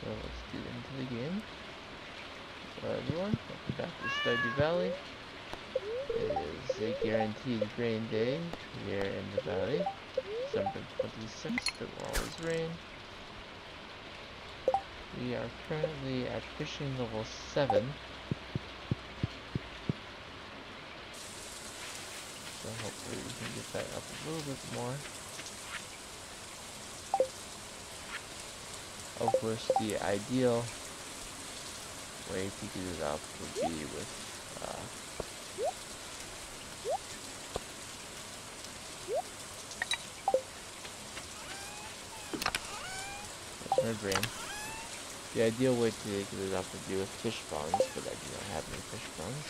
So let's get into the game. Hello everyone, welcome back to Stardew Valley. It is a guaranteed rain day here in the valley. December 26th, it will always rain. We are currently at fishing level 7. So hopefully we can get that up a little bit more. Of course, the ideal way to get it up would be with my brain. The ideal way to get it up would be with fish spawns, but I do not have any fish spawns.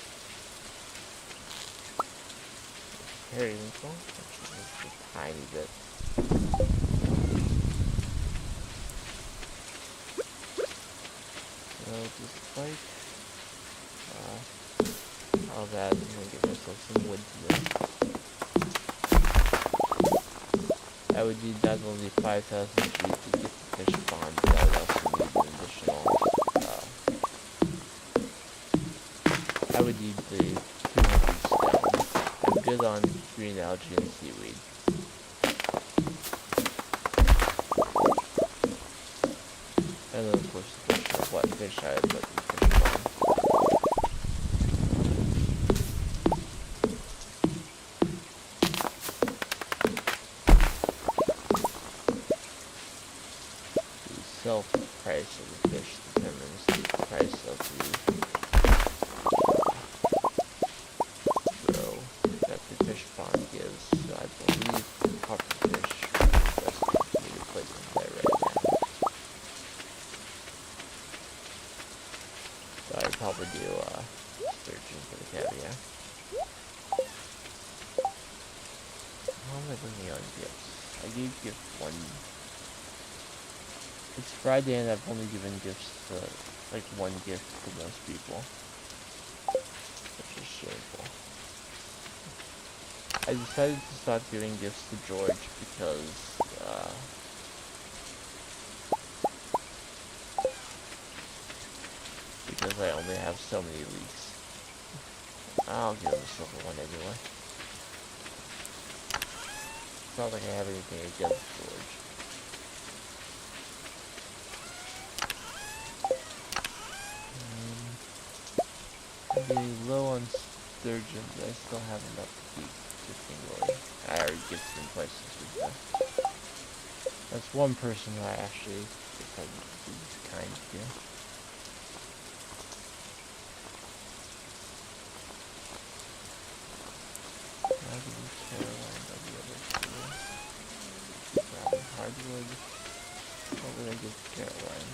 Periwinkle, actually just a tiny bit. So despite all that, I'm gonna get myself some wood to this. I would need not only 5,000 feet to get the fish spawn, but I would also need an additional, I would need the 200 stone. I'm good on green algae and seaweed. And then of course the question of what fish I would let the fish spawn. Self-price of the fish determines the price of the roe that the fish pond gives. So I believe the puffer fish would be the best one for me to put in there right now. So I'd probably do sturgeon for the caviar. How am I bringing on gifts? I gave gift 1. It's Friday and I've only given gifts to, like, 1 gift to most people. Which is shameful. I decided to stop giving gifts to George because, I only have so many leaks. I'll give him a silver one anyway. It's not like I have anything against George. I'm getting low on sturgeon, but I still have enough to keep gifting Lori. I already gifted him twice this week though. That's one person who I actually decided to be kind to. I'll give you Caroline by the other 2. Grabbing hardwood. What would I give Caroline?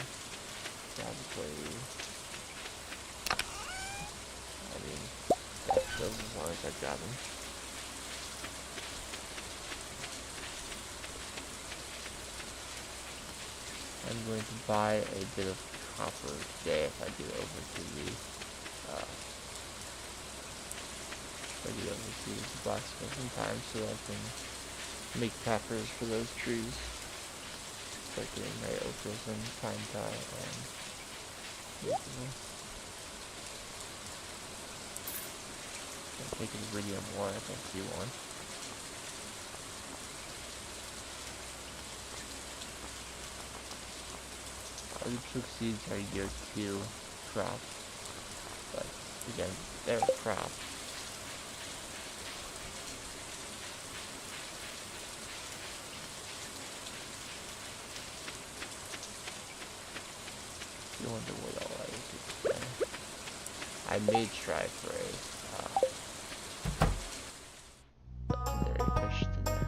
Probably... as long as I got them. I'm going to buy a bit of copper today if I get over to the blacksmith in time so I can make tappers for those trees. Start getting my ochres and pine tar and I'm taking iridium ore if I see one. Artichoke seeds are year 2 crop, but again, they're a crop. You wonder what all I was doing. I may try for a fish today.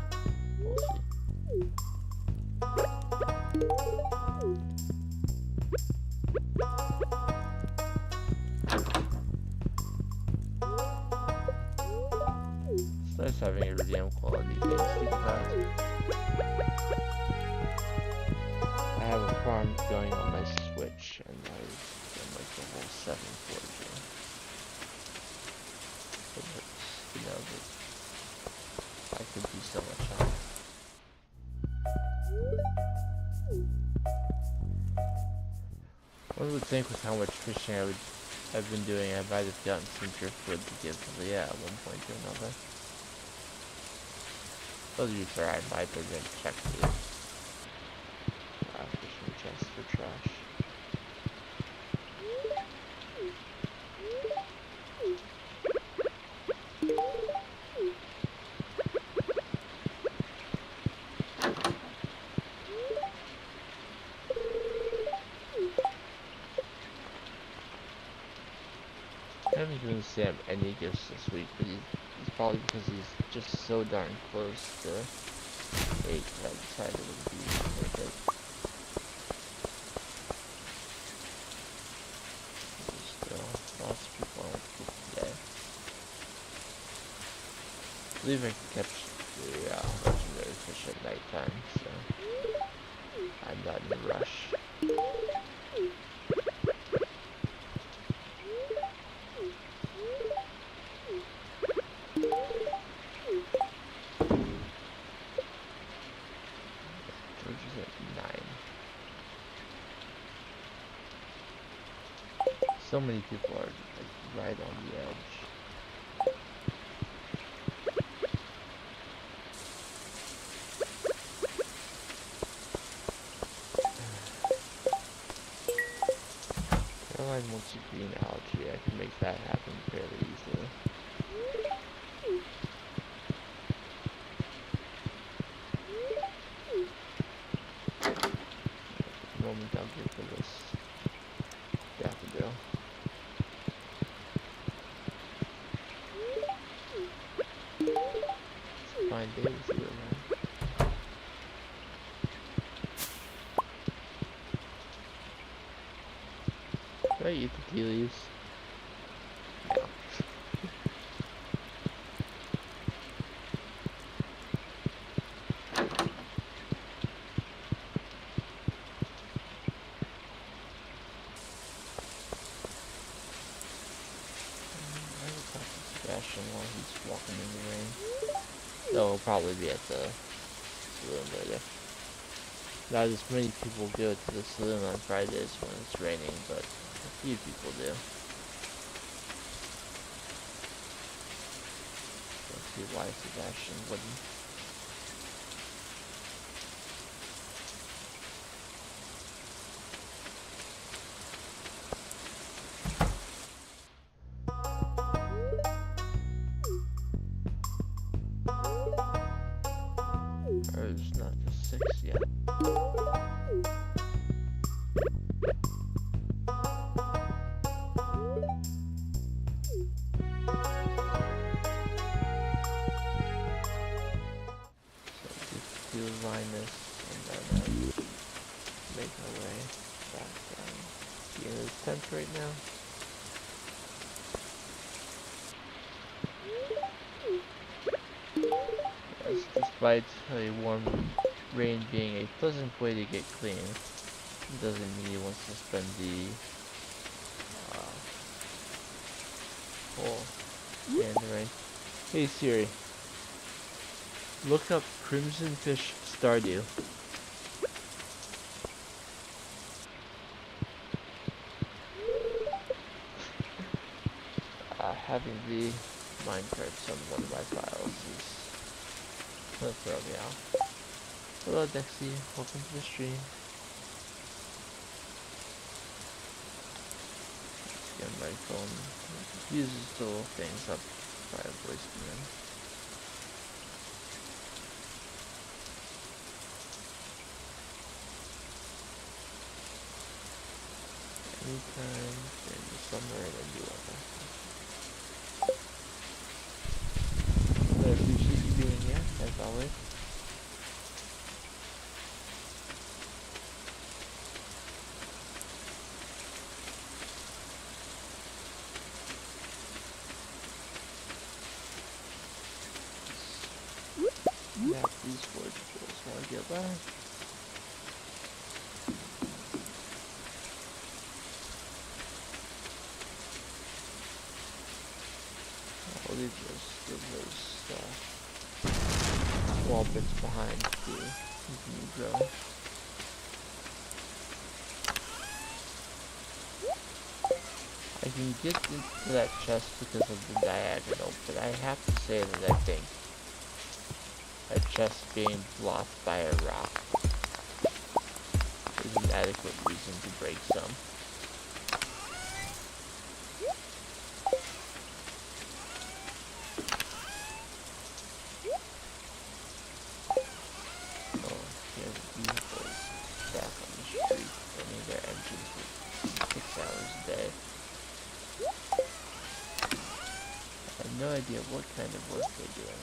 We'll see. It's nice having iridium quality things to keep out. I have a farm going on my Switch and I've done like the whole 7 foraging. It hurts to know that I could do so much higher. One would think with how much fishing I've been doing, I might have gotten some driftwood to give to Leah at one point or another. But to be fair, I might have been check the fishing chest for trash. I haven't given Sam any gifts this week, but it's probably because he's just so darn close to 8 that I decided it would be worth it. There's still lots of people on the today. I believe I can catch the legendary fish at nighttime, so I'm not in a rush. So many people are like right on the edge. Caroline wants a green algae. I can make that happen fairly easily. The moment I'll get for this daffodil. Fine day with you, man. Do I eat the tea leaves? No. I will talk to Sebastian while he's walking in the rain. Though he'll probably be at the saloon later. Not as many people go to the saloon on Fridays when it's raining, but a few people do. Let's see why Sebastian wouldn't. Or it's not the 6 yet. Line this and then make our way back down. He in his tent right now. Yes, despite a warm rain being a pleasant way to get clean, it doesn't mean he wants to spend the whole day in the rain. Hey Siri, look up Crimson Fish Stardew. Having the minecarts on one of my files is gonna throw me off. Hello Dexy, welcome to the stream. Again, my phone uses the little things up by a voice command. Anytime in the summer and the weather. I appreciate you being here, as always. Yeah, these forage tools while I get by. I'll leave those wall bits behind to continue growing. I can get into that chest because of the diagonal, but I have to say that I think a chest being blocked by a rock is an adequate reason to break some. Oh, here the vehicles back on the street, running their engines for 6 hours a day. I have no idea what kind of work they're doing.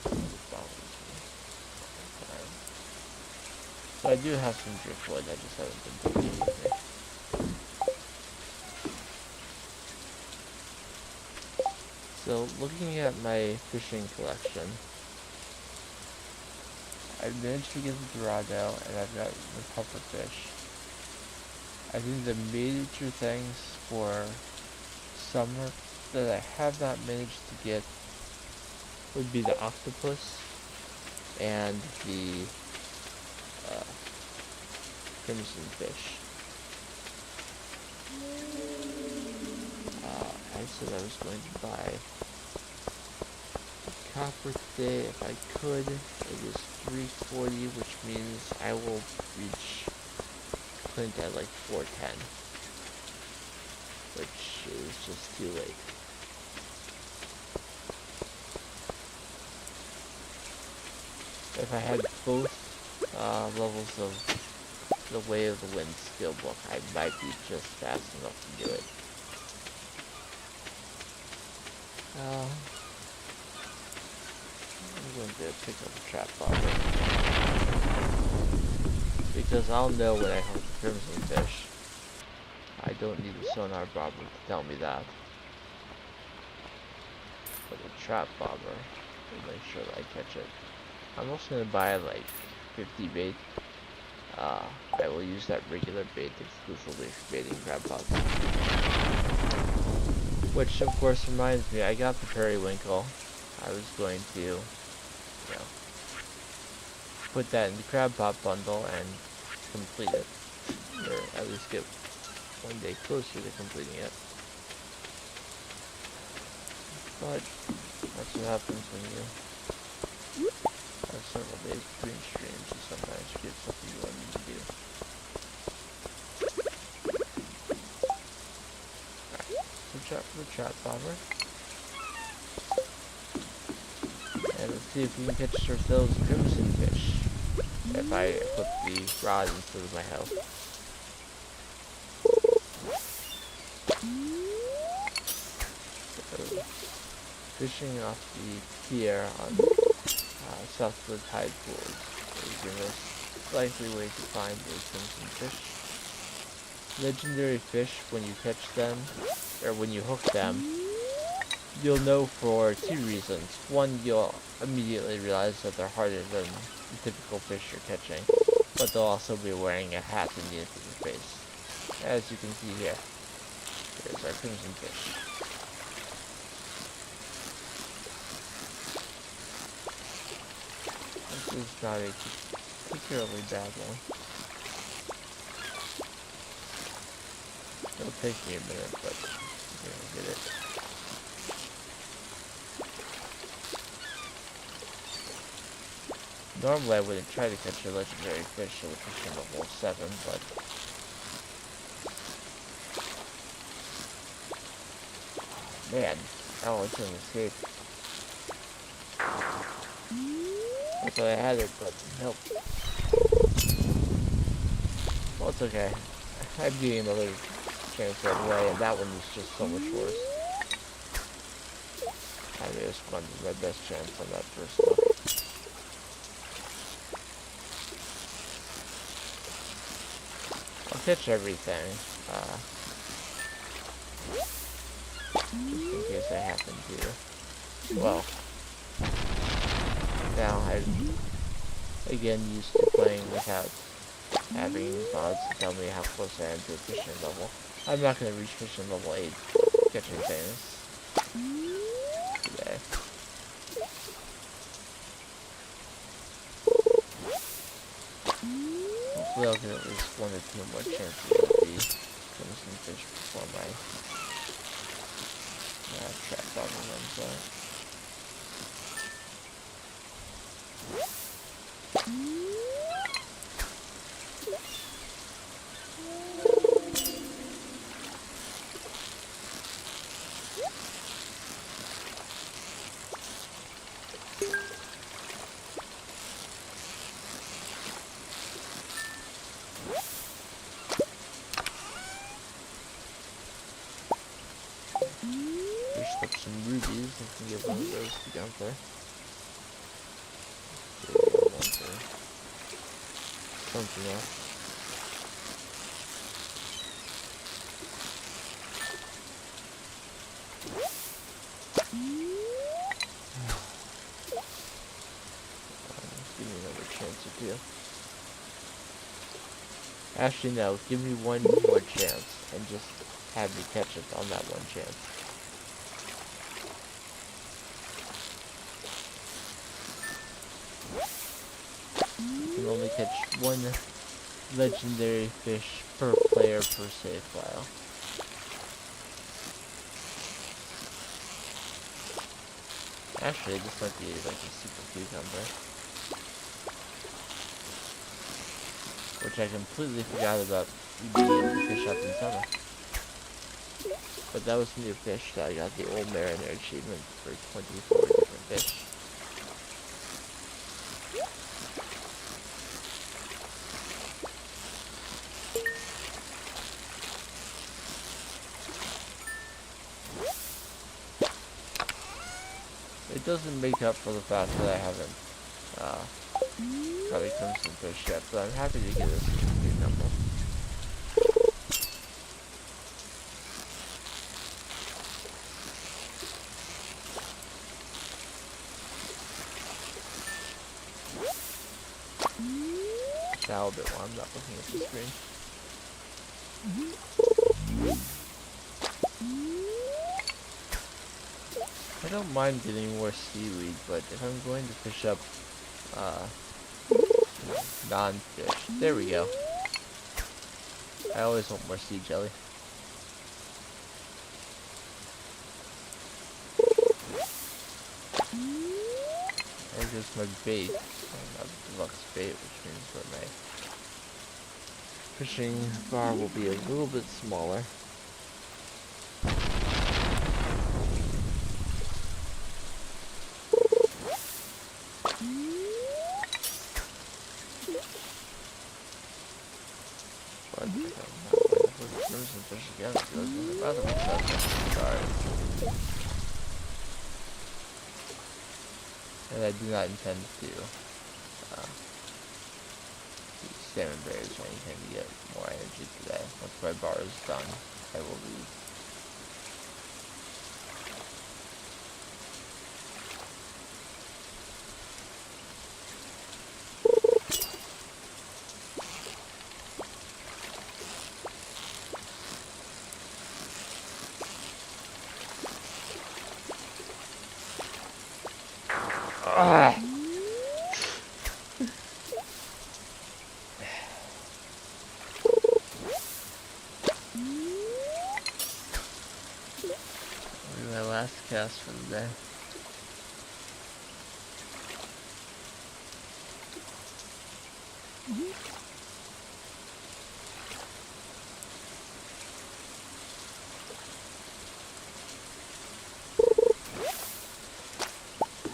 It bothers me all the time. So I do have some driftwood, I just haven't been taking it with me. So looking at my fishing collection, I've managed to get the Dorado and I've got the pufferfish. I think the major things for summer that I have not managed to get would be the octopus and the crimson fish. I said I was going to buy copper today if I could. It is 3:40, which means I will reach Clint at like 4:10, which is just too late. If I had both levels of the Way of the Wind skill book, I might be just fast enough to do it. I'm going to pick up a trap bobber, because I'll know when I hook the crimson fish. I don't need a sonar bobber to tell me that. But a trap bobber will make sure that I catch it. I'm also going to buy like 50 bait. I will use that regular bait exclusively for baiting crab pots. Which of course reminds me, I got the periwinkle. I was going to, you know, put that in the crab pot bundle and complete it. Or at least get one day closer to completing it. But that's what happens when you have several days between streams, and sometimes you get something you want to do. Alright, so trap for the trap bobber. And let's see if we can catch ourselves crimson fish. If I put the rod instead of my hoe. So, fishing off the pier on south of the tide pools is your most likely way to find a crimson fish. Legendary fish, when you catch them, or when you hook them, you'll know for two reasons. One, you'll immediately realize that they're harder than the typical fish you're catching, but they'll also be wearing a hat immediately to your face. As you can see here, here's our crimson fish. This is not a particularly bad one. It'll take me a minute, but I'm gonna get it. Normally I wouldn't try to catch a legendary fish at a fishing level 7, but man, oh, it's an escape. I thought I had it, but nope. Well, it's okay. I'm getting another chance right away, and that one was just so much worse. I may have squandered my best chance on that first look. I'll catch everything, just in case I happen to. Well, now I'm again used to playing without having mods to tell me how close I am to a fishing level. I'm not going to reach fishing level 8 catching things today. Hopefully I'll get at least 1 or 2 more chances at the kill some fish before my trap bottle runs out. Fished up some rubies. I can get one of those to Gunther. Something else. Give me another chance or two. Actually, no. Give me one more chance and just have me catch it on that one chance. You can only catch one legendary fish per player per save file. Actually, this might be like a super cucumber. Which I completely forgot about being able to fish up in summer. But that was a new fish that I got the old mariner achievement for 24 different fish. It doesn't make up for the fact that I haven't probably come some fish yet, but I'm happy to get this cucumber. A little bit while I'm not looking at the screen. I don't mind getting more seaweed, but if I'm going to fish up non-fish, there we go. I always want more sea jelly. There goes my bait. Not deluxe bait, which means that my fishing bar will be a little bit smaller. But I'm not going to put the crimson fish again because I'm about to make that sorry. And I do not intend to salmon berries or anything to get more energy today. Once my bar is done, I will leave. Ah! My last cast for the day.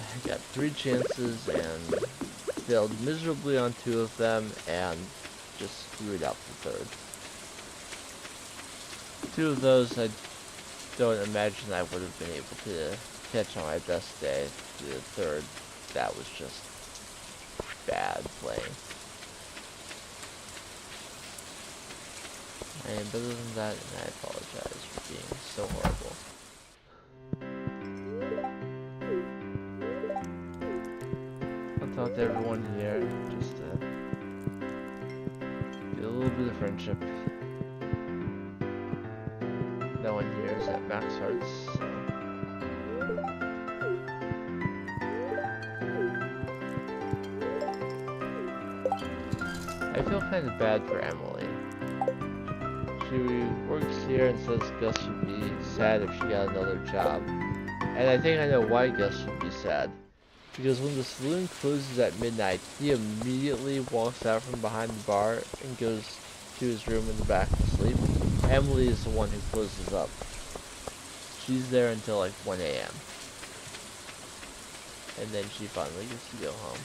I got 3 chances and failed miserably on 2 of them and just screwed out the 3rd. 2 of those I don't imagine I would have been able to catch on my best day. The 3rd, that was just bad playing. And other than that, I apologize for being so horrible. I'll talk to everyone here just to get a little bit of friendship. No one here is at max hearts, so. I feel kind of bad for Emily. She works here and says Gus would be sad if she got another job. And I think I know why Gus would be sad. Because when the saloon closes at midnight, he immediately walks out from behind the bar and goes to his room in the back to sleep. Emily is the one who closes up. She's there until like 1 a.m. And then she finally gets to go home.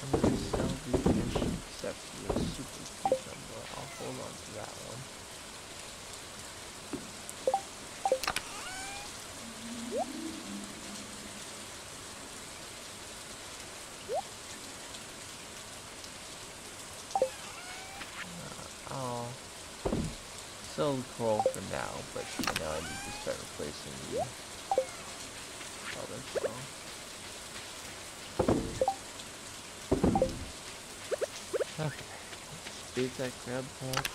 I'm gonna sell the fish except for the super cucumber. I'll hold on to that one. I'll sell the coral for now, but you know I need to start replacing the other stuff. Okay, let's beat that crab pot.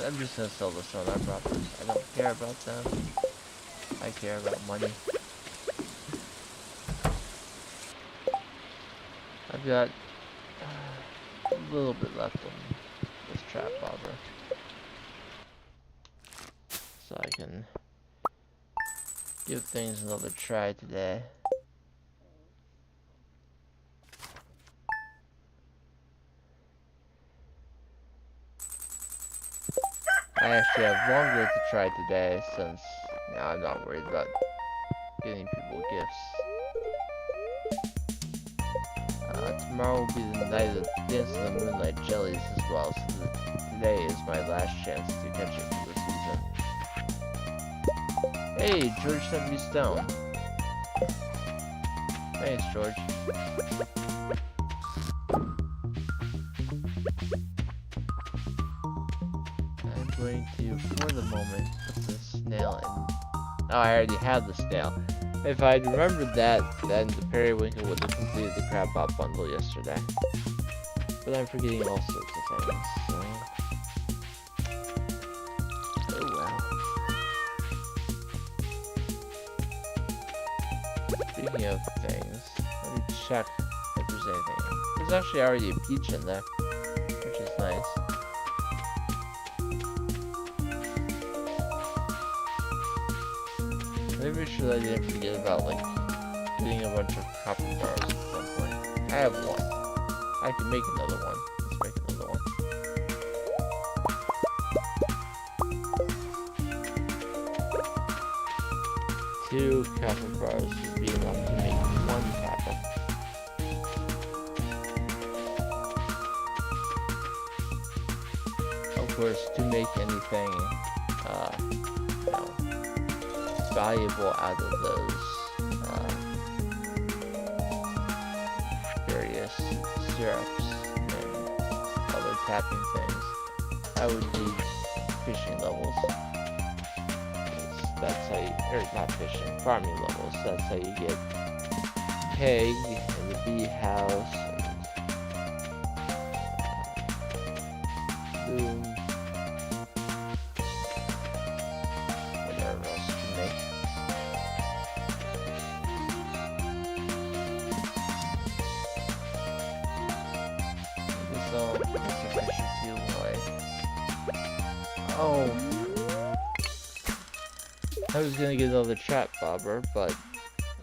I'm just gonna sell this on our properties. I don't care about them. I care about money. I've got a little bit left on this trap bobber, so I can give things another try today. I actually have longer to try today since now I'm not worried about getting people gifts. Tomorrow will be the night of Dance of the Moonlight Jellies as well, so today is my last chance to catch it for the season. Hey, George sent me stone. Thanks, George. I'm going to, for the moment, put the snail in. Oh, I already have the snail. If I'd remembered that, then the periwinkle would have completed the crab bot bundle yesterday. But I'm forgetting all sorts of things, so... Oh well. Speaking of things, let me check if there's anything. There's actually already a peach in there, which is nice. Maybe I didn't forget about, like, getting a bunch of copper bars at some point. I have one. I can make another one. Let's make another one. Two copper bars would be enough to make one copper. Of course, to make anything, you know, valuable out of those various syrups and other tapping things, I would need fishing levels. That's how you, or not fishing, farming levels. That's how you get Peg and the bee house and boom. Oh, I was gonna get another trap bobber, but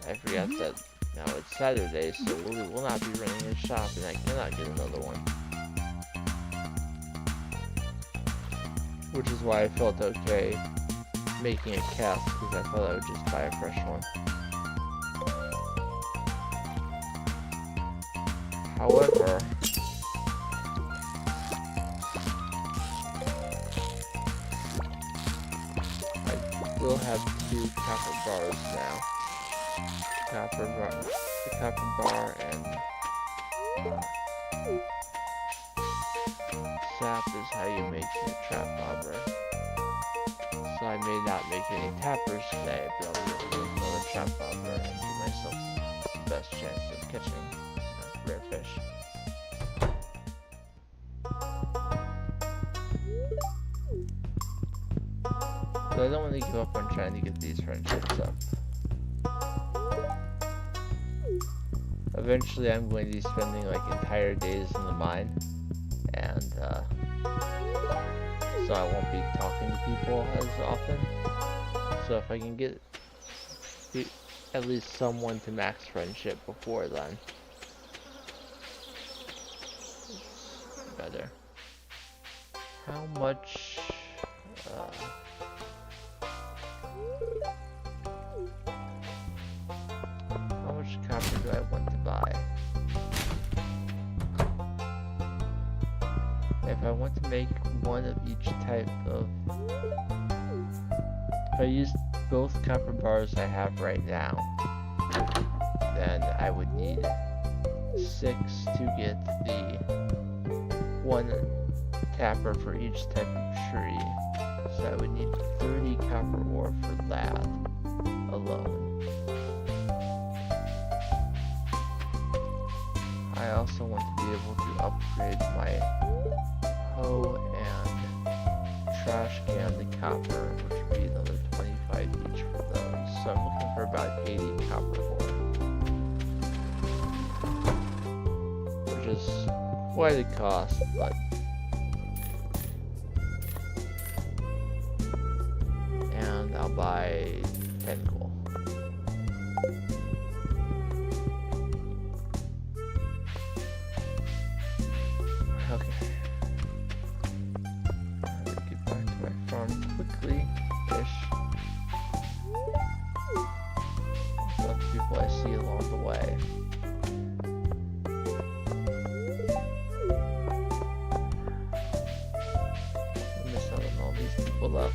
I forgot that now it's Saturday, so we will not be running a shop, and I cannot get another one. Which is why I felt okay making a cast, because I thought I would just buy a fresh one. However, we'll have two copper bars now. The copper bar and sap is how you make the trap bobber. So I may not make any tappers today, but I'll be able to make another trap bobber and give myself the best chance of catching rare So I don't want to give up on trying to get these friendships up. Eventually I'm going to be spending like entire days in the mine, and so I won't be talking to people as often. So if I can get at least someone to max friendship before then, it's better. How much copper do I want to buy? If I want to make one of each type of... If I use both copper bars I have right now, then I would need 6 to get the 1 tapper for each type of tree. So I would need 30 copper ore for that alone. I also want to be able to upgrade my hoe and trash can to copper, which would be another 25 each for those. So I'm looking for about 80 copper ore, which is quite a cost, but and I'll buy 10 coal. Okay. I'll get back to my farm quickly-ish. Lots of people I see along the way. I miss out on all these people up.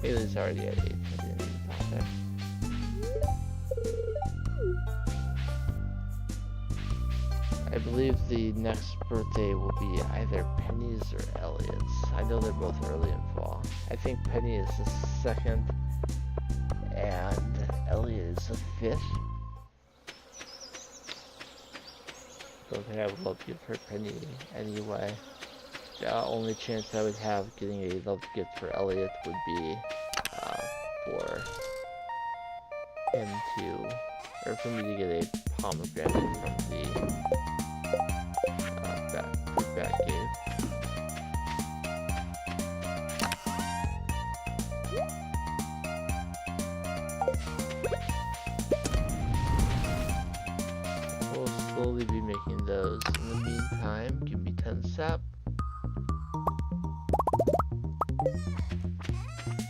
Haley's already at 8. I didn't need to talk there. I believe the next birthday will be either Penny's or Elliot's. I know they're both early in fall. I think Penny is the 2nd and Elliot is the 5th. Don't think I would love to give her Penny anyway. The only chance I would have getting a love gift for Elliot would be for him to, or for me to get a pomegranate from the back gate. We'll slowly be making those. In the meantime, give me 10 sap.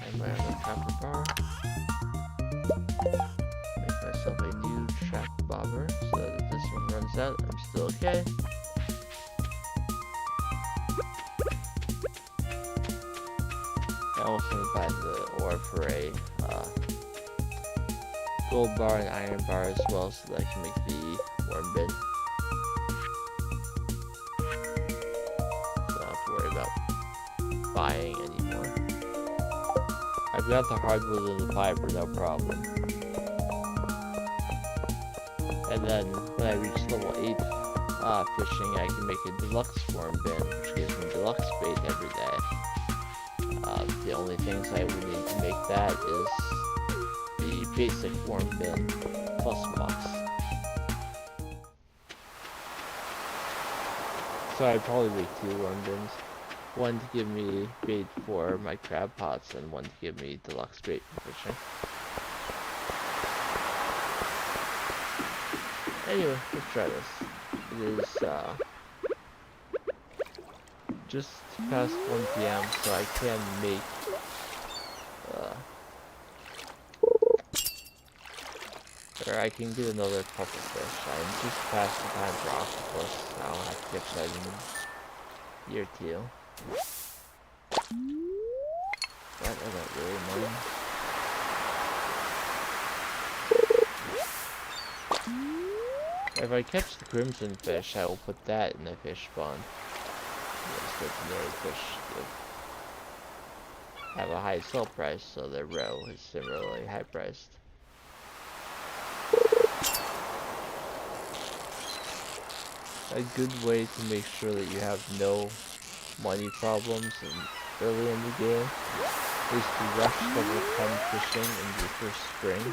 And my other copper bar. Make myself a new track bobber so that if this one runs out, I'm still okay. I also need to buy the ore for a gold bar and iron bar as well, so that I can make the worm bin. So I don't have to worry about buying anymore. I've got the hardwood and the fiber, no problem. And then when I reach level 8 fishing, I can make a deluxe worm bin, which gives me deluxe bait every day. The only things I would need to make that is the basic worm bin plus moss. So I'd probably make 2 worm bins. One to give me bait for my crab pots and one to give me deluxe bait for fishing. Anyway, let's try this. It is just past 1 PM, so I can make or I can get another puffer fish. I'm just past the time for octopus. I'll have to catch that in a year or 2. That I got really annoying. If I catch the crimson fish, I will put that in the fish spawn. Most legendary fish have a high sell price, so their roe is similarly high priced. A good way to make sure that you have no money problems early in the game is to rush level 10 fishing in the first spring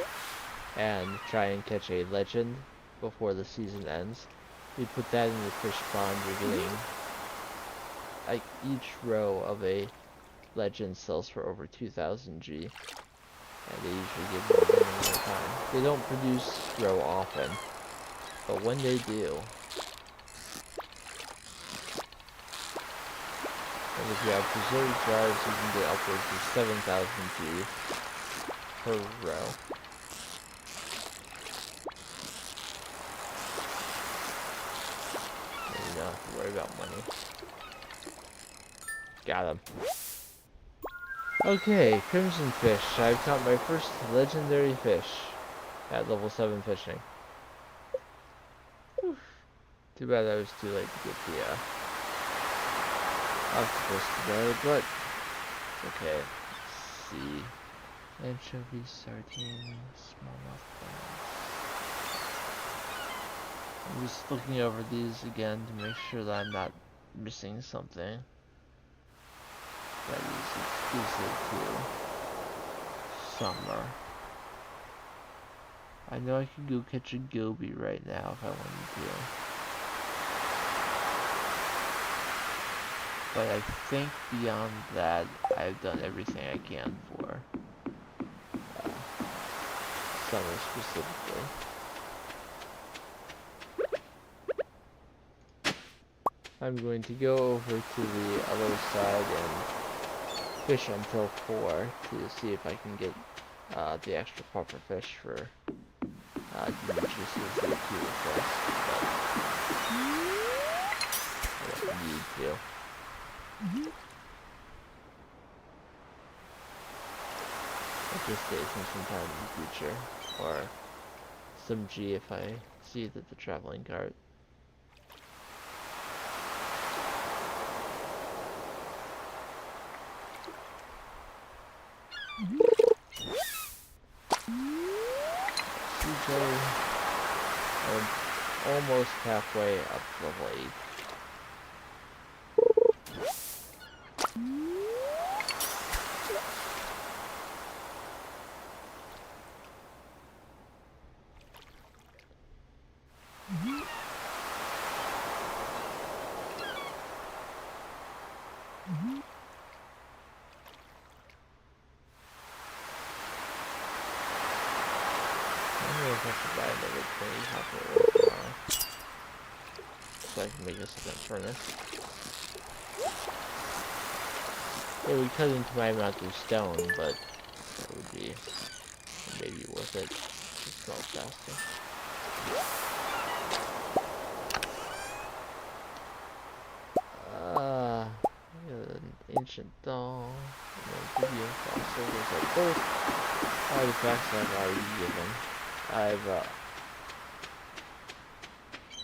and try and catch a legend before the season ends. You put that in the fish pond, you're getting like each row of a legend sells for over 2,000 G, and they usually give you a minimum of time. They don't produce row often, but when they do, and if you have preserved jars, you can get upwards of 7,000 G per row. And you don't have to worry about money. Got him. Okay, Crimson Fish. I've caught my first legendary fish at level 7 fishing. Whew. Too bad I was too late to get the octopus today, but okay. Let's see. Anchovies, sardines, smallmouth clams. I'm just looking over these again to make sure that I'm not missing something that is exclusive to summer. I know I could go catch a goby right now if I wanted to. But I think beyond that, I've done everything I can for summer specifically. I'm going to go over to the other side and fish until 4 to see if I can get the extra puffer fish for juices that you request, but I don't need to. I'll just save him some time in the future, or some G if I see that the traveling cart. CJ, I'm almost halfway up to level 8. So I can make this a furnace. It would cut into my amount of stone, but it would be maybe worth it. It smells faster. An ancient doll, and an amphibian fossil. Those are both artifacts I've already given.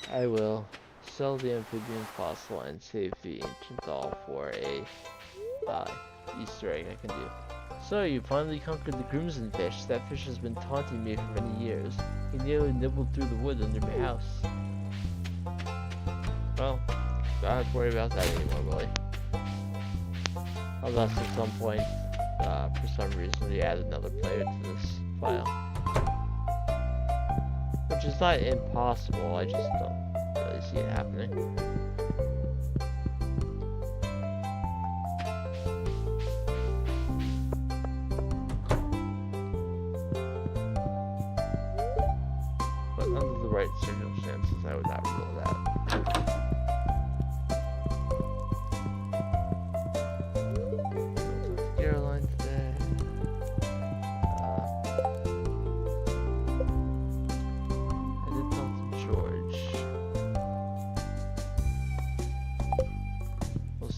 I will sell the amphibian fossil and save the ancient doll for a Easter egg I can do. So you finally conquered the crimson fish. That fish has been taunting me for many years. He nearly nibbled through the wood under my house. Well, don't have to worry about that anymore, Willie. Unless at some point, for some reason, we add another player to this file. Which is not impossible, I just don't really see it happening. But under the right circumstances, I would not rule that.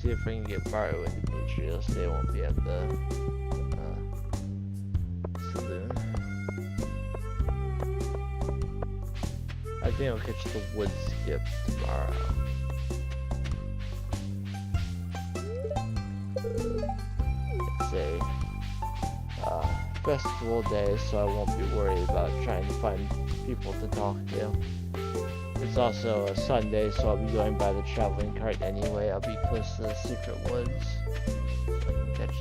See if I can get Mario and Demetrius. They won't be at the saloon. I think I'll catch the wood skip tomorrow. It's a festival day, so I won't be worried about trying to find people to talk to. It's also a Sunday, so I'll be going by the traveling cart anyway. I'll be close to the secret woods, so I can catch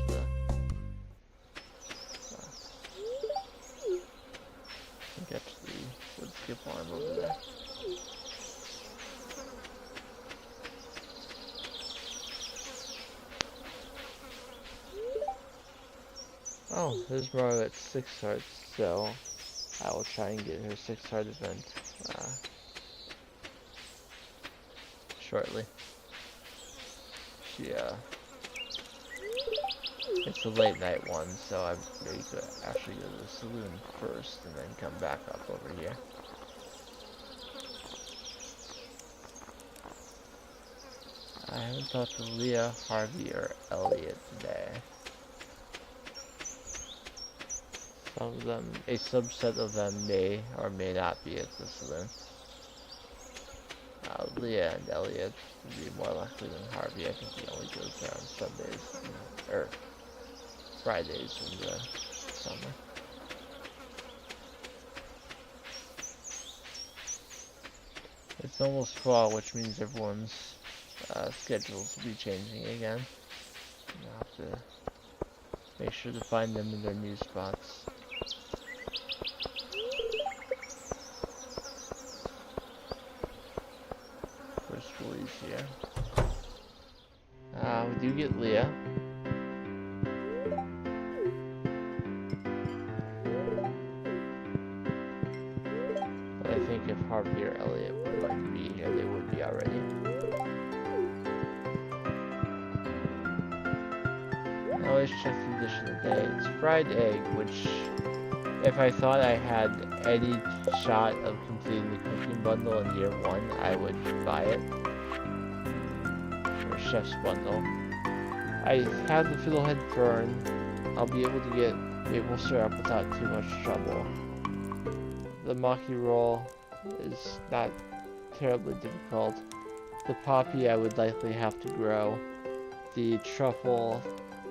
monkey farm over there. Oh, there's Mario at 6 hearts, so I will try and get her 6 heart event shortly. She, it's a late night one, so I'm ready to actually go to the saloon first and then come back up over here. I haven't talked to Leah, Harvey, or Elliot today. Some of them, a subset of them may or may not be at the saloon. Leah and Elliot would be more likely than Harvey. I think he only goes there on Sundays, or Fridays in the summer. It's almost fall, which means everyone's schedules will be changing again. I'll have to make sure to find them in their new spots. First Julie's here. We do get Leah. But I think if Harvey or Elliot were going to be here, they would be already. I always check the edition of the day. It's fried egg, which if I thought I had any shot of completing the cooking bundle in year 1, I would buy it. Or chef's bundle. I have the fiddlehead fern. I'll be able to get maple syrup without too much trouble. The maki roll is not terribly difficult. The poppy I would likely have to grow. The truffle,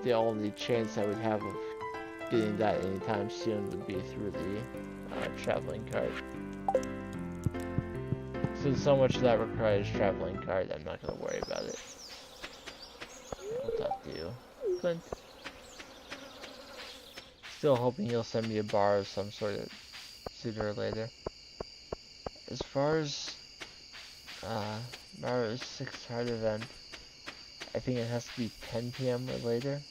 the only chance I would have of getting that anytime soon would be through the traveling cart. Since so much of that requires traveling cart, I'm not going to worry about it. We'll talk to you, Clint. Still hoping he'll send me a bar of some sort of sooner or later. As far as Mario's 6 heart event, I think it has to be 10 PM or later,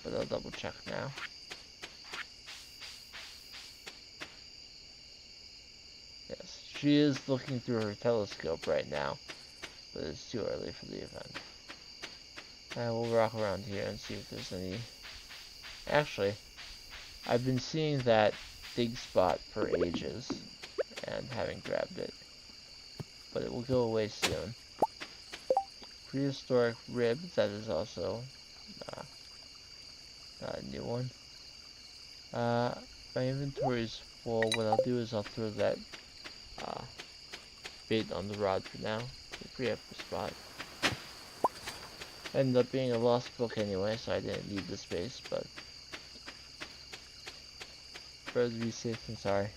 but I'll double check now. Yes, she is looking through her telescope right now, but it's too early for the event. I will walk around here and see if there's any. Actually, I've been seeing that dig spot for ages and haven't grabbed it, but it will go away soon. Prehistoric rib, that is also a new one. My inventory is full. What I'll do is I'll throw that bait on the rod for now to free up the spot. Ended up being a lost book anyway, so I didn't need the space, but better to be safe than sorry.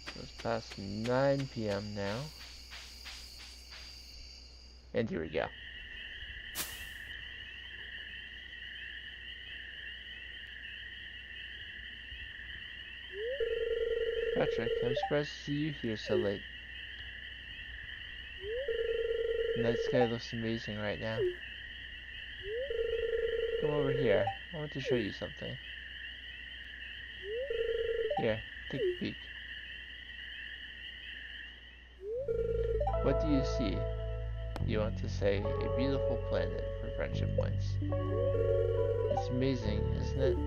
So it's past 9 PM now. And here we go. Patrick, I'm surprised to see you here so late. The night sky looks amazing right now. Come over here. I want to show you something. Here, take a peek. What do you see? You want to say a beautiful planet for friendship points. It's amazing, isn't it?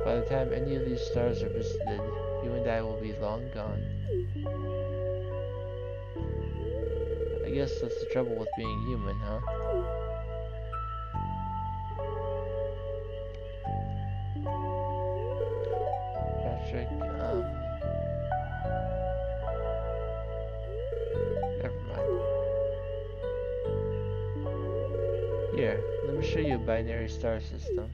By the time any of these stars are visited, you and I will be long gone. I guess that's the trouble with being human, huh? Patrick, never mind. Here, let me show you a binary star system.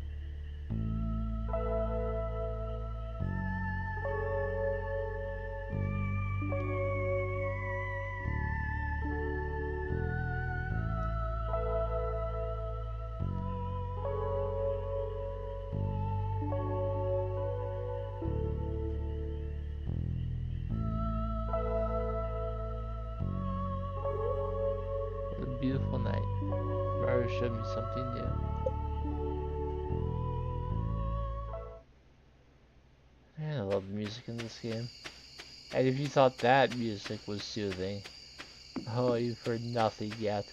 beautiful night. Mario showed me something new. Man, I love the music in this game. And if you thought that music was soothing, oh, you've heard nothing yet.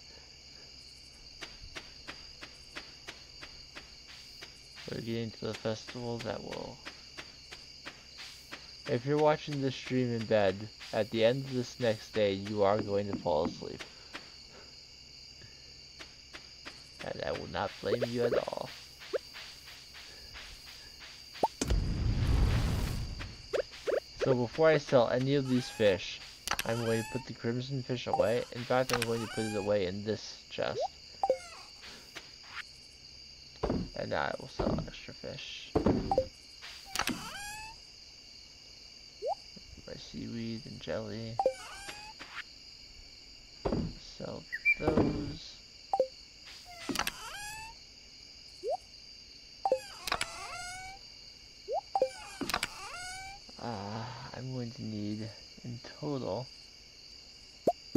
We're getting to the festival that will... If you're watching this stream in bed, at the end of this next day, you are going to fall asleep. And I will not blame you at all. So before I sell any of these fish, I'm going to put the crimson fish away. In fact, I'm going to put it away in this chest. And now I will sell extra fish. My seaweed and jelly. Sell those. I'm going to need, in total,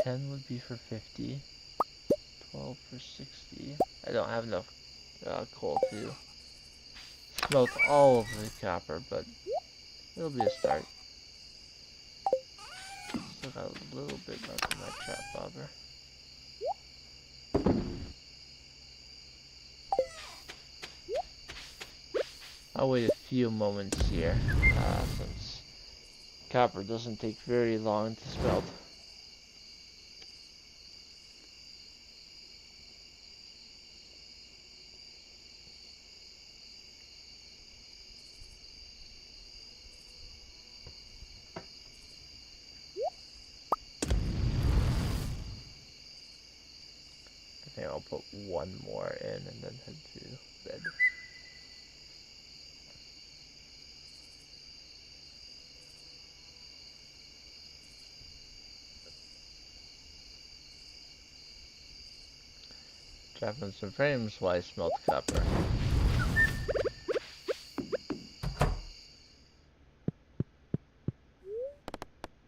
10 would be for 50, 12 for 60. I don't have enough coal to smelt all of the copper, but it'll be a start. Still got a little bit left in my trap bobber. I'll wait a few moments here, since copper doesn't take very long to smelt. I think I'll put one more in and then head to bed. Dropping some frames while I smelt copper.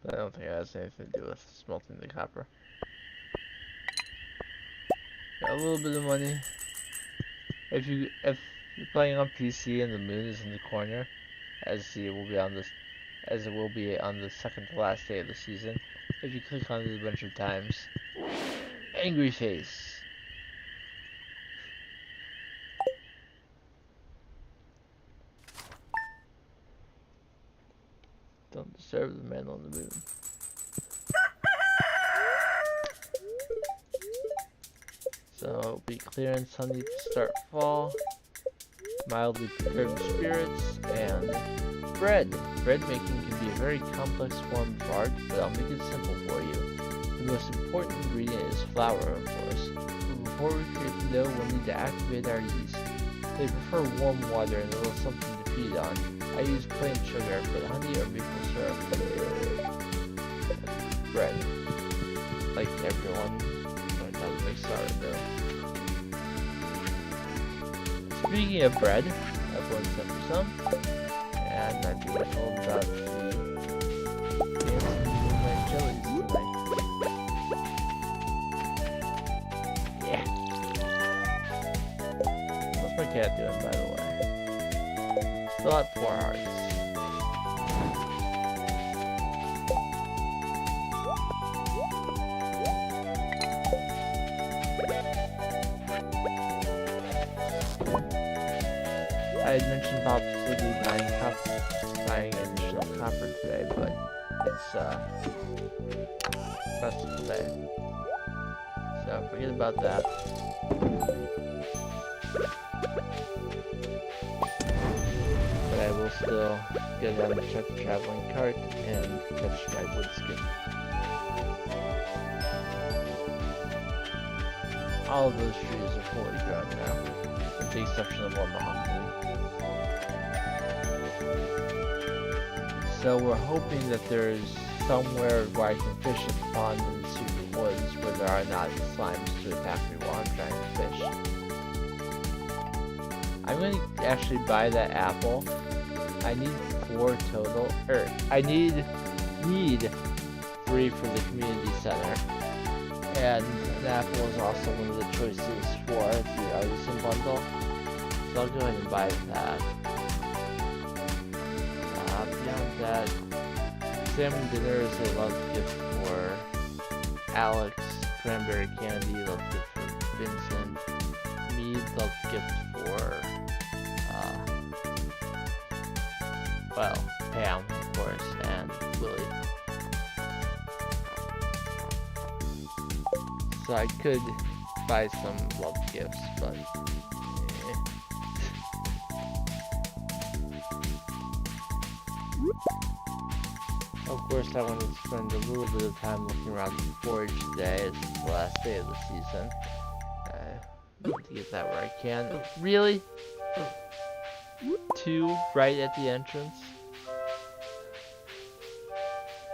But I don't think it has anything to do with smelting the copper. Got a little bit of money. If you're playing on PC and the moon is in the corner, as it will be on the second to last day of the season, if you click on it a bunch of times, angry face. Don't disturb the man on the moon. So it'll be clear and sunny to start fall. Mildly perturbed spirits and bread. Bread making can be a very complex form of art, but I'll make it simple for you. The most important ingredient is flour, of course. But before we create the dough, we'll need to activate our yeast. They prefer warm water and a little something to feed on. I use plain sugar, but honey or maple syrup can do. Bread. Like everyone learned how to make sourdough. Speaking of bread, I've learned some for some, and I'm being told about the moonlight jellies tonight. Yeah. What's my cat doing, by the way? Still at 4 hearts. I had mentioned possibly buying additional copper today, but it's festival day, so forget about that. But I will still go down and check the traveling cart and catch my wood skip. All of those trees are fully grown now, with the exception of one mahogany. So we're hoping that there's somewhere where I can fish at the pond in the secret woods where there are not slimes to attack me while I'm trying to fish. I'm going to actually buy that apple. I need 4 total, I need 3 for the community center. And an apple is also one of the choices for the artisan bundle. So I'll go ahead and buy that. Beyond that, salmon dinner is a love gift for Alex. Cranberry candy, love gift for Vincent. Mead, love gift for, well, Pam, of course, and Willie. So I could buy some love gifts, but of course I wanted to spend a little bit of time looking around the forge today. It's the last day of the season. I want to get that where I can. Really? 2 right at the entrance?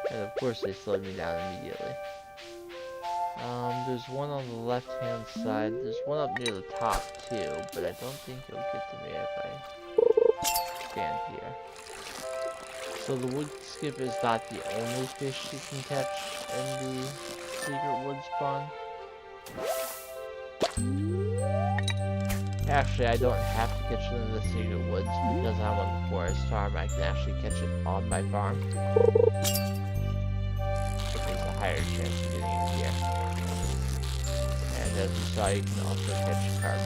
And of course they slowed me down immediately. There's one on the left-hand side. There's one up near the top too, but I don't think it'll get to me if I stand here. So the wood skip is not the only fish you can catch in the secret wood spawn. Actually, I don't have to catch it in the secret woods because I'm on the forest farm. I can actually catch it on my farm. But there's a higher chance of getting it here. And as you saw, you can also catch carp.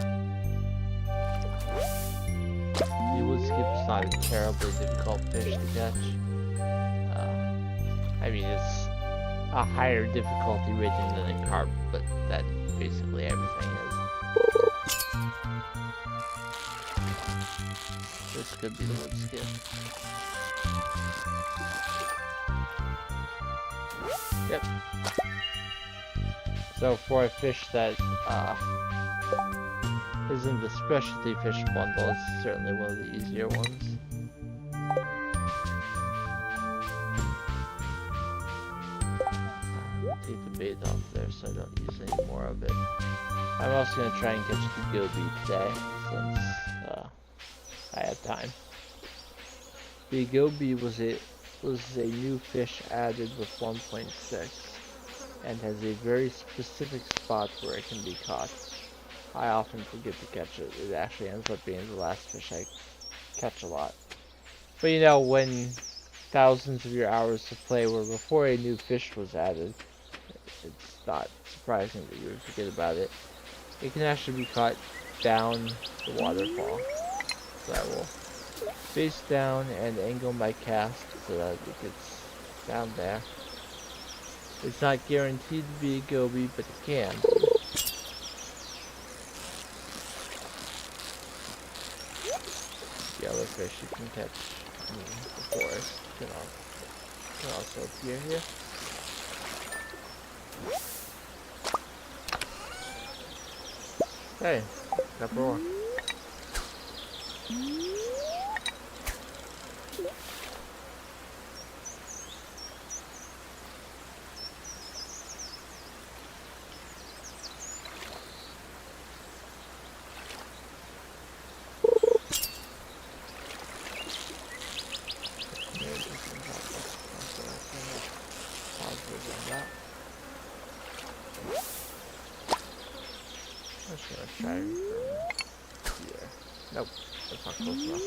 The wood skip is not a terribly difficult fish to catch. I mean, it's a higher difficulty rating than a carp, but that basically everything is. This could be the wood skip. Yep. So for a fish that is in the specialty fish bundle, it's certainly one of the easier ones. Take the bait off there so I don't use any more of it. I'm also going to try and catch the goby today since I have time. The goby was a new fish added with 1.6 and has a very specific spot where it can be caught. I often forget to catch it. It actually ends up being the last fish I catch a lot. But you know, when thousands of your hours of play were before a new fish was added, it's not surprising that you would forget about it. It can actually be caught down the waterfall. So I will face down and angle my cast so that it gets down there. It's not guaranteed to be a goby, but it can. The other fish you can catch in the forest can also appear here. Hey, got roar. I'm just gonna try from here. Nope, that's not close enough.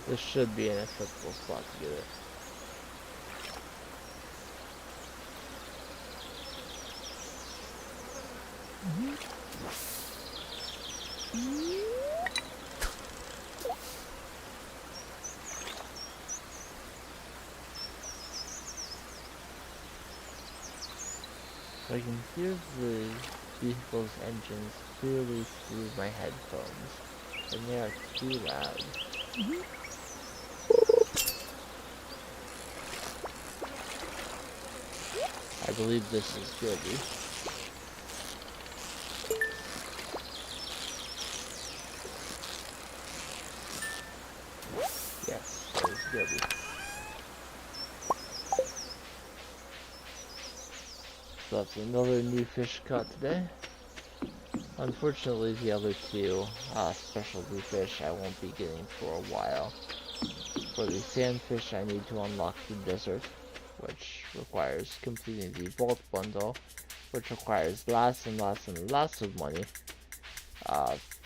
This should be an acceptable spot to get it. So I can hear the vehicle's engines clearly through my headphones, and they are too loud. I believe this is Gilby. Yes, that is Gilby. So that's another new fish caught today. Unfortunately, the other two specialty fish I won't be getting for a while. For the sandfish, I need to unlock the desert, which requires completing the vault bundle, which requires lots and lots and lots of money.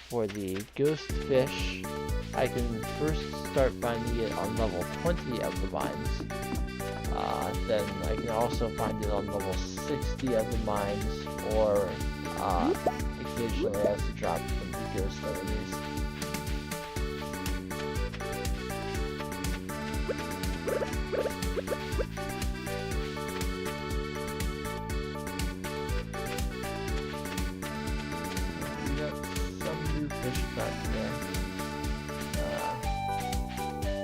For the ghost fish, I can first start finding it on level 20 of the mines. Then I can also find it on level 60 of the mines, or occasionally I have to drop from the ghost enemies. We got some new fish back there.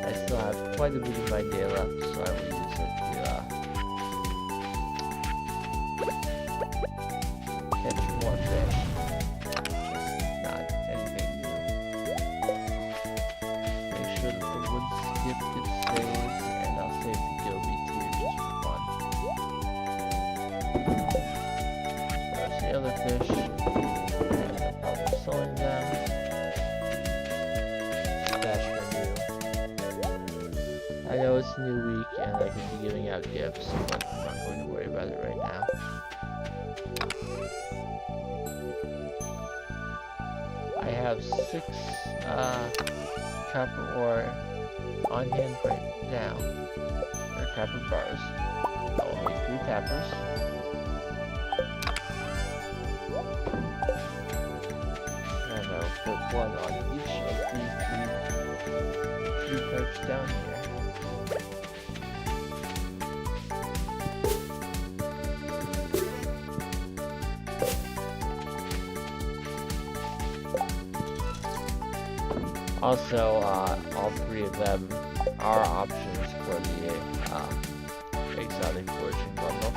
I still have quite a bit of my day left, so I will use it to catch more fish. Just not anything new. Make sure that the wood skip gets saved, and I'll save the gilby too, just for fun. There's the other fish. No problem selling them. I know it's a new week and I can be giving out gifts, but I'm not going to worry about it right now. I have 6 copper ore on hand right now, or copper bars. I will make 3 tappers. And I will put 1 on each of these 3 pipes down here. Also, all 3 of them are options for the exotic foraging bundle.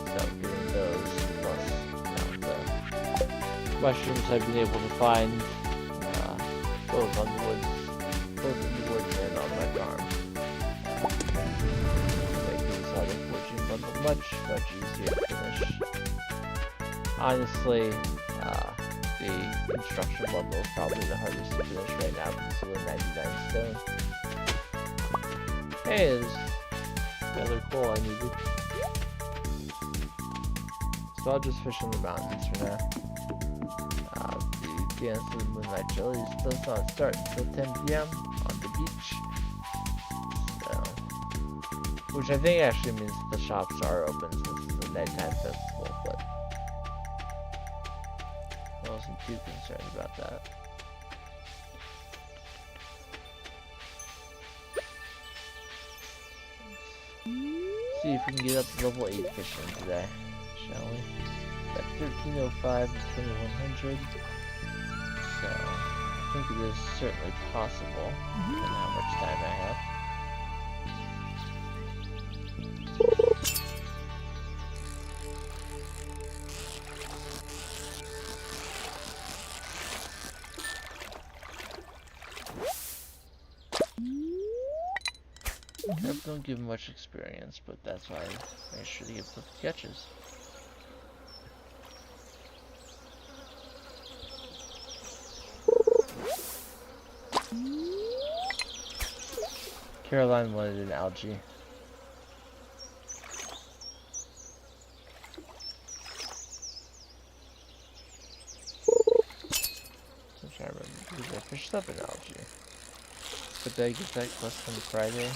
So getting those, plus the mushrooms I've been able to find both in the woods and on my farm. Make the exotic foraging bundle much easier to finish. Honestly, the construction bundle is probably the hardest to finish right now because of the 99 stone. Hey, there's the other coal I needed. So I'll just fish in the mountains for now. The Dance of the Moonlight Jellies does not start until 10 PM on the beach. So, which I think actually means the shops are open since it's a nighttime festival, but I wasn't too concerned about that. Let's see if we can get up to level 8 fishing today, shall we? Got 1305 and 2100. So, I think it is certainly possible, given how much time I have. Don't give much experience, but that's why I make sure to get perfect catches. Caroline wanted an algae. I'm trying to remember because I fished up an algae. But did I get that quest on Friday?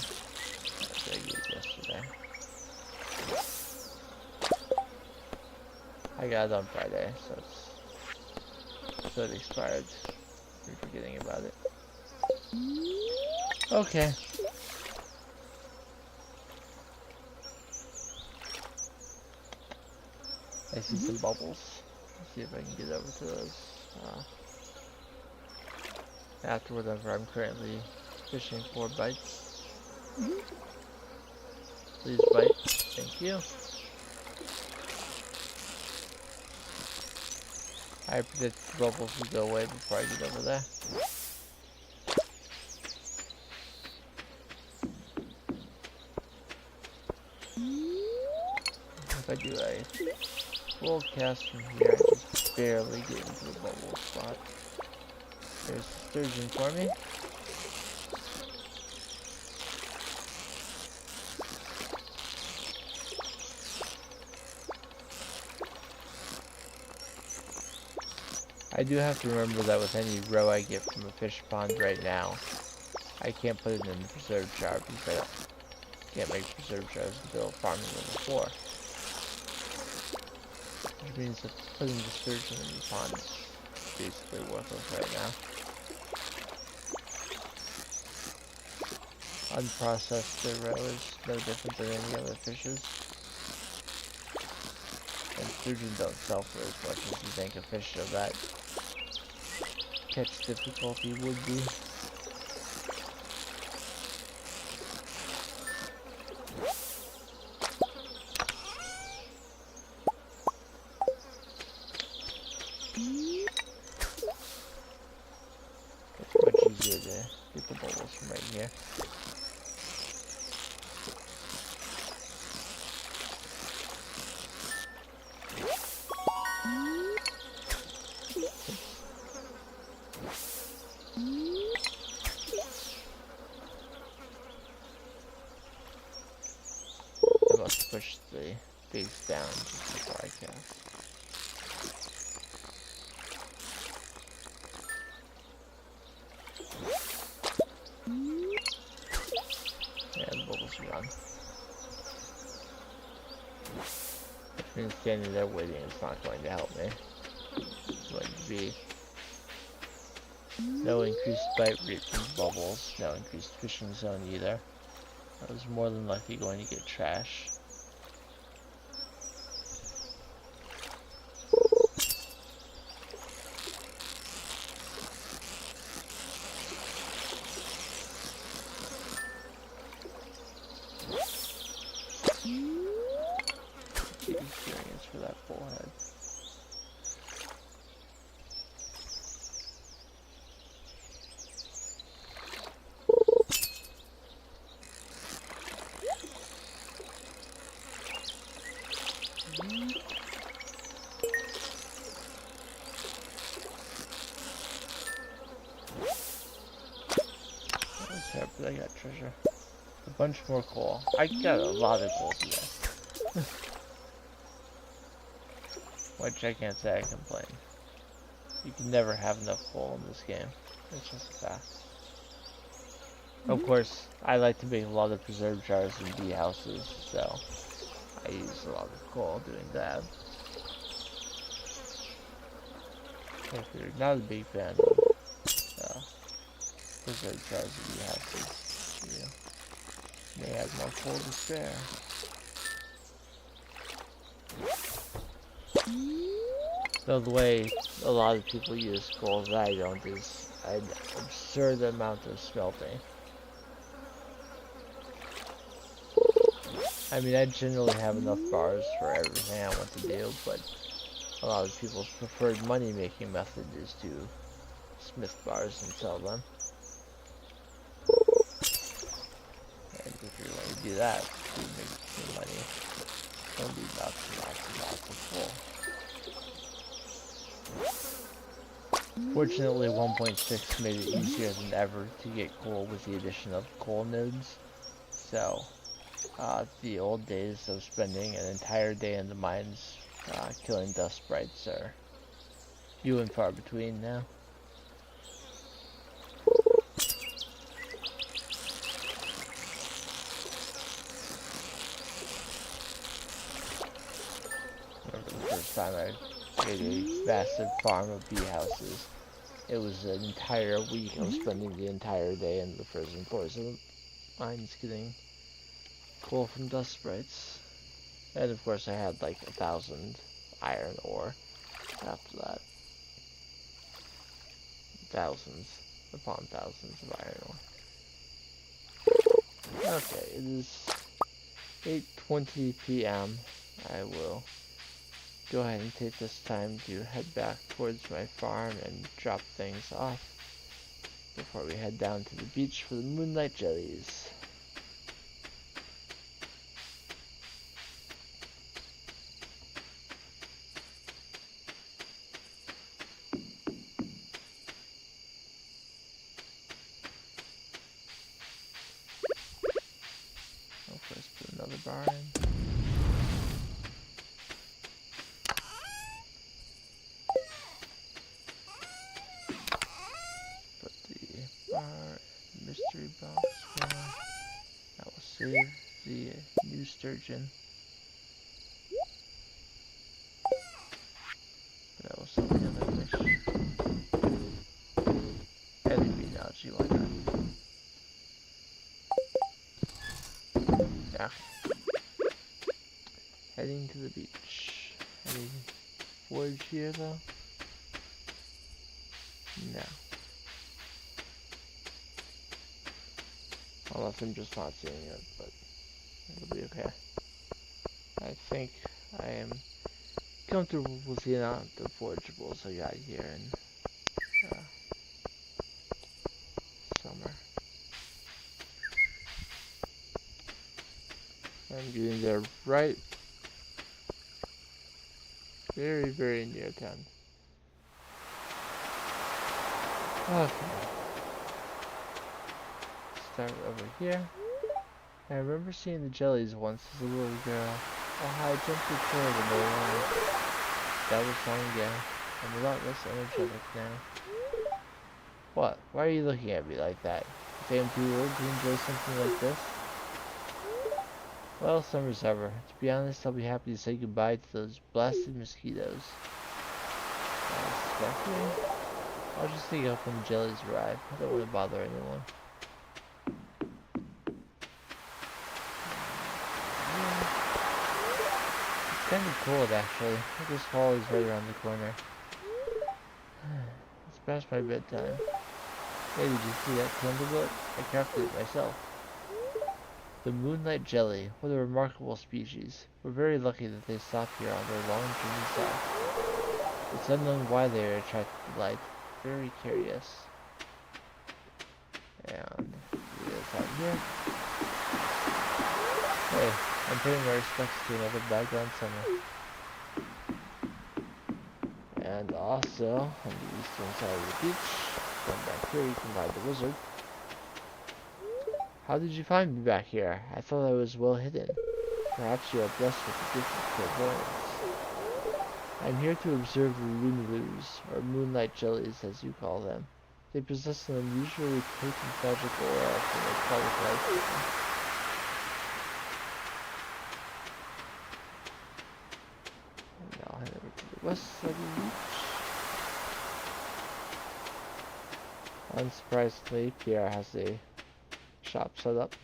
I get it yesterday. I got it on Friday, so it expired. You're forgetting about it. Okay. I see some bubbles. Let's see if I can get over to those after whatever I'm currently fishing for bites. Please bite. Thank you. I predict the bubbles will go away before I get over there. If I do a full cast from here, I just barely get into the bubble spot. There's the sturgeon for me. I do have to remember that with any roe I get from a fish pond right now, I can't put it in the preserve jar because I can't make preserve jars until farming level 4. Which means that putting the sturgeon in the pond is basically worthless right now. Unprocessed roe is no different than any other fishes. And sturgeon don't sell for as much as you think a fish of that catch difficulty would be. It's much easier to get the bubbles from right here. I must push the base down just before I cast. And the bubbles are gone. Which means standing there waiting is not going to help me. It's going to be no increased bite rate from the bubbles, no increased fishing zone either. I was more than likely going to get trash. Big experience for that bullhead. Okay, but I got treasure. A bunch more coal. I got a lot of coal today. Which I can't say I complain. You can never have enough coal in this game. It's just a fact. Of course, I like to make a lot of preserve jars and bee houses, so I use a lot of coal doing that. If you're not a big fan of preserve jars and bee houses, you may have more coal to spare. So the way a lot of people use coal that I don't is an absurd amount of smelting. I mean, I generally have enough bars for everything I want to do, but a lot of people's preferred money-making method is to smith bars and sell them. And if you're going to do that, to make some money, don't need lots and lots and lots of coal. Fortunately, 1.6 made it easier than ever to get coal with the addition of coal nodes. So, the old days of spending an entire day in the mines killing dust sprites are few and far between now. Remember the first time I made a massive farm of bee houses. It was an entire week of spending the entire day in the frozen floors of the mines getting coal from dust sprites. And of course I had like 1,000 iron ore after that. Thousands upon thousands of iron ore. Okay, it is 8:20 p.m. I will go ahead and take this time to head back towards my farm and drop things off before we head down to the beach for the moonlight jellies. I'll first put another bar in. save the new sturgeon. But I will sell the other fish. And the green algae, why not? Okay. Heading to the beach. Any forage here though? No. Unless I'm just not seeing it, but it'll be okay. I think I am comfortable with the amount of forageables I got here in summer. I'm getting there right, very, very near town. Okay. Start over here. I remember seeing the jellies once as a little girl. Oh, I jumped the trail when they were on. That was long ago. I'm a lot less energetic now. What? Why are you looking at me like that? You think I'm too old to enjoy something like this? Well, summer's over. To be honest, I'll be happy to say goodbye to those blasted mosquitoes. I'll just take up when the jellies arrive. I don't want to bother anyone. It's kind of cold, actually. This fall is right around the corner. It's past my bedtime. Hey, did you see that candle book? I crafted it myself. The moonlight jelly. What a remarkable species. We're very lucky that they stopped here on their long journey south. It's unknown why they are attracted to light. Very curious. And this out here. Hey, I'm paying my respects to another bygone summer. And also, on the eastern side of the beach, come back here, you can find the wizard. How did you find me back here? I thought I was well hidden. Perhaps you are blessed with the gift of clairvoyance. I'm here to observe the lunaloos, or moonlight jellies as you call them. They possess an unusually potent magic aura from aquatic life form. And I'll head over to the west side of the beach. Unsurprisingly, Pierre has a shop set up.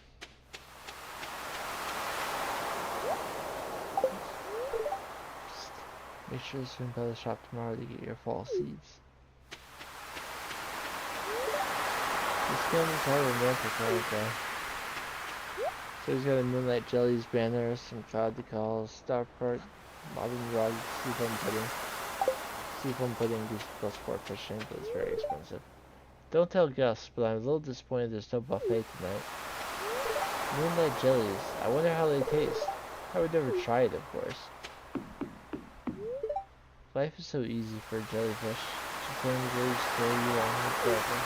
Just make sure to swing by the shop tomorrow to get your fall seeds. This game is hard romantic, aren't they? So he's got a moonlight jellies banner, some cloud decals, star part, modern rug, seafoam pudding. Seafoam pudding gives plus 4 fishing, but it's very expensive. Don't tell Gus, but I'm a little disappointed there's no buffet tonight. Moonlight jellies. I wonder how they taste. I would never try it, of course. Life is so easy for a jellyfish. Just letting the waves carry you along forever.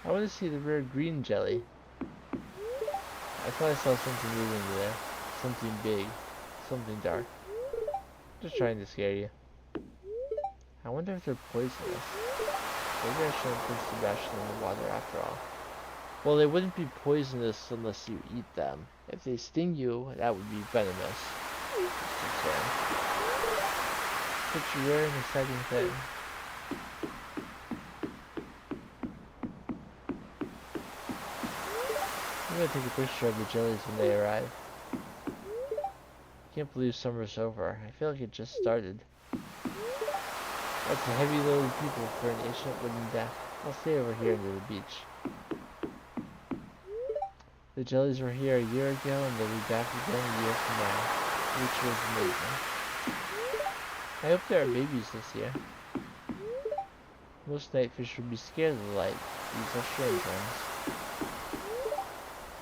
I want to see the rare green jelly. I thought I saw something moving there. Something big. Something dark. Just trying to scare you. I wonder if they're poisonous. Maybe I shouldn't put Sebastian in the water after all. Well, they wouldn't be poisonous unless you eat them. If they sting you, that would be venomous. Such a rare and exciting thing. I'm gonna take a picture of the jellies when they arrive. I can't believe summer's over. I feel like it just started. That's a heavy load of people for an ancient wooden deck. I'll stay over here near the beach. The jellies were here a year ago and they'll be back again a year from now. Which was amazing. I hope there are babies this year. Most night fish would be scared of the light. These are strange ones.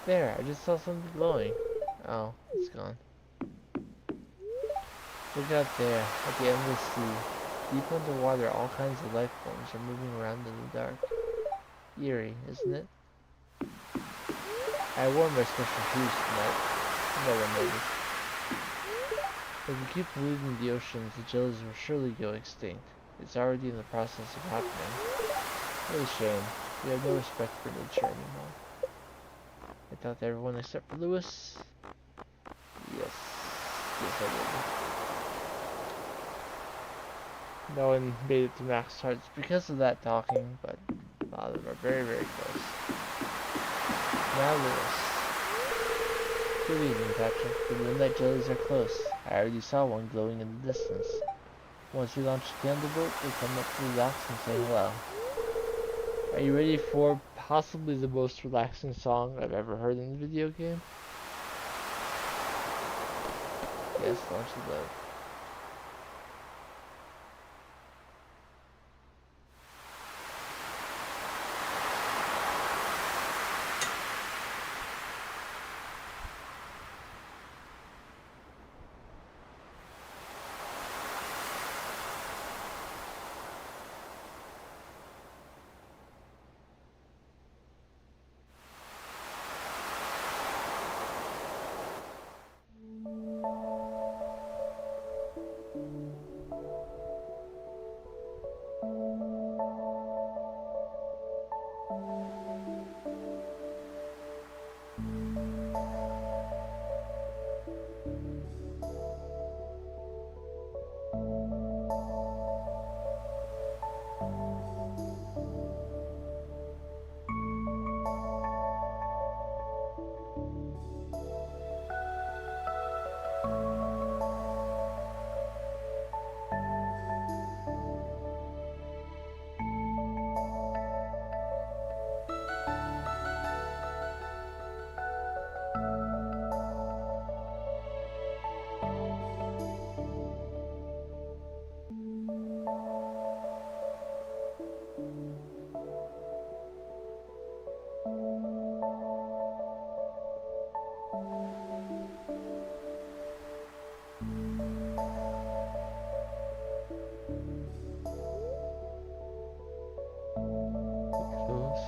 There, I just saw something glowing. Oh, it's gone. Look out there, at the endless sea. Deep underwater, all kinds of life forms are moving around in the dark. Eerie, isn't it? I wore my special shoes tonight. No one noticed. If we keep polluting the oceans, the jellies will surely go extinct. It's already in the process of happening. What a shame. We have no respect for nature anymore. I talked to everyone except for Lewis. Yes. Yes, I did. No one made it to Max Hearts because of that talking, but a lot of them are very, very close. Now Lewis. Good evening, Patrick. The midnight jellies are close. I already saw one glowing in the distance. Once we launch the candle boat, they come up to the docks and say hello. Are you ready for possibly the most relaxing song I've ever heard in a video game? Yes, launch the boat.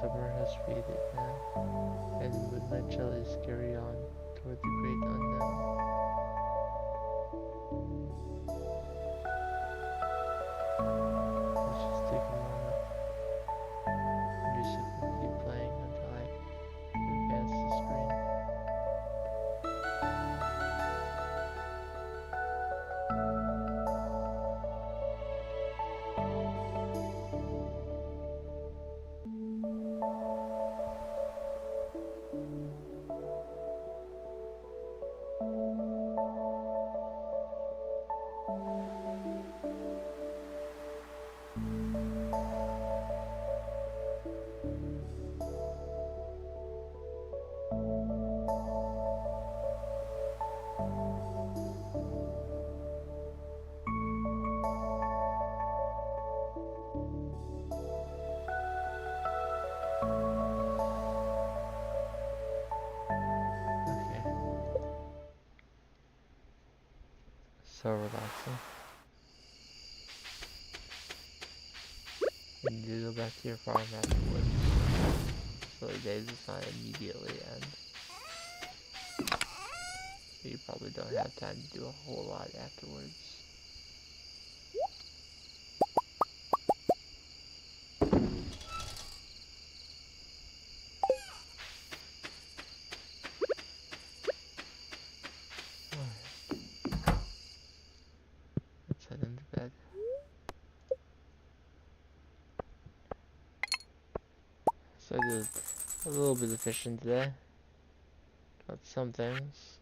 Summer has faded now, and the midnight jellies carry on toward the great unknown. Let's just take a moment. Music will keep playing until I advance the screen. So relaxing. You need to go back to your farm afterwards, so the day does not immediately end. You probably don't have time to do a whole lot afterwards. Let's head into bed. So I did a little bit of fishing today. Got some things.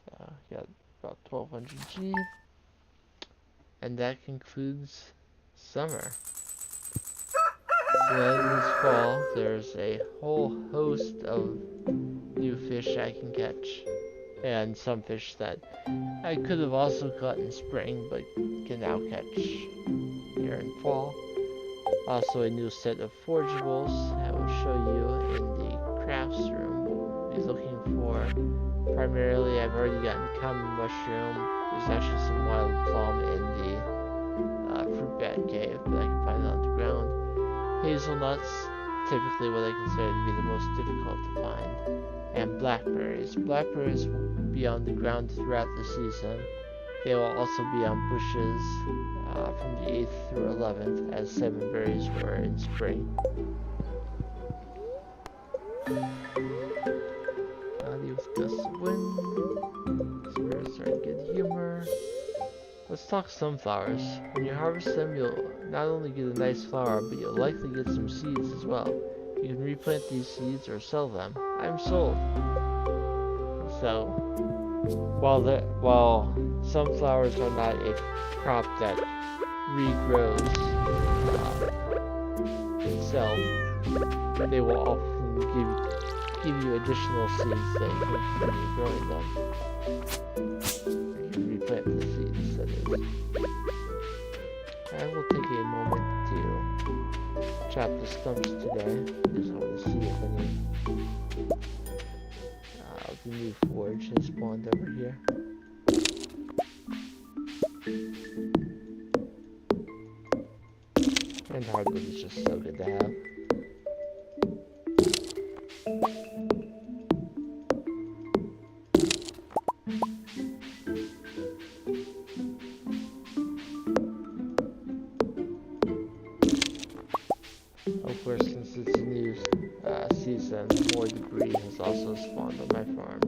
So got about 1200 G. And that concludes summer. So then this fall, there's a whole host of new fish I can catch. And some fish that I could have also caught in spring, but can now catch here in fall. Also a new set of forageables I will show you in the crafts room. We'll be looking for, primarily I've already gotten common mushroom. There's actually some wild plum in the fruit bat cave, but I can find it on the ground. Hazelnuts, typically what I consider to be the most difficult to find. And blackberries. Blackberries will be on the ground throughout the season. They will also be on bushes from the 8th through 11th, as salmon berries were in spring. Cloudy with gusts of wind. Spirits are in good humor. Let's talk sunflowers. When you harvest them, you'll not only get a nice flower, but you'll likely get some seeds as well. You can replant these seeds or sell them. I'm sold. So, while sunflowers are not a crop that regrows itself, they will often give you additional seeds that you can continue growing them. You can replant the seeds, that is. I will take a moment to chop the stumps today. Just want to see if any the new forge has spawned over here. And hardwood is just so good to have. Of course, since it's a new season, more debris has also spawned on my farm.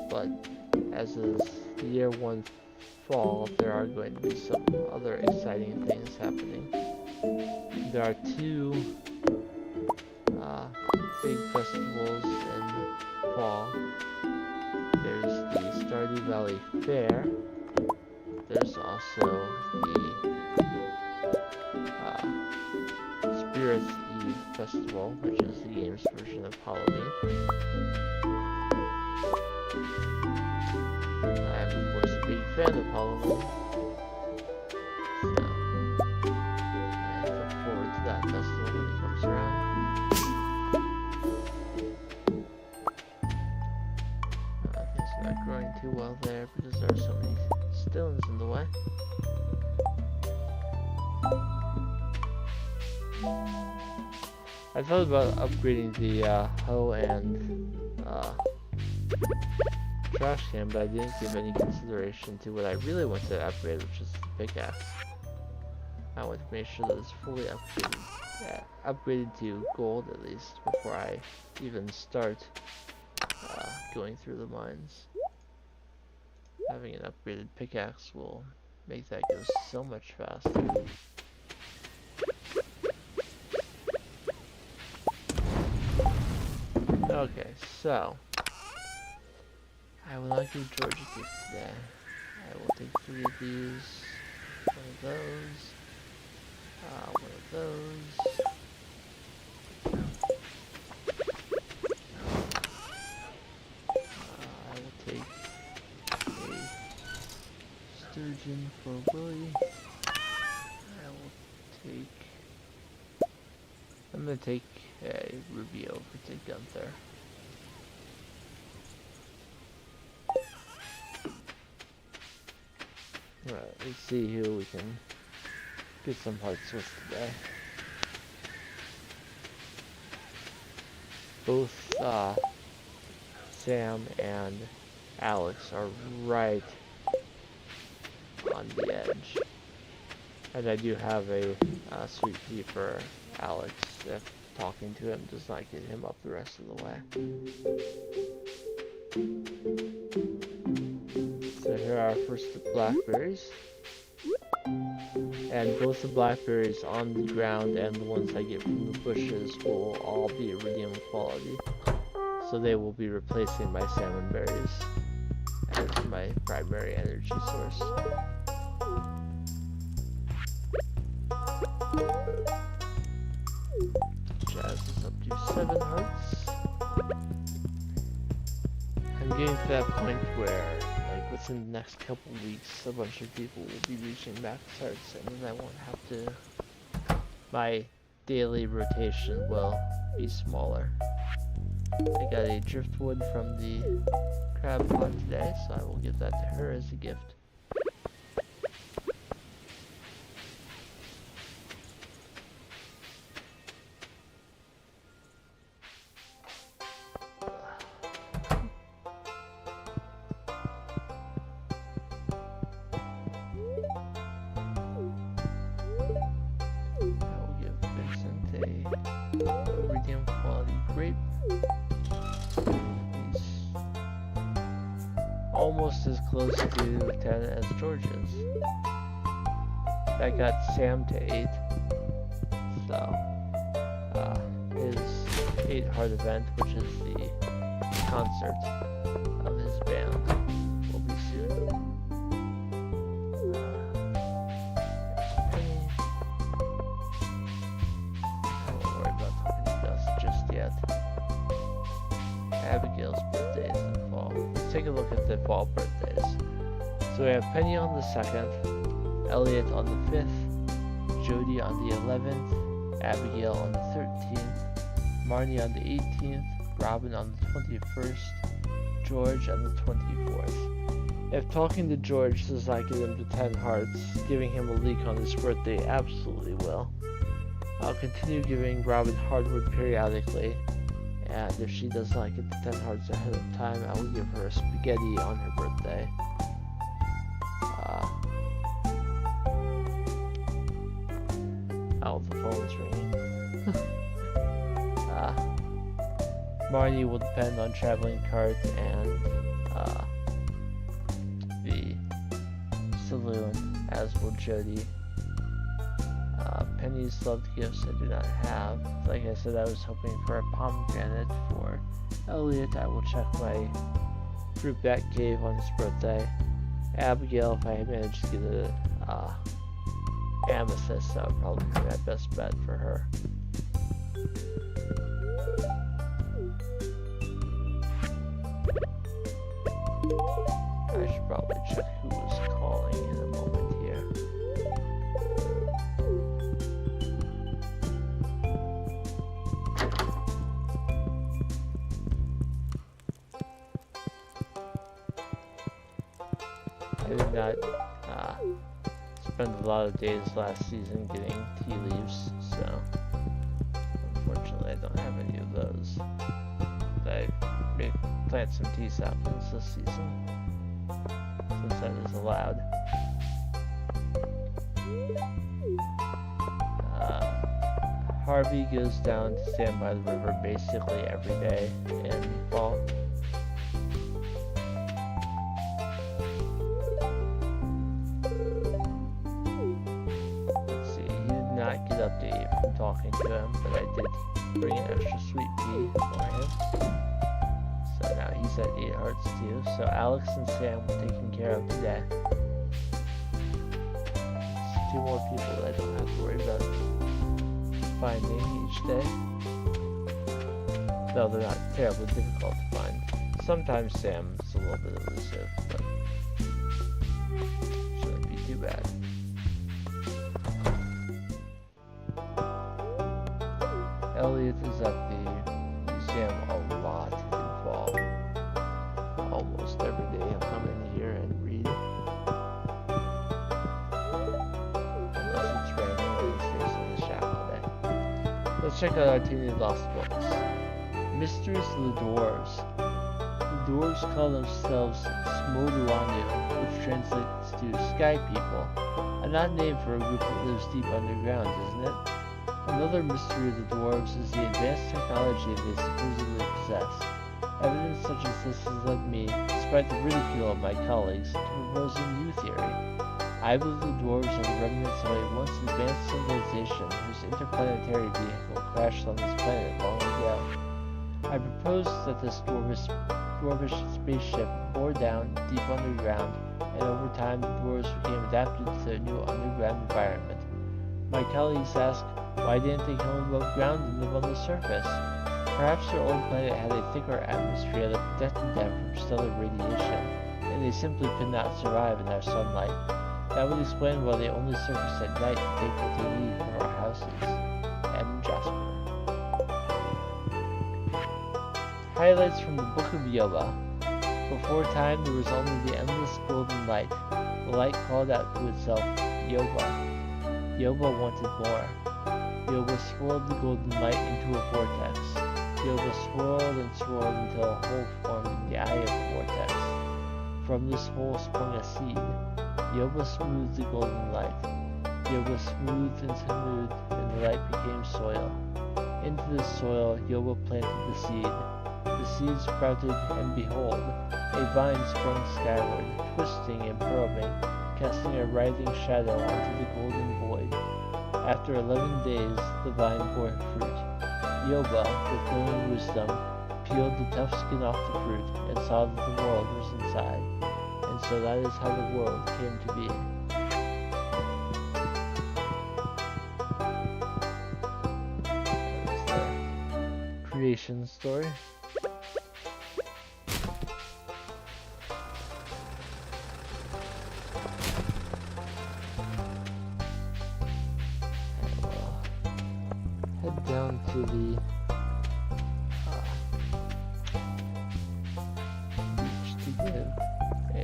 But as is year 1 fall, there are going to be some other exciting things happening. There are 2 big festivals in fall. There's the Stardew Valley Fair. There's also the Spirits Eve Festival, which is the game's version of Halloween. I'm of course a big fan of Halloween, so I look forward to that festival when it comes around. Things are not growing too well there because there are so many stones in the way. I thought about upgrading the hoe and trash can, but I didn't give any consideration to what I really want to upgrade, which is the pickaxe. I want to make sure that it's fully upgraded to gold at least before I even start going through the mines. Having an upgraded pickaxe will make that go so much faster. Okay, so I will not give George a gift today. I will take 3 of these, one of those, one of those. I will take a sturgeon for Willie. I'm gonna take a ruby over to Gunther. Alright, let's see who we can get some hearts with today. Both Sam and Alex are right on the edge. And I do have a sweet pea for Alex if talking to him does not get him up the rest of the way. So here are first the blackberries. And both the blackberries on the ground and the ones I get from the bushes will all be iridium quality. So they will be replacing my salmon berries as my primary energy source. Jazz is up to 7 hearts. I'm getting to that point where, like, within the next couple weeks, a bunch of people will be reaching max hearts, and then I won't have to. My daily rotation will be smaller. I got a driftwood from the crab pot today, so I will give that to her as a gift. He's almost as close to 10 as George is. That got Sam to 8. So, his 8 heart event, which is the concert of his band, will be soon. I won't worry about talking to Gus just yet. Abigail's birthday is in the fall. Let's take a look at the fall birthdays. So we have Penny on the 2nd, Elliot on the 5th, Jody on the 11th, Abigail on the 13th, Marnie on the 18th, Robin on the 21st, George on the 24th. If talking to George does not get him to 10 hearts, giving him a leak on his birthday absolutely will. I'll continue giving Robin hardwood periodically, and if she does not get the 10 hearts ahead of time, I will give her a spaghetti on her birthday. Oh, the phone's ringing. Marnie will depend on traveling cart and the saloon, as will Jody. Penny's loved gifts I do not have. Like I said, I was hoping for a pomegranate for Elliot. I will check my fruit bat cave on his birthday. Abigail, if I manage to get a amethyst, that would probably be my best bet for her. I should probably check who was calling in a moment here. I did not spend a lot of days last season getting tea leaves, so unfortunately I don't have any of those. I may plant some tea saplings this season, since that is allowed. Harvey goes down to stand by the river basically every day in fall. Let's see, he did not get up to 8 from talking to him, but I did bring an extra sweet pea for him. So now he's at 8 hearts too. So Alex and Sam were taken care of today. It's 2 more people that I don't have to worry about finding each day. Though they're not terribly difficult to find. Sometimes Sam's a little bit elusive, but shouldn't be too bad. Elliot is at the museum a lot in fall. Almost every day he'll come in here and read. Unless it's raining, he stays in the shack all day. Let's check out our teeny lost books. Mysteries of the Dwarves. The Dwarves call themselves Smoduanu, which translates to Sky People. An odd name for a group that lives deep underground, isn't it? Another mystery of the Dwarves is the advanced technology they supposedly possess. Evidence such as this has led me, despite the ridicule of my colleagues, to propose a new theory. I believe the Dwarves are the remnants of a once advanced civilization whose interplanetary vehicle crashed on this planet long ago. I propose that this dwarvish spaceship bore down deep underground, and over time the dwarves became adapted to their new underground environment. My colleagues ask, why didn't they come above ground and live on the surface? Perhaps their old planet had a thicker atmosphere that protected them from stellar radiation, and they simply could not survive in our sunlight. That would explain why they only surface at night to take what they need from our houses. M. Jasper. Highlights from the Book of Yoba. Before time, there was only the endless golden light. The light called out to itself, Yoba. Yoba wanted more. Yoba swirled the golden light into a vortex. Yoba swirled and swirled until a hole formed in the eye of the vortex. From this hole sprung a seed. Yoba smoothed the golden light. Yoba smoothed and smoothed, and the light became soil. Into the soil Yoba planted the seed. The seed sprouted, and behold, a vine sprung skyward, twisting and probing, casting a writhing shadow onto the golden void. After 11 days, the vine bore fruit. Yoba, with knowing wisdom, peeled the tough skin off the fruit and saw that the world was inside. And so that is how the world came to be. That is the creation story. Head down to the beach to give a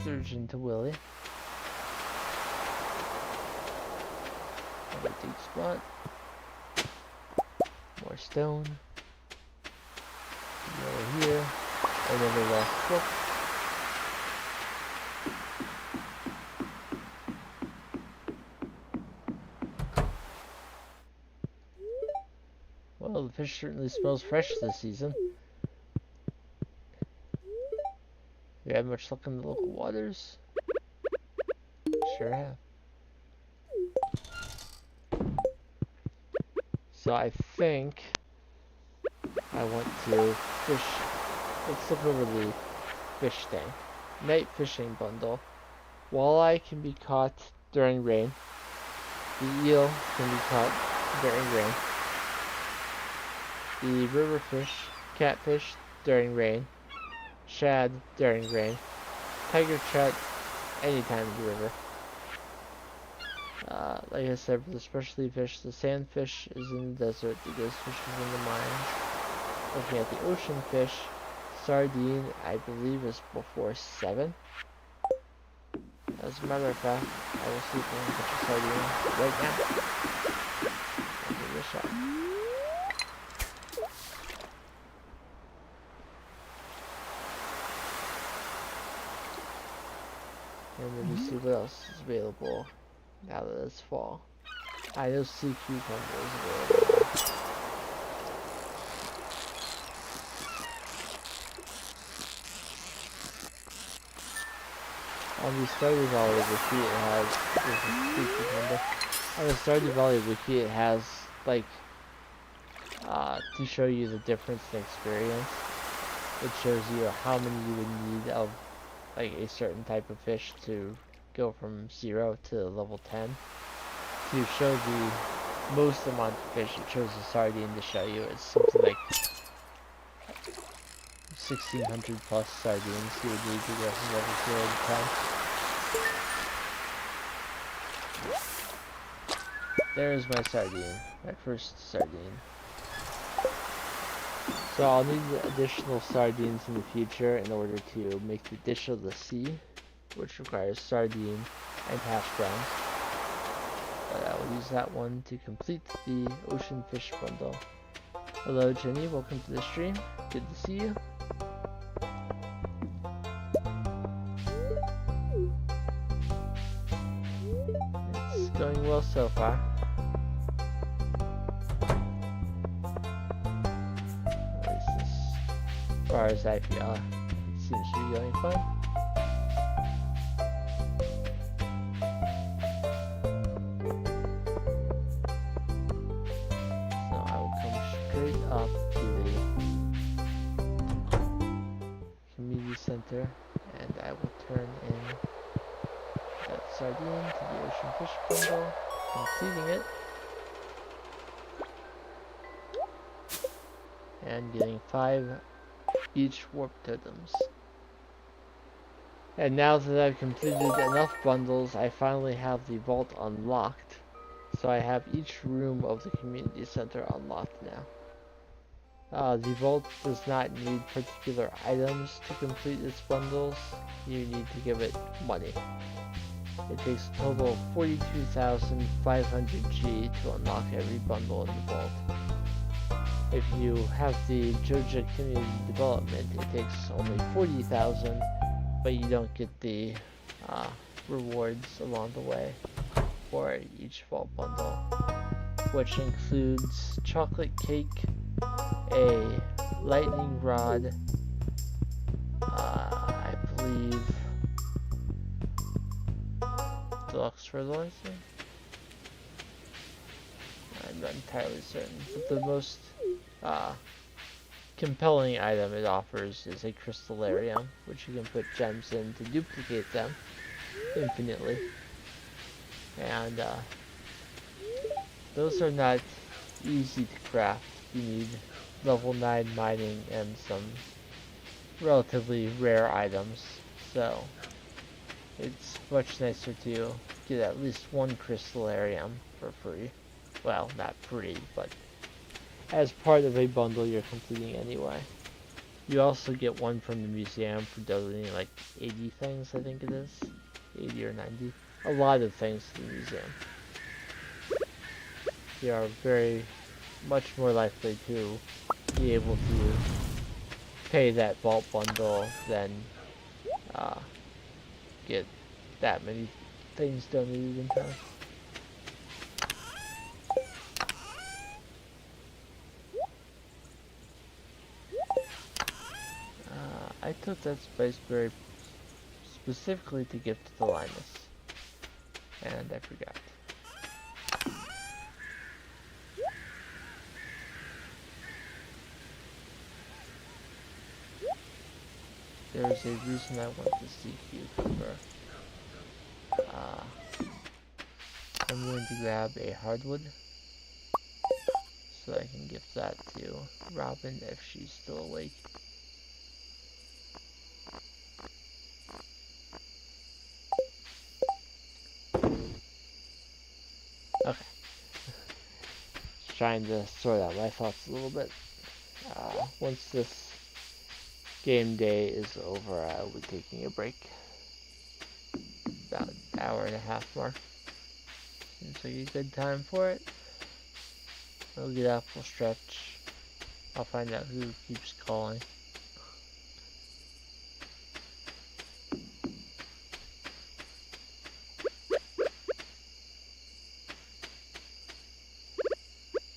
sturgeon to Willie. Another deep spot. More stone. Over here. Another lost book. Well, the fish certainly smells fresh this season. You had much luck in the local waters? Sure have. So I think I want to fish. Let's look over the fish tank. Night fishing bundle. Walleye can be caught during rain. The eel can be caught during rain. The river fish, catfish during rain. Shad during rain. Tiger trout anytime in the river. Like I said, for the specialty fish, the sandfish is in the desert, the ghost fish is in the mines. Looking at the ocean fish, sardine, I believe, is before 7. As a matter of fact, I will see if I can catch a sardine right now. I'll give it a shot. And then we see what else is available now that it's fall. I know sea cucumber is available. On the Stardew Valley wiki it has sea cucumber. On the Stardew Valley wiki it has like to show you the difference in experience. It shows you how many you would need of like a certain type of fish to go from 0 to level 10. To show the most amount of fish, it shows a sardine to show you. It's something like 1600 plus sardines you would need to go from level 0 to 10. There's my sardine, my first sardine. So I'll need additional sardines in the future in order to make the dish of the sea, which requires sardine and hash browns. But I will use that one to complete the ocean fish bundle. Hello Jenny, welcome to the stream. Good to see you. It's going well so far. As far as I feel, it seems to be going fine. So I will come straight up to the community center and I will turn in that sardine to the ocean fish bundle, completing it. And getting 5 each warp totems. And now that I've completed enough bundles, I finally have the vault unlocked. So I have each room of the community center unlocked now. The vault does not need particular items to complete its bundles. You need to give it money. It takes a total of 42,500 G to unlock every bundle in the vault. If you have the Joja Community Development, it takes only 40,000, but you don't get the rewards along the way for each vault bundle. which includes chocolate cake, a lightning rod, I believe deluxe fertilizer? I'm not entirely certain, but the most compelling item it offers is a crystallarium, which you can put gems in to duplicate them infinitely. And those are not easy to craft. You need level 9 mining and some relatively rare items. So it's much nicer to get at least one crystallarium for free. Well, not free, but as part of a bundle you're completing anyway. You also get one from the museum for donating like 80 things, I think it is. 80 or 90. A lot of things to the museum. You are very much more likely to be able to pay that vault bundle than get that many things donated in time. I took that spice berry specifically to give to the Linus, and I forgot. There's a reason I want to see cucumber. I'm going to grab a hardwood so I can gift that to Robin if she's still awake. Okay. Just trying to sort out my thoughts a little bit. Once this game day is over, I'll be taking a break. About an hour and a half more. Seems like a good time for it. We'll get up, we'll stretch. I'll find out who keeps calling.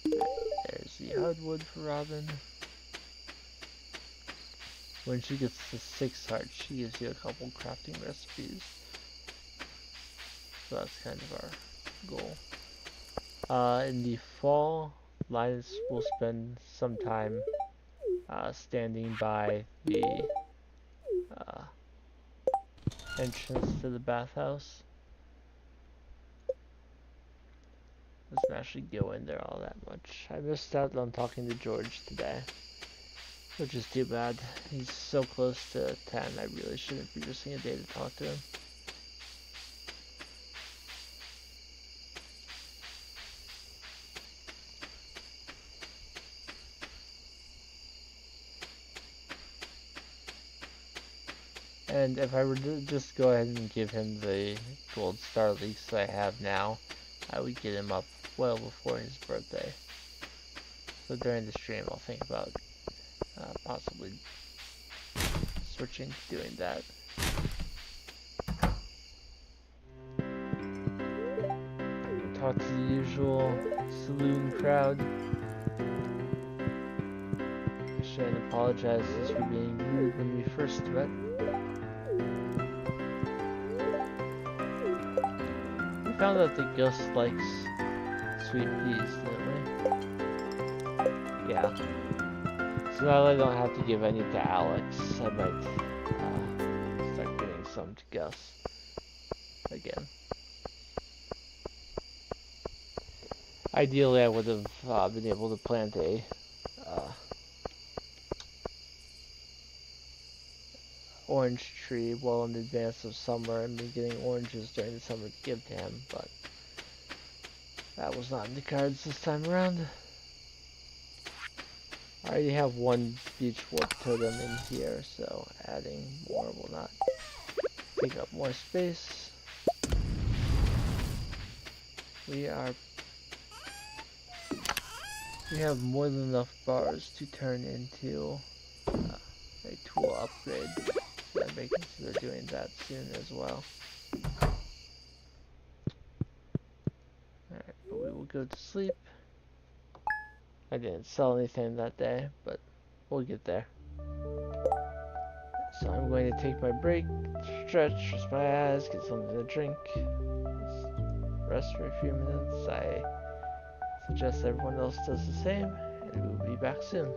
There's the hardwood for Robin. When she gets to 6 hearts, she gives you a couple crafting recipes. So that's kind of our goal. In the fall, Linus will spend some time standing by the entrance to the bathhouse. Doesn't actually go in there all that much. I missed out on talking to George today, which is too bad. He's so close to 10, I really shouldn't be missing a day to talk to him. And if I were to just go ahead and give him the gold star leaks that I have now, I would get him up well before his birthday. So during the stream I'll think about possibly switching to doing that. Talk to the usual saloon crowd. Shane apologizes for being rude when we first met. We found out that Gus likes sweet peas, didn't we? Yeah. So now that I don't have to give any to Alex, I might start giving some to Gus again. Ideally, I would have been able to plant a orange tree well in advance of summer and be getting oranges during the summer to give to him, but that was not in the cards this time around. I already have one beech warp totem in here, so adding more will not take up more space. We have more than enough bars to turn into a tool upgrade, so I may consider doing that soon as well. Alright, but we will go to sleep. I didn't sell anything that day, but we'll get there. So I'm going to take my break, stretch, rest my eyes, get something to drink, rest for a few minutes. I suggest everyone else does the same, and we will be back soon.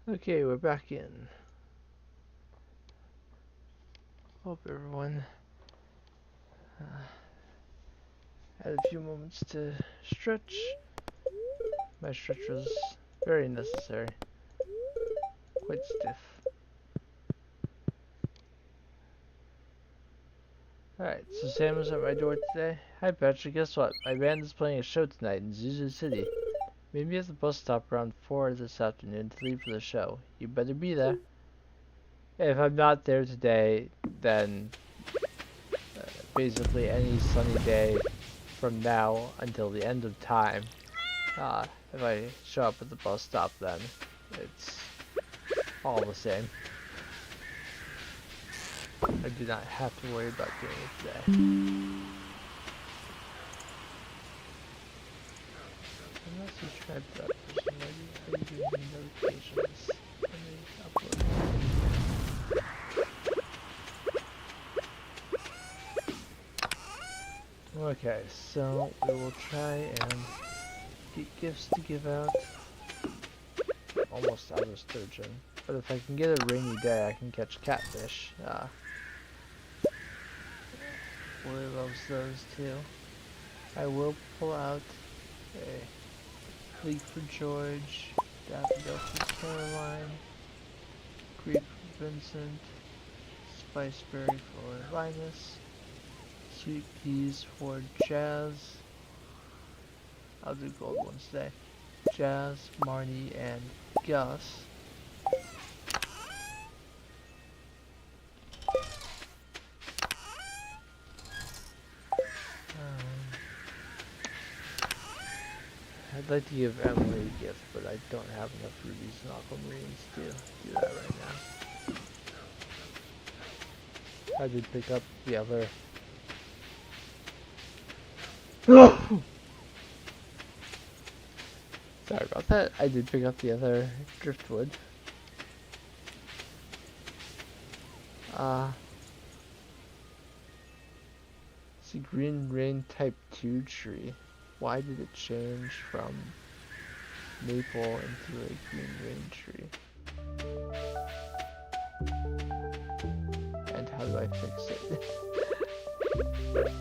Okay, we're back in. Hope everyone had a few moments to stretch. My stretch was very necessary. Quite stiff. Alright, so Sam was at my door today. Hi Patrick, guess what? My band is playing a show tonight in Zuzu City. Meet me at the bus stop around 4 this afternoon to leave for the show. You better be there. If I'm not there today, then basically any sunny day from now until the end of time. If I show up at the bus stop, then it's all the same. I do not have to worry about doing it today. Unless you tried that for somebody, are you doing notifications? Let me upload. Okay, so we will try and get gifts to give out. Almost out of sturgeon. But if I can get a rainy day, I can catch catfish. Boy loves those too. I will pull out a leek for George, daffodil for Caroline, Greek for Vincent, spiceberry for Linus, sweet peas for Jazz. I'll do gold ones today. Jazz, Marnie, and Gus. I'd like to give Emily a gift, but I don't have enough rubies and aquamarines to do that right now. I did pick up the other... Sorry about that. I did pick up the other driftwood. It's a green rain type 2 tree. Why did it change from maple into a green rain tree? And how do I fix it?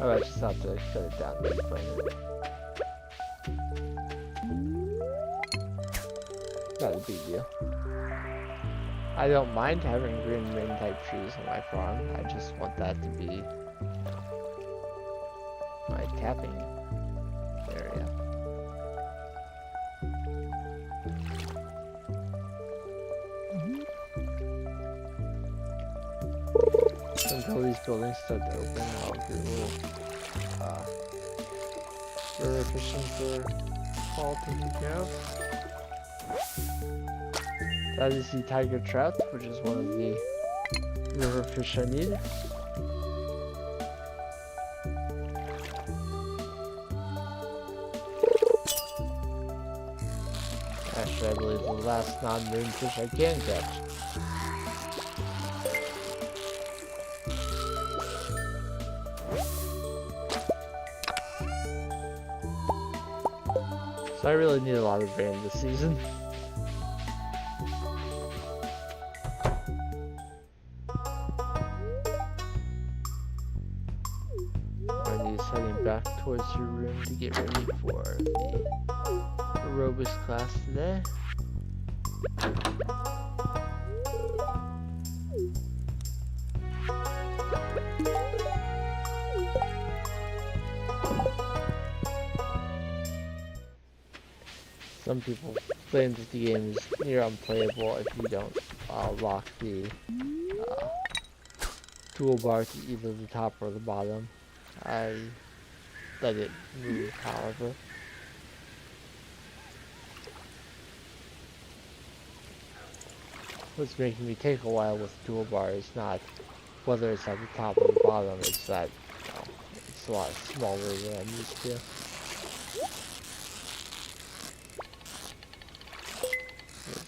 Oh, I just have to cut it down and explain it. Not a big deal. I don't mind having green rain type trees on my farm. I just want that to be my tapping area. Until these buildings start to open, I'll do a little river fishing for fall to take care of. That is the tiger trout, which is one of the river fish I need. Actually, I believe the last non-moon fish I can catch. So I really need a lot of rain this season. Wendy's heading back towards her room to get ready for the aerobics class today. Some people claim that the game is near unplayable if you don't lock the toolbar to either the top or the bottom. I let it move, however. What's making me take a while with the toolbar is not whether it's at the top or the bottom, it's that it's a lot smaller than I'm used to.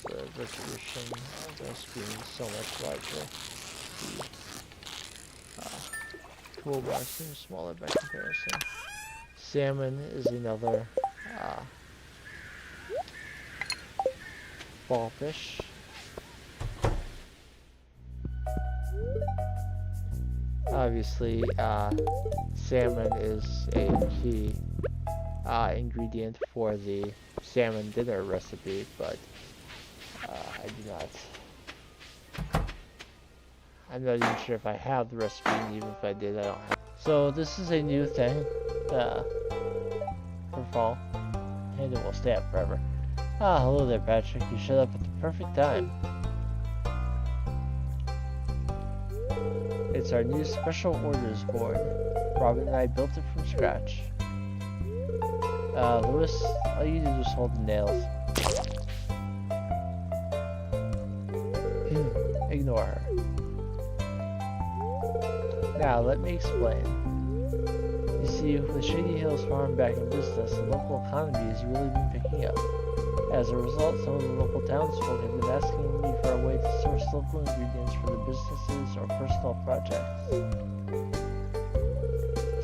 The resolution of the screen is so much larger. The toolbar seems smaller by comparison. Salmon is another ball fish. Obviously, salmon is a key ingredient for the salmon dinner recipe, but I do not. I'm not even sure if I have the recipe, and even if I did, I don't have. So this is a new thing for fall, and it will stay up forever. Ah, hello there, Patrick. You showed up at the perfect time. It's our new special orders board. Robin and I built it from scratch. Lewis, all you do is hold the nails. Ignore her. Now, let me explain. You see, with Shady Hills Farm back in business, the local economy has really been picking up. As a result, some of the local townsfolk have been asking me for a way to source local ingredients for their businesses or personal projects.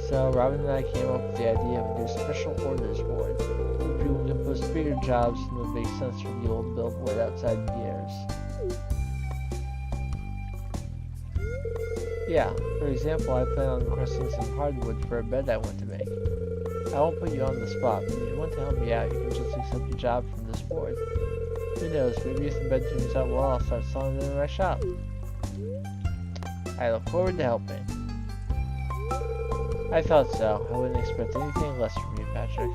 So, Robin and I came up with the idea of a new special orders board, where people can post bigger jobs and would make sense for the old billboard outside Pierre's. Yeah, for example, I plan on requesting some hardwood for a bed I want to make. I won't put you on the spot, but if you want to help me out, you can just accept a job from this board. Who knows, maybe if the bed turns out well, I'll start selling them in my shop. I look forward to helping. I thought so. I wouldn't expect anything less from you, Patrick.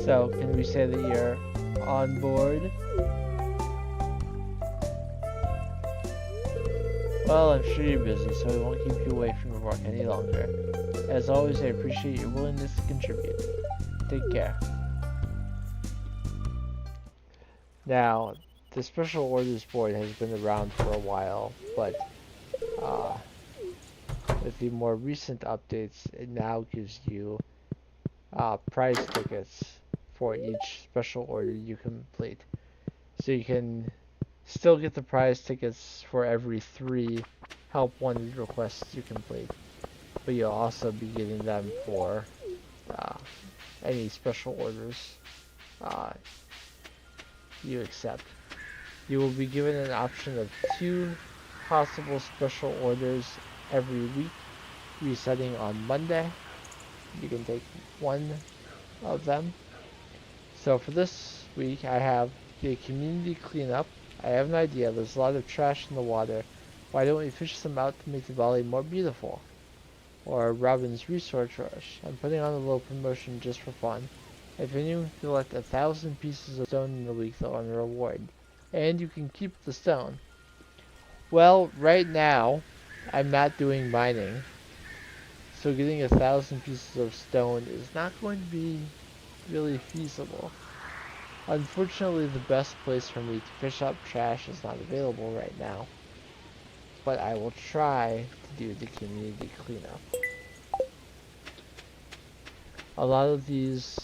So, can we say that you're on board? Well, I'm sure you're busy, so we won't keep you away from your work any longer. As always, I appreciate your willingness to contribute. Take care. Now, the special orders board has been around for a while, but with the more recent updates, it now gives you prize tickets for each special order you complete. So you can still get the prize tickets for every 3 help wanted requests you complete, but you'll also be getting them for any special orders you accept. You will be given an option of 2 possible special orders every week, resetting on Monday. You can take one of them. So for this week, I have the community cleanup. I have an idea. There's a lot of trash in the water. Why don't we fish some out to make the valley more beautiful? Or Robin's resource rush. I'm putting on a little promotion just for fun. If anyone can collect 1,000 pieces of stone in a week, they'll earn a reward. And you can keep the stone. Well, right now, I'm not doing mining. So getting 1,000 pieces of stone is not going to be really feasible. Unfortunately, the best place for me to fish up trash is not available right now. But I will try to do the community cleanup. A lot of these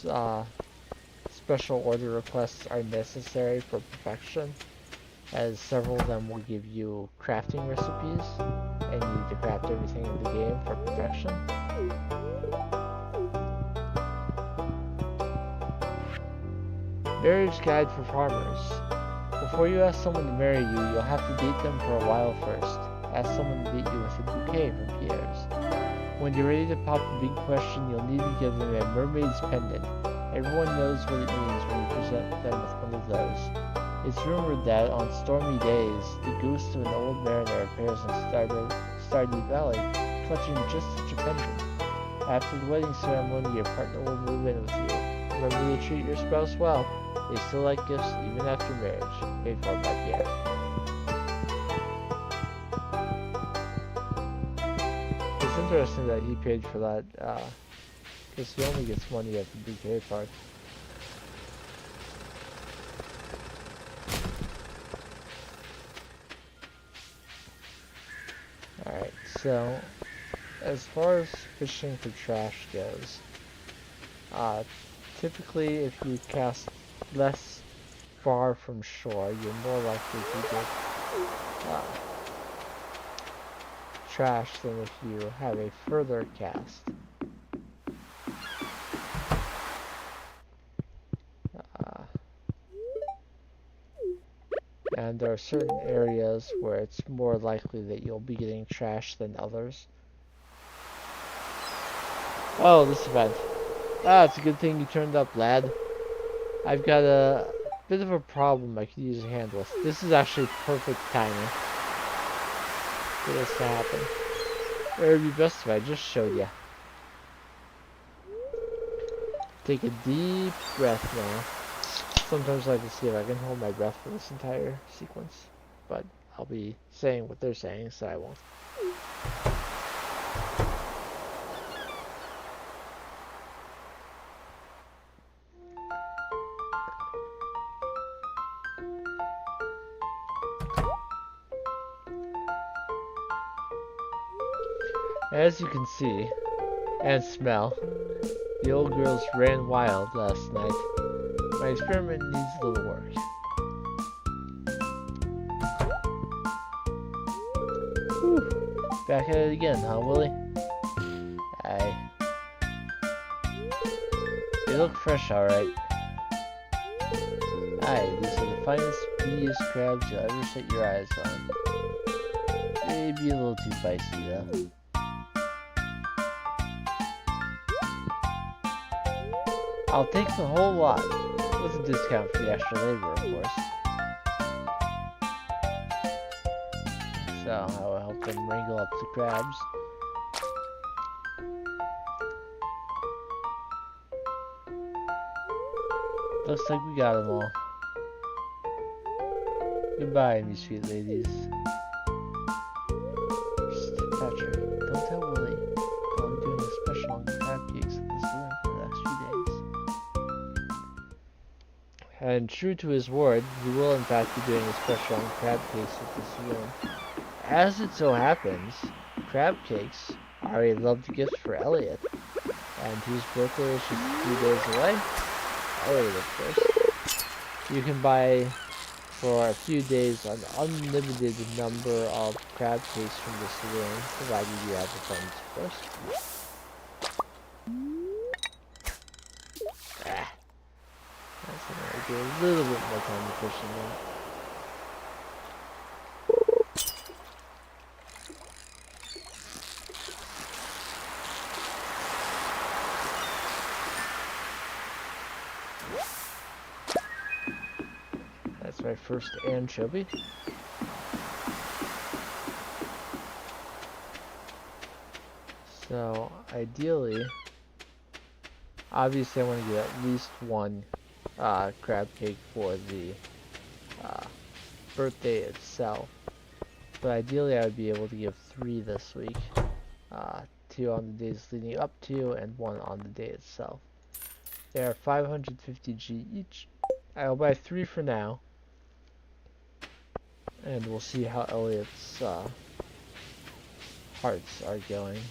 special order requests are necessary for perfection, as several of them will give you crafting recipes, and you need to craft everything in the game for perfection. Marriage Guide for Farmers. Before you ask someone to marry you, you'll have to date them for a while first. Ask someone to date you with a bouquet from Pierre's. When you're ready to pop a big question, you'll need to give them a mermaid's pendant. Everyone knows what it means when you present them with one of those. It's rumored that, on stormy days, the ghost of an old mariner appears in Stardew Valley, clutching just such a pendant. After the wedding ceremony, your partner will move in with you. Remember to treat your spouse well. They still like gifts even after marriage. Paid for by Pierre. It's interesting that he paid for that, because he only gets money at the bouquet part. Alright, so as far as fishing for trash goes, typically if you cast less far from shore, you're more likely to get trash than if you have a further cast. And and there are certain areas where it's more likely that you'll be getting trash than others. Oh, this event. Ah, it's a good thing you turned up, lad. I've got a bit of a problem I could use a hand with. This is actually perfect timing for this to happen. Or it'd be best if I just showed you. Take a deep breath now. Sometimes I like to see if I can hold my breath for this entire sequence. But I'll be saying what they're saying, so I won't. As you can see, and smell, the old girls ran wild last night. My experiment needs a little work. Whew. Back at it again, huh, Willie? Aye. They look fresh, alright. Aye, these are the finest, meatiest crabs you'll ever set your eyes on. Maybe a little too feisty, though. I'll take the whole lot, with a discount for the extra labor, of course. So, I will help them wrangle up the crabs. Looks like we got them all. Goodbye, me sweet ladies. Patrick, don't tell Willie, but I'm doing a special on crab cakes at the saloon for the next few days. And true to his word, he will in fact be doing a special on crab cakes at the saloon. As it so happens, crab cakes are a loved gift for Elliot, and whose birthday is just a few days away. Elliot, of course. You can buy for a few days an unlimited number of crab cakes from the saloon, provided you have the funds, of course. Ah, that's gonna do a little bit more time to push in there. That's my first anchovy. So, ideally, obviously I want to get at least one crab cake for the birthday itself. But ideally I would be able to give 3 this week. 2 on the days leading up to, and 1 on the day itself. They are 550G each. I'll buy 3 for now. And we'll see how Elliot's hearts are going.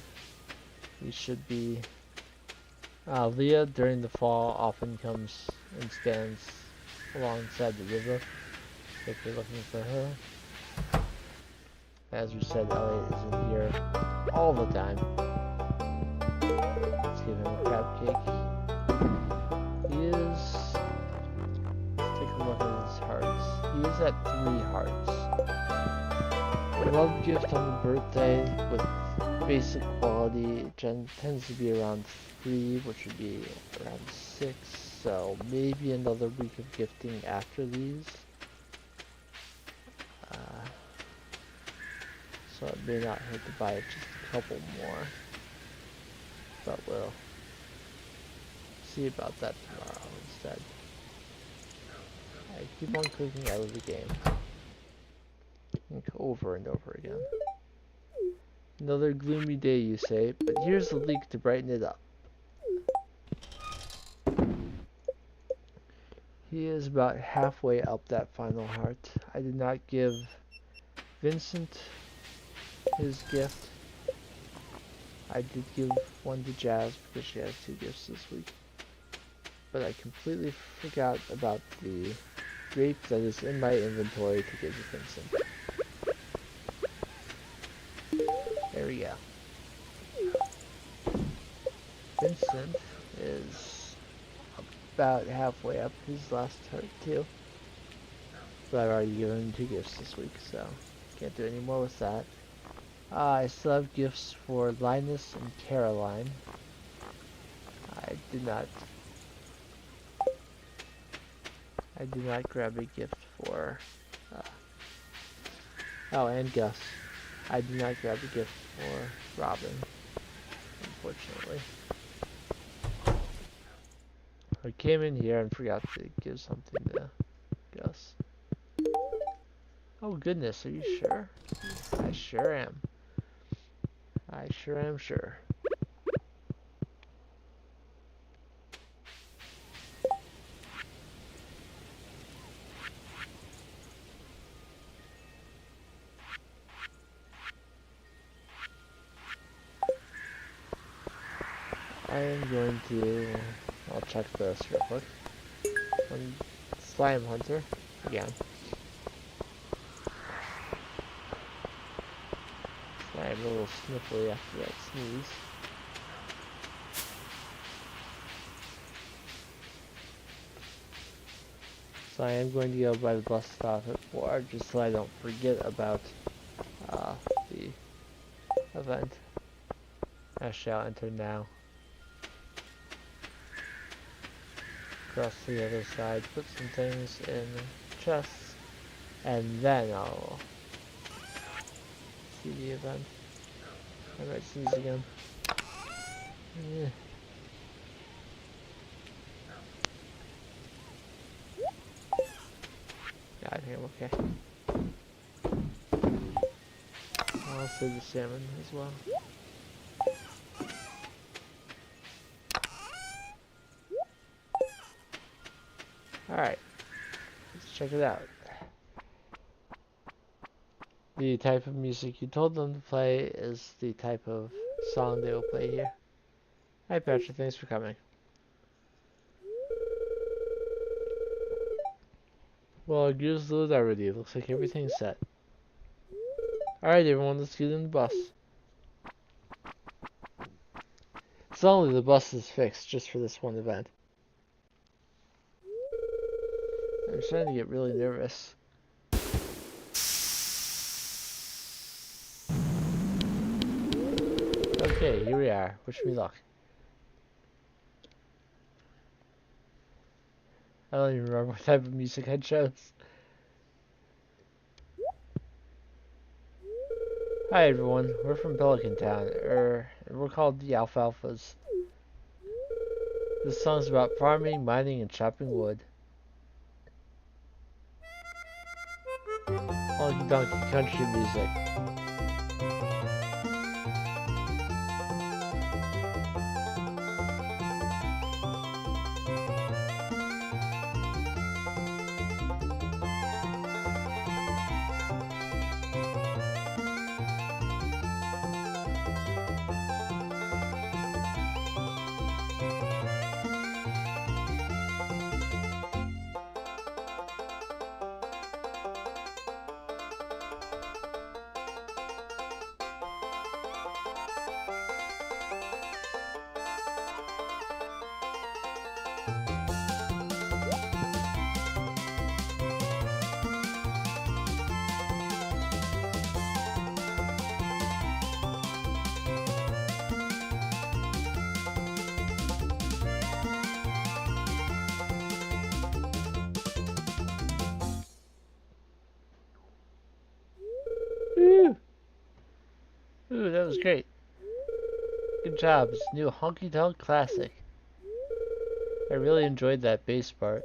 We should be... Leah, during the fall, often comes and stands alongside the river if you're looking for her. As we said, Elliot isn't here all the time. Let's give him a crab cake. He is... Let's take a look at his hearts. He is at 3 hearts. A love gift on the birthday with basic quality tends to be around 3, which would be around 6. So maybe another week of gifting after these. So it may not hurt to buy just a couple more. But we'll see about that tomorrow instead. I keep on clicking out of the game. Over and over again. Another gloomy day, you say, but here's a leak to brighten it up. He is about halfway up that final heart. I did not give Vincent his gift. I did give 1 to Jazz because she has 2 gifts this week. But I completely forgot about the grape that is in my inventory to give to Vincent. There we go. Vincent is about halfway up his last heart too. But I've already given him 2 gifts this week, so can't do any more with that. I still have gifts for Linus and Caroline. I did not grab a gift for, oh, and Gus. I did not grab a gift for Robin, unfortunately. I came in here and forgot to give something to Gus. Oh goodness, are you sure? I sure am. I sure am sure. I am going to, I'll check this real quick. Slime Hunter, again. I'm a little sniffly after that sneeze. So I am going to go by the bus stop at 4, just so I don't forget about the event. I shall enter now. Cross to the other side, put some things in chests, and then I'll see the event. I might sneeze again. Yeah. Yeah, I think I'm okay. I'll save the salmon as well. Alright, let's check it out. The type of music you told them to play is the type of song they will play here. Hi Patrick, thanks for coming. Well, I used those already. It looks like everything's set. Alright everyone, let's get in the bus. Suddenly the bus is fixed just for this one event. I'm starting to get really nervous. Okay, here we are. Wish me luck. I don't even remember what type of music I chose. Hi everyone, we're from Pelican Town, we're called the Alfalfas. This song's about farming, mining, and chopping wood. Honky donkey country music. Woo! Ooh, that was great. Good job, it's a new honky tonk classic. I really enjoyed that bass part.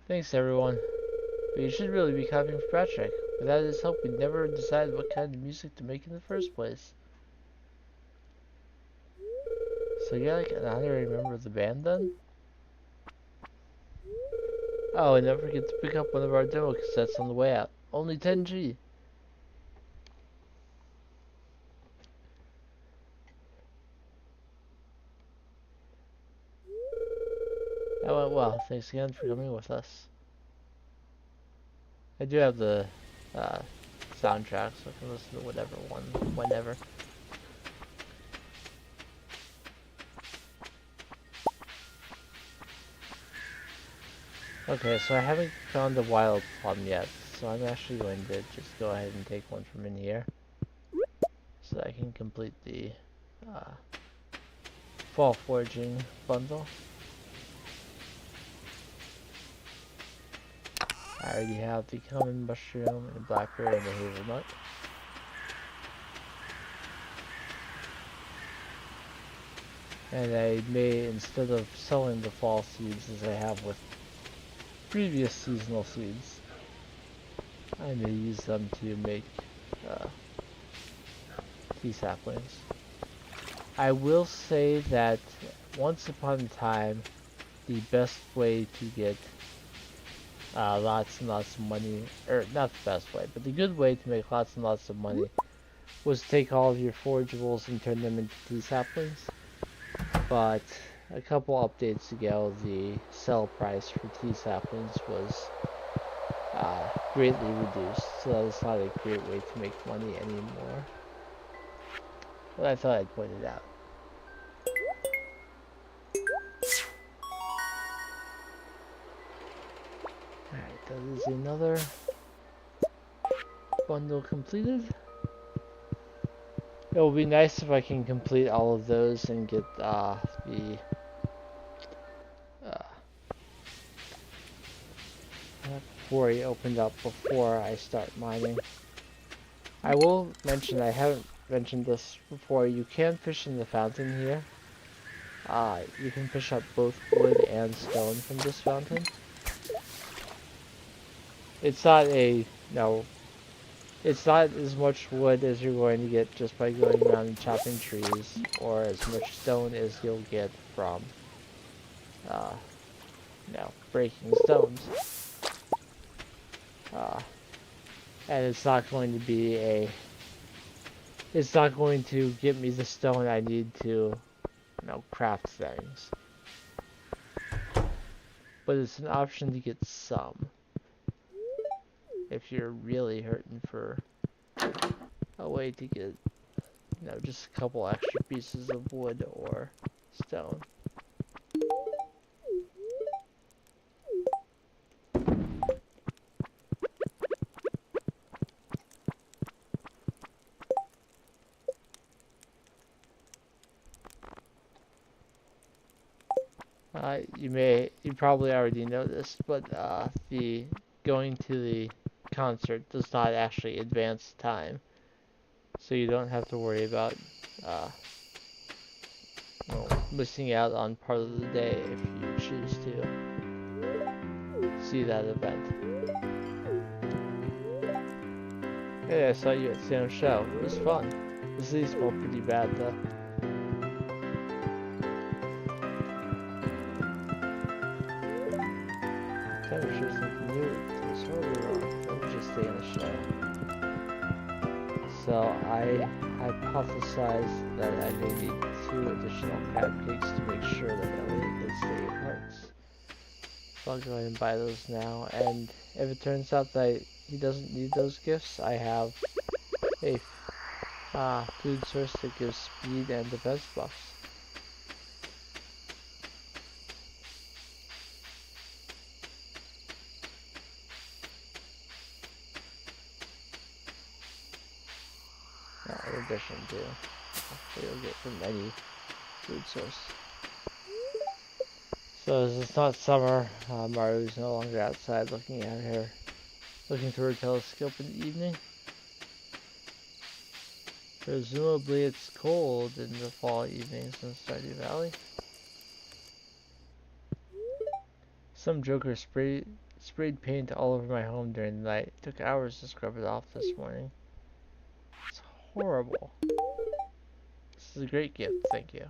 Thanks everyone. But you should really be copying from Patrick. Without his help, we'd never decide what kind of music to make in the first place. So you got like an honorary member of the band then? Oh, and don't forget to pick up one of our demo cassettes on the way out. Only 10G. That went well. Thanks again for coming with us. I do have the soundtrack, so I can listen to whatever one, whenever. Okay, so I haven't found the wild plum yet, so I'm actually going to just go ahead and take one from in here, so that I can complete the uh, fall foraging bundle. I already have the common mushroom and the blackberry and the hazelnut. And I may, instead of selling the fall seeds as I have with previous seasonal seeds, I may use them to make uh, tea saplings. I will say that once upon a time, the best way to get lots and lots of money, or not the best way, but the good way to make lots and lots of money was take all of your forageables and turn them into tea saplings. But a couple updates ago, the sell price for tea saplings was greatly reduced, so that is not a great way to make money anymore. But I thought I'd point it out. Alright, that is another bundle completed. It will be nice if I can complete all of those and get the quarry opened up before I start mining. I will mention, I haven't mentioned this before, you can fish in the fountain here. You can fish up both wood and stone from this fountain. It's not a, no, it's not as much wood as you're going to get just by going around and chopping trees, or as much stone as you'll get from, uh, breaking stones. And it's not going to be a, it's not going to give me the stone I need to, craft things. But it's an option to get some, if you're really hurting for a way to get, just a couple extra pieces of wood or stone. You probably already know this, but the going to the concert does not actually advance time, so you don't have to worry about uh, missing out on part of the day if you choose to see that event. Hey, I saw you at Sam's show. It was fun. The city smelled pretty bad though. Temperature's something new. It's horribly wrong. Let me just stay in the show. So I hypothesized that I may need 2 additional crab cakes to make sure that Elliot gets the 8 hearts. So I'll go ahead and buy those now, and if it turns out that he doesn't need those gifts, I have a food source that gives speed and defense buffs. In addition to what you'll get from any food source. So as it's not summer, Maru's no longer outside looking through her telescope in the evening. Presumably it's cold in the fall evenings in Stardew Valley. Some joker sprayed paint all over my home during the night. It took hours to scrub it off this morning. It's horrible. This is a great gift, thank you.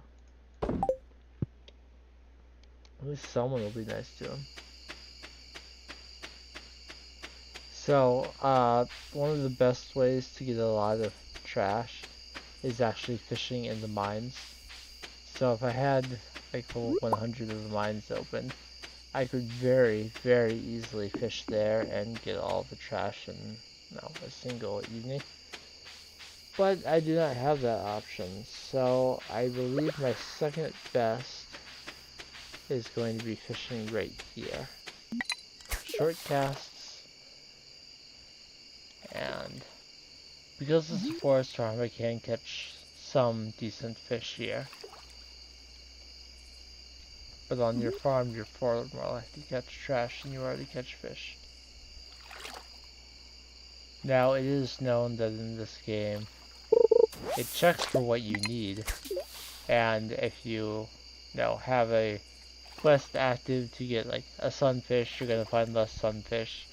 At least someone will be nice to him. So, one of the best ways to get a lot of trash is actually fishing in the mines. So if I had like 100 of the mines open, I could very, very easily fish there and get all the trash in a single evening. But I do not have that option, so I believe my second best is going to be fishing right here. short casts, and because it's a forest farm, I can catch some decent fish here. But on your farm, you're far more likely to catch trash than you are to catch fish. Now, it is known that in this game, it checks for what you need, and if you have a quest active to get like a sunfish, you're gonna find less sunfish.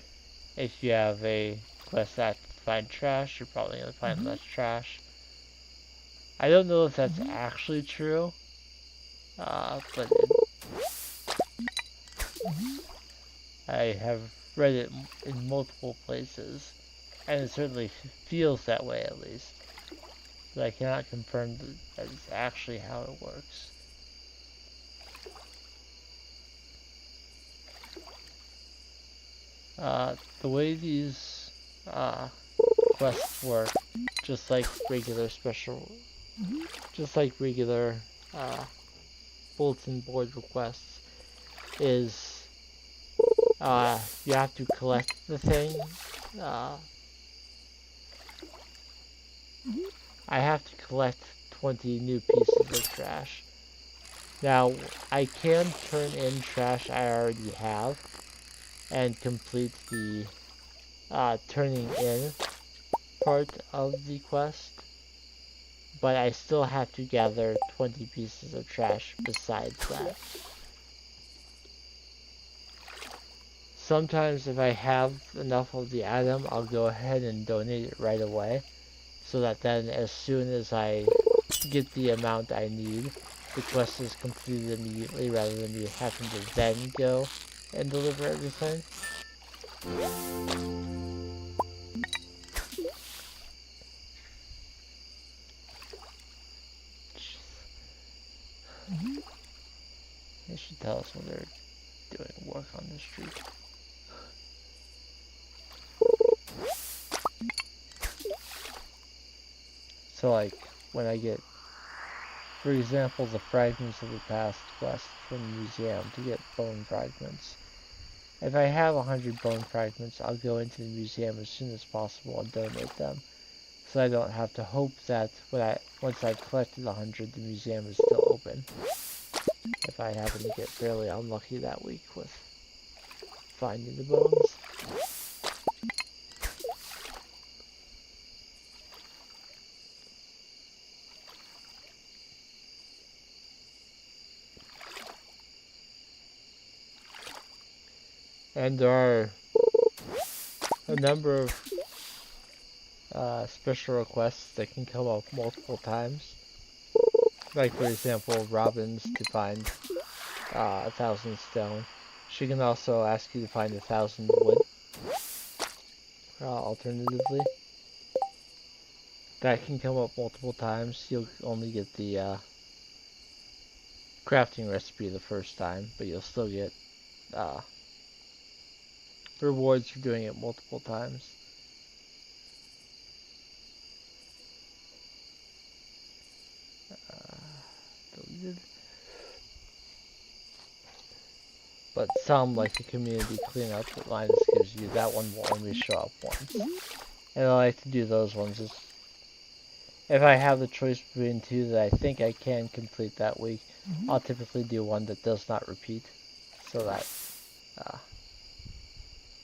If you have a quest active to find trash, you're probably gonna find less trash. I don't know if that's actually true, but I have read it in multiple places, and it certainly feels that way at least. But I cannot confirm that is actually how it works. The way these quests work, just like regular bulletin board requests, is you have to collect the thing. I have to collect 20 new pieces of trash. Now, I can turn in trash I already have and complete the turning in part of the quest, but I still have to gather 20 pieces of trash besides that. Sometimes if I have enough of the item, I'll go ahead and donate it right away, so that then as soon as I get the amount I need, the quest is completed immediately rather than me having to then go and deliver everything. They should tell us when they're doing work on the street. So like, when I get, for example, the fragments of the past quest from the museum to get bone fragments. If I have 100 bone fragments, I'll go into the museum as soon as possible and donate them. So I don't have to hope that once I've collected 100, the museum is still open. If I happen to get fairly unlucky that week with finding the bones. And there are a number of special requests that can come up multiple times. Like, for example, Robin's to find 1,000 stone. She can also ask you to find 1,000 wood. Alternatively, that can come up multiple times. You'll only get the crafting recipe the first time, but you'll still get rewards for doing it multiple times. Deleted. But some, like the community cleanup that Linus gives you, that one will only show up once. And I like to do those ones if I have the choice between two that I think I can complete that week, I'll typically do one that does not repeat, so that I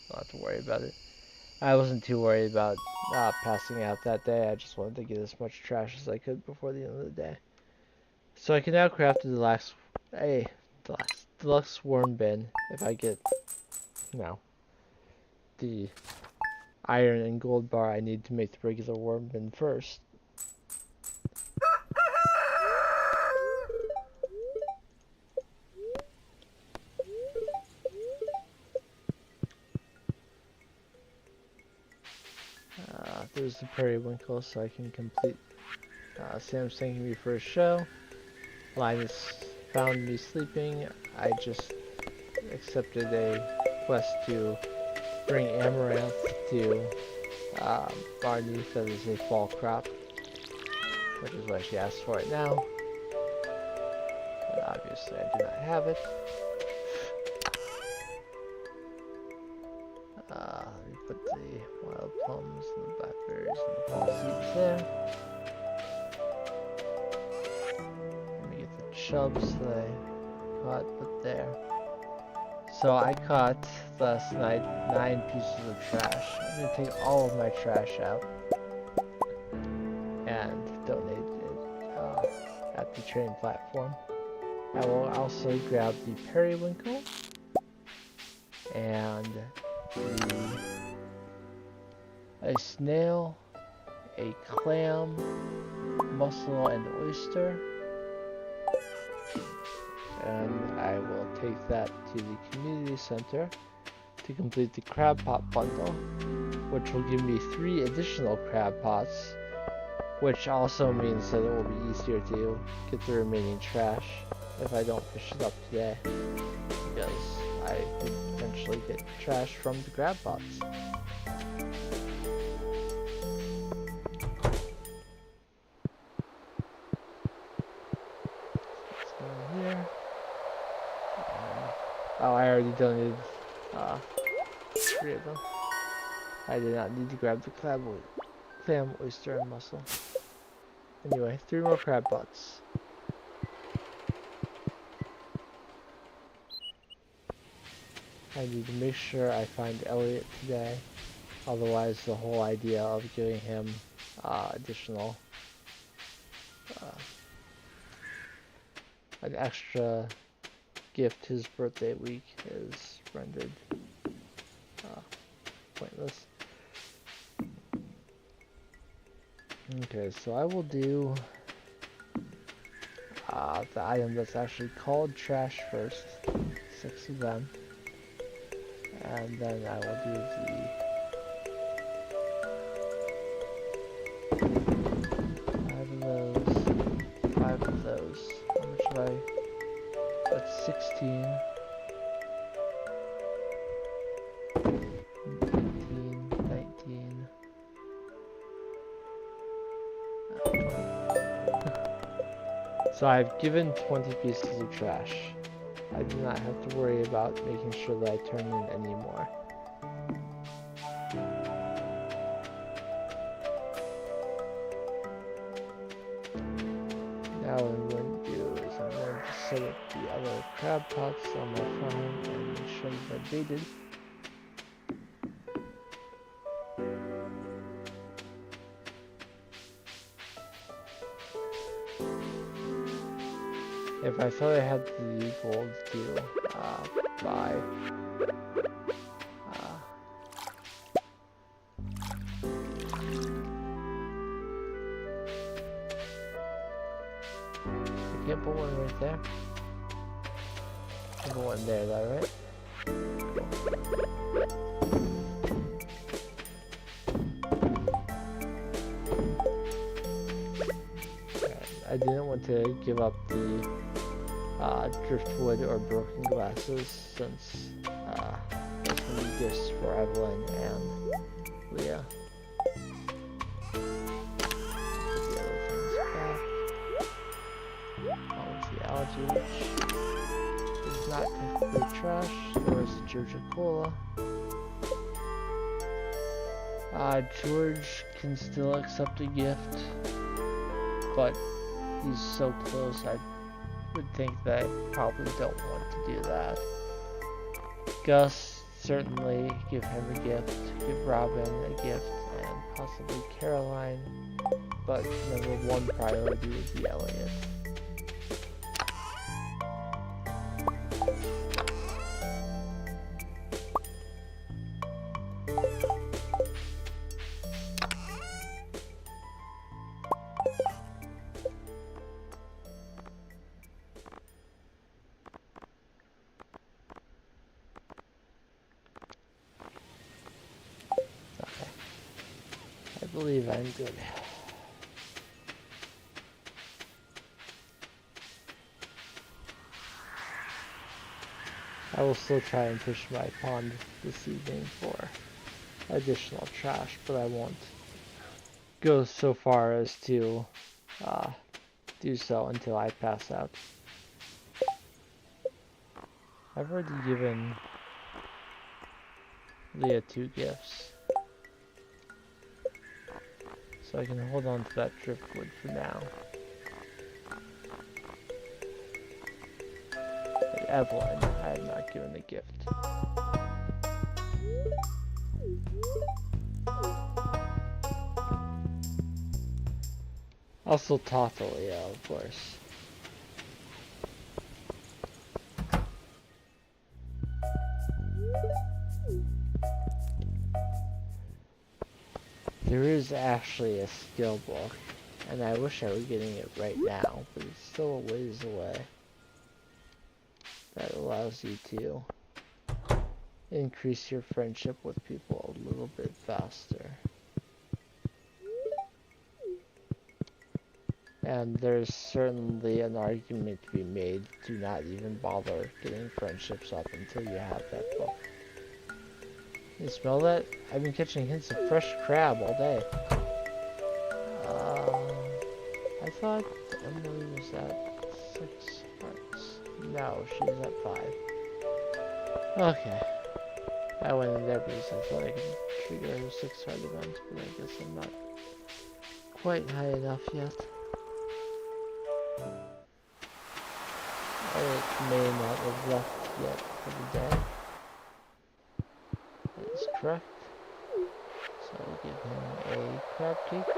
don't have to worry about it. I wasn't too worried about passing out that day. I just wanted to get as much trash as I could before the end of the day. So I can now craft a deluxe worm bin if I get, the iron and gold bar I need to make the regular worm bin first. There's the periwinkle, so I can complete Sam's thanking me for his show. Linus found me sleeping. I just accepted a quest to bring amaranth to Barney, that is a fall crop, which is why she asked for it now. But obviously I do not have it. Let me put the wild plums and the blackberries and the fall seeds there. Let me get the chubs that I caught, put there. So I caught last night 9 pieces of trash. I'm gonna take all of my trash out and donate it at the trading platform. I will also grab the periwinkle and a snail, a clam, mussel, and oyster. And I will take that to the community center to complete the crab pot bundle, which will give me 3 additional crab pots, which also means that it will be easier to get the remaining trash if I don't fish it up today, because I could potentially get trash from the crab pots. Let's go in here. Oh, I already donated 3 of them. I did not need to grab the clam, oyster, and mussel. Anyway, 3 more crab pots. I need to make sure I find Elliot today. Otherwise, the whole idea of giving him additional, an extra gift his birthday week is rendered pointless. Okay, so I will do the item that's actually called trash first, 6 of them, and then I will do the 5 of those. How much have I? That's 16. 18, 19. 20. So I've given 20 pieces of trash. I do not have to worry about making sure that I turn in any more. Now what I'm going to do is I'm going to set up the other crab pots on my farm and make sure that they're baited. If I thought I had the gold to buy I can't put one right there. I can put one there, though, right? I didn't want to give up the driftwood or broken glasses, since those can be gifts for Evelyn and Leah. Put the other things back. The algae, which is not technically trash. There is the Georgia Cola. George can still accept a gift, but he's so close, I would think that I probably don't want to do that. Gus, certainly give him a gift, give Robin a gift, and possibly Caroline, but number 1 priority would be Elliot. I believe I'm good. I will still try and push my pond this evening for additional trash, but I won't go so far as to do so until I pass out. I've already given Leah 2 gifts. So I can hold on to that driftwood for now. But Evelyn, I have not given a gift. Also talk to Leah, of course. There is actually a skill book, and I wish I were getting it right now, but it's still a ways away. That allows you to increase your friendship with people a little bit faster. And there's certainly an argument to be made to not even bother getting friendships up until you have that book. You smell that? I've been catching hints of fresh crab all day. I thought Emily was at 6 hearts. No, she's at 5. Okay. I went in there because I thought I could trigger her 6 heart event, but I guess I'm not quite high enough yet. Eric may not have left yet for the day. That is correct. So I'll give him a crab cake.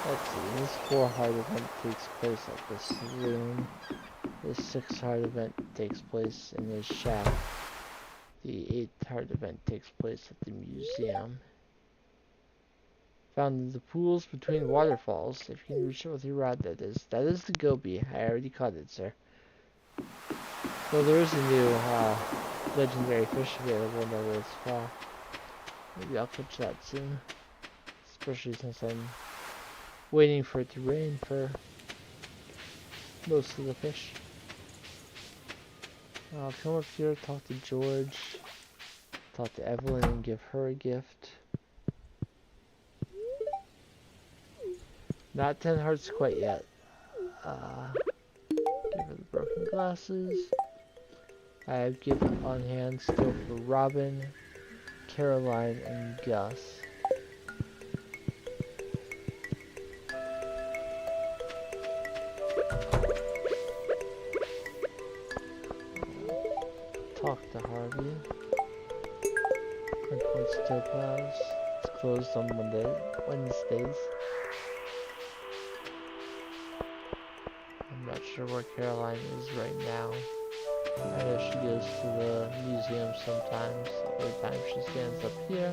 Let's see, this 4 heart event takes place at this room. This 6 heart event takes place in his shack. The 8 heart event takes place at the museum. Found in the pools between waterfalls. If you can reach it with your rod, that is the goby. I already caught it, sir. Well, there is a new legendary fish available near this far. Maybe I'll catch that soon. Especially since I'm waiting for it to rain for most of the fish. I'll come up here, talk to George, talk to Evelyn and give her a gift. Not 10 hearts quite yet. Give her the broken glasses. I have gift on hand still for Robin, Caroline, and Gus. Talk to Harvey. Quince Topaz. It's closed on Wednesdays. I'm not sure where Caroline is right now. I know she goes to the museum sometimes. Other times she stands up here.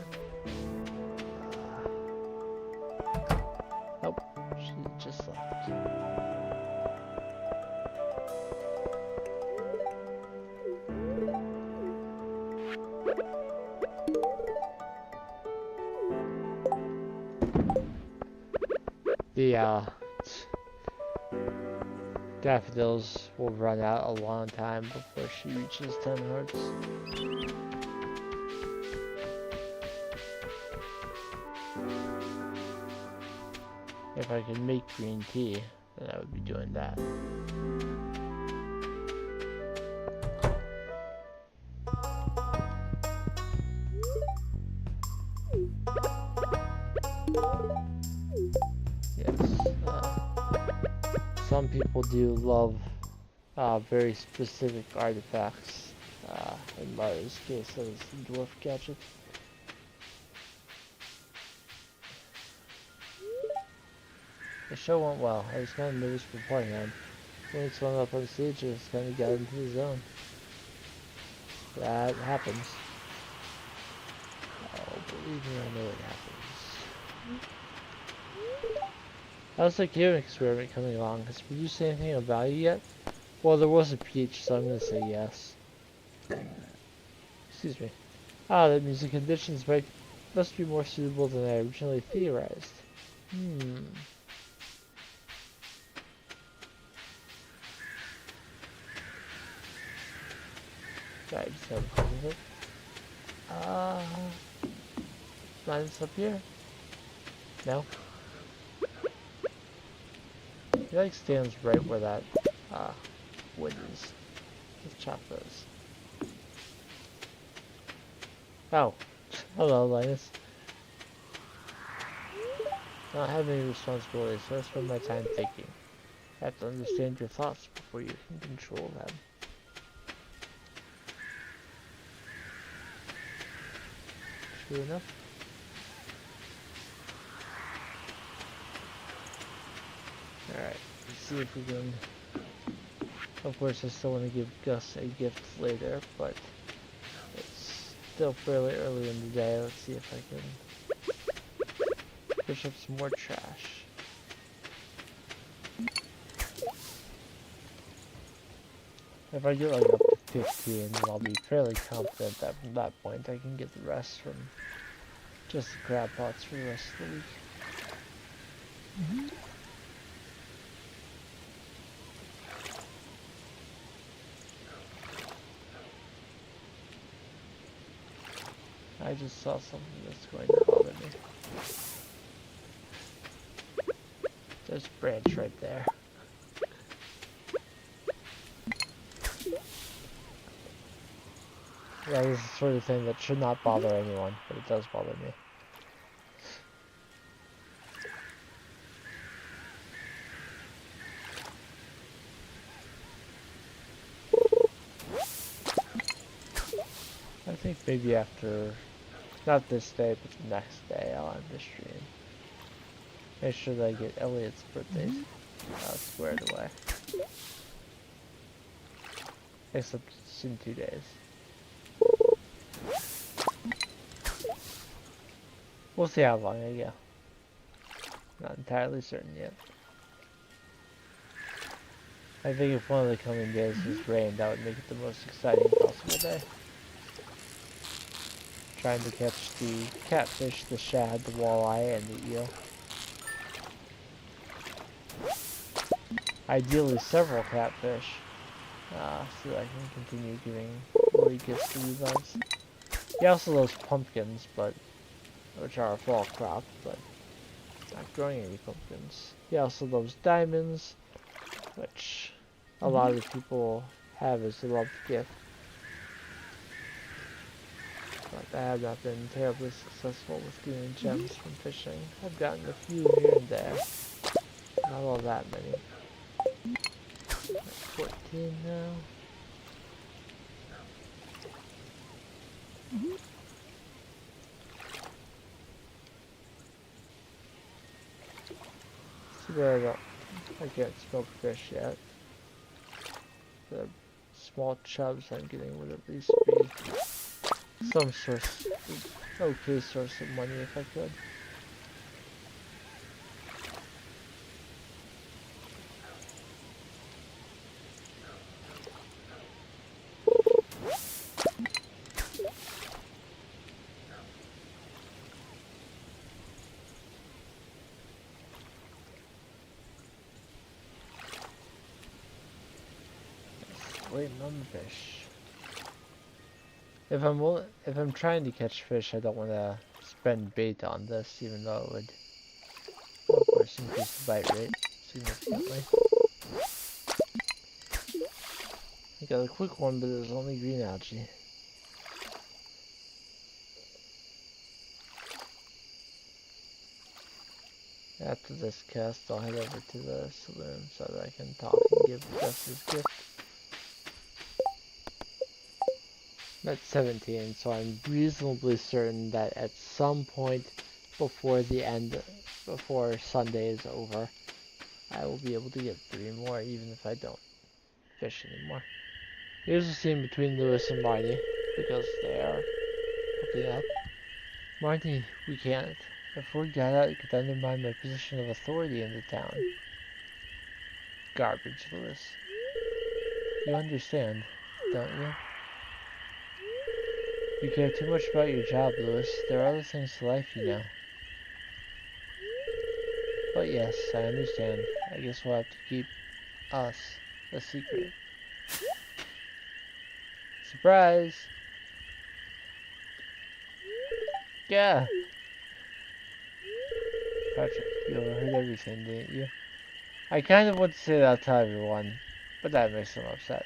Nope, she just left. The daffodils will run out a long time before she reaches 10 hearts. If I could make green tea, then I would be doing that. Some people do love very specific artifacts. In Mario's case, that was the dwarf gadget. The show went well. I was kind of nervous beforehand. When it swung up on stage, I just kind of got into the zone. That happens. Oh, believe me, I know it happens. How's the game experiment coming along? Has it produced anything of value yet? Well, there was a peach, so I'm gonna say yes. Excuse me. That means the conditions must be more suitable than I originally theorized. I just have to think of it. Mine's up here? No? He like stands right where that wood is. Let's chop those. Oh. Hello, Linus. I don't have any responsibilities, so I spend my time thinking. I have to understand your thoughts before you can control them. True enough. Alright, let's see if we can... Of course, I still want to give Gus a gift later, but it's still fairly early in the day. Let's see if I can push up some more trash. If I get like up to 15, then I'll be fairly confident that from that point I can get the rest from just the crab pots for the rest of the week. I just saw something that's going to bother me. There's a branch right there. Yeah, this is the sort of thing that should not bother anyone, but it does bother me. I think maybe after, not this day, but the next day, I'll end the stream. Make sure that I get Elliot's birthday squared away. Except it's in 2 days. We'll see how long I go. Not entirely certain yet. I think if one of the coming days was rain, that would make it the most exciting possible day. Trying to catch the catfish, the shad, the walleye, and the eel. Ideally several catfish, so that I can continue giving Willie gifts to you guys. He also loves pumpkins, which are a fall crop, but not growing any pumpkins. He also loves diamonds, which a lot of people have as a loved gift. But I have not been terribly successful with getting gems from fishing. I've gotten a few here and there. Not all that many. Like 14 now. Too bad I can't smoke fish yet. The small chubs I'm getting would at least be some source, okay source of money if I could. Waiting on the fish. If I'm trying to catch fish, I don't want to spend bait on this, even though it would, of course, increase the bite rate significantly. I got a quick one, but there's only green algae. After this cast, I'll head over to the saloon so that I can talk and give Gus his gift. I'm at 17, so I'm reasonably certain that at some point before Sunday is over, I will be able to get 3 more, even if I don't fish anymore. Here's a scene between Lewis and Marty, because they are hooking up. Marty, we can't. If word got out, it could undermine my position of authority in the town. Garbage, Lewis. You understand, don't you? You care too much about your job, Lewis. There are other things to life, you know. But yes, I understand. I guess we'll have to keep us a secret. Surprise! Yeah! Patrick, you overheard everything, didn't you? I kind of want to say that to everyone, but that makes them upset.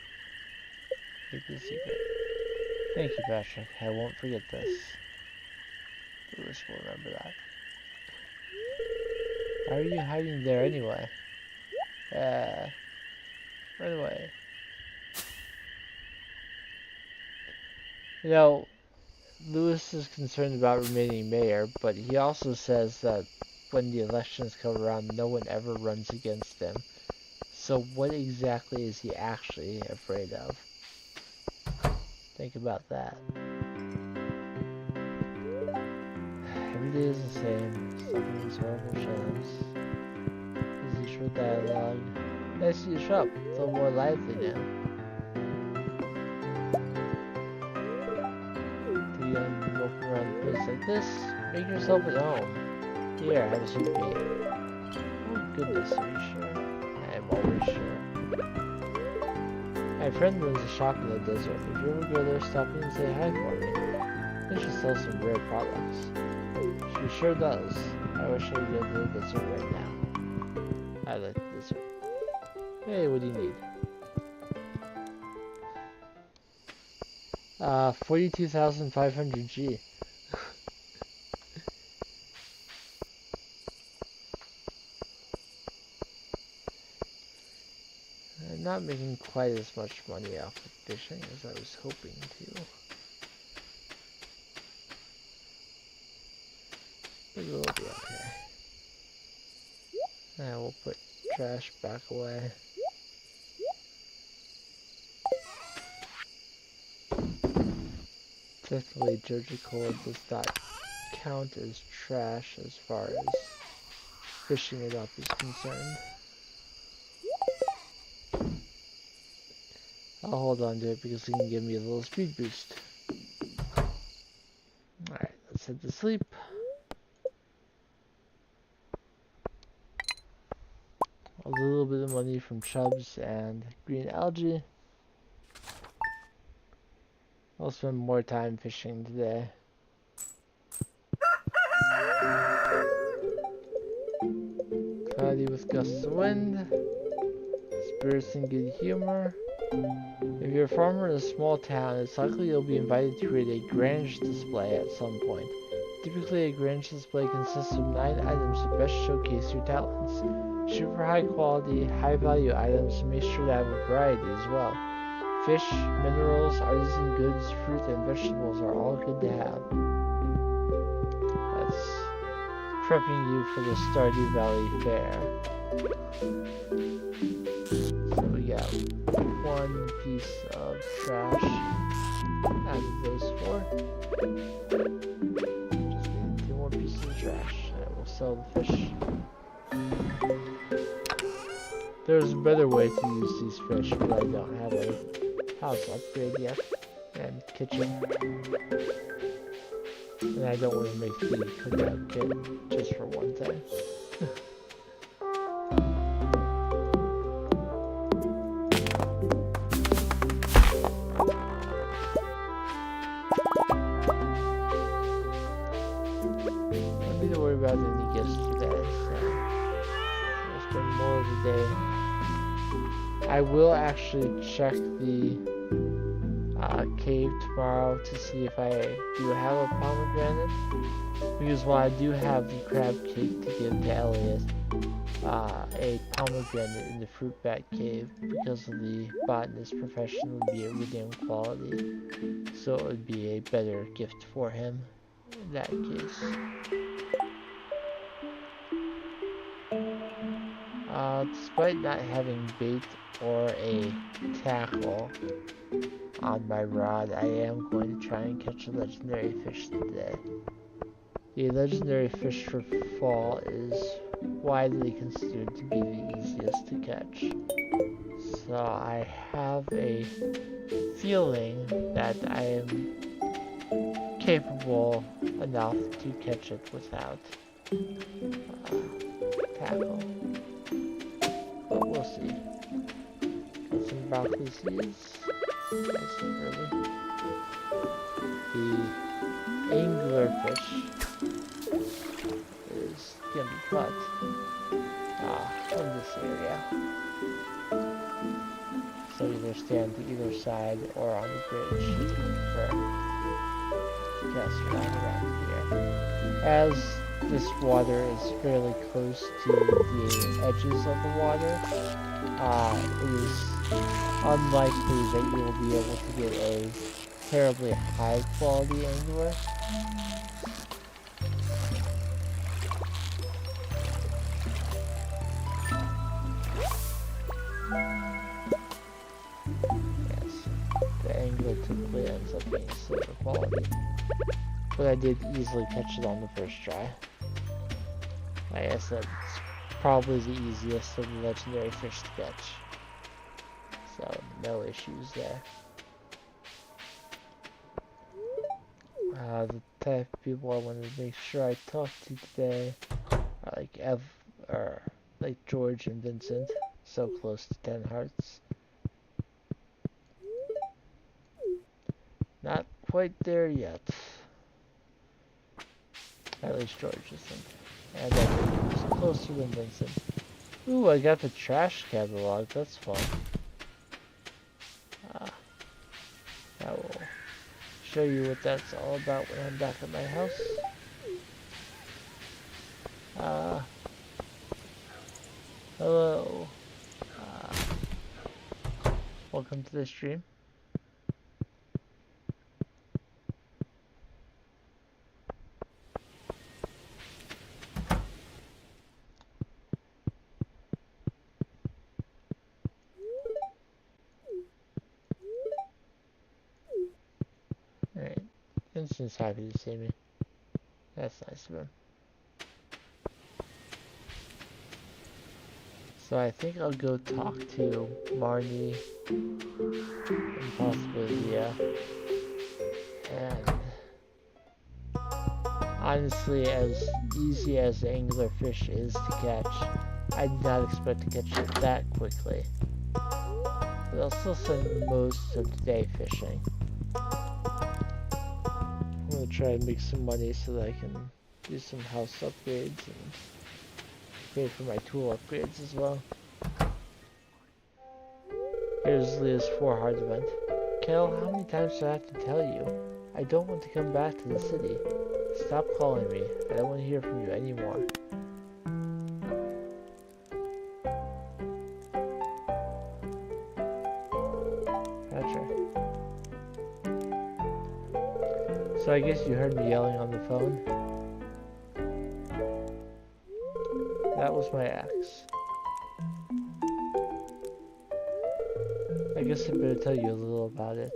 Keep it a secret. Thank you, Patrick. I won't forget this. Lewis will remember that. How are you hiding there anyway? Run away. You know, Lewis is concerned about remaining mayor, but he also says that when the elections come around, no one ever runs against him. So what exactly is he actually afraid of? Think about that. Every day is the same, stuck in these horrible shadows. Busy short dialogue. Nice to see your shop. It's a little more lively now. Do you walk around a place like this? Make yourself at home. Here, have a sweet meat. Oh goodness, are you sure? I am always sure. My friend runs a shop in the desert. If you ever go there, stop in and say hi for me. I think she sells some rare products. She sure does. I wish I could go to the desert right now. I like the desert. Hey, what do you need? 42,500 G. I'm not making quite as much money off of fishing as I was hoping to. But it'll be okay. And we'll put trash back away. Technically, Joja Cola does not count as trash as far as fishing it up is concerned. I'll hold on to it because it can give me a little speed boost. Alright, let's head to sleep. A little bit of money from chubs and green algae. I'll spend more time fishing today. Cloudy with gusts of wind. Spirits in good humor. If you're a farmer in a small town, it's likely you'll be invited to create a Grange display at some point. Typically, a Grange display consists of 9 items to best showcase your talents. Shoot for high quality, high value items and make sure to have a variety as well. Fish, minerals, artisan goods, fruit, and vegetables are all good to have. That's prepping you for the Stardew Valley Fair. So we got 1 piece of trash out of those 4. Just need 2 more pieces of trash and we'll sell the fish. There's a better way to use these fish, but I don't have a house upgrade yet and kitchen. And I don't want to make the cookout kit just for one thing. Don't need to worry about any gifts today, so I'll spend more of the day. I will actually check the cave tomorrow to see if I do have a pomegranate, because while I do have the crab cake to give to Elliot, a pomegranate in the fruit bat cave, because of the botanist profession, would be iridium quality, so it would be a better gift for him in that case. Despite not having bait or a tackle on my rod, I am going to try and catch a legendary fish today. The legendary fish for fall is widely considered to be the easiest to catch. So I have a feeling that I am capable enough to catch it without tackle. But we'll see. Got some broccoli seeds. Nice and early. The anglerfish is gonna be cut from this area. So either stand to either side or on the bridge for cast around here. As this water is fairly close to the edges of the water, it is unlikely that you will be able to get a terribly high quality angler. Yes, the angler typically ends up being silver quality. But I did easily catch it on the first try. Like I said, it's probably the easiest of the legendary fish to catch. So, no issues there. The type of people I wanted to make sure I talk to today are like George and Vincent, so close to 10 hearts. Not quite there yet. At least George isn't. And I think he's closer than Vincent. Ooh, I got the trash catalog, that's fun. I will show you what that's all about when I'm back at my house. Hello. Welcome to the stream. Alright. Vincent's happy to see me. That's nice of him. So I think I'll go talk to Marnie and possibly Leah. And honestly, as easy as anglerfish is to catch, I did not expect to catch it that quickly. But I'll still spend most of the day fishing. I'm gonna try and make some money so that I can do some house upgrades and pay for my tool upgrades as well. Here's Leah's 4 heart event. Kel, how many times do I have to tell you? I don't want to come back to the city. Stop calling me. I don't want to hear from you anymore. Gotcha. So I guess you heard me yelling on the phone. That was my ex. I guess I better tell you a little about it.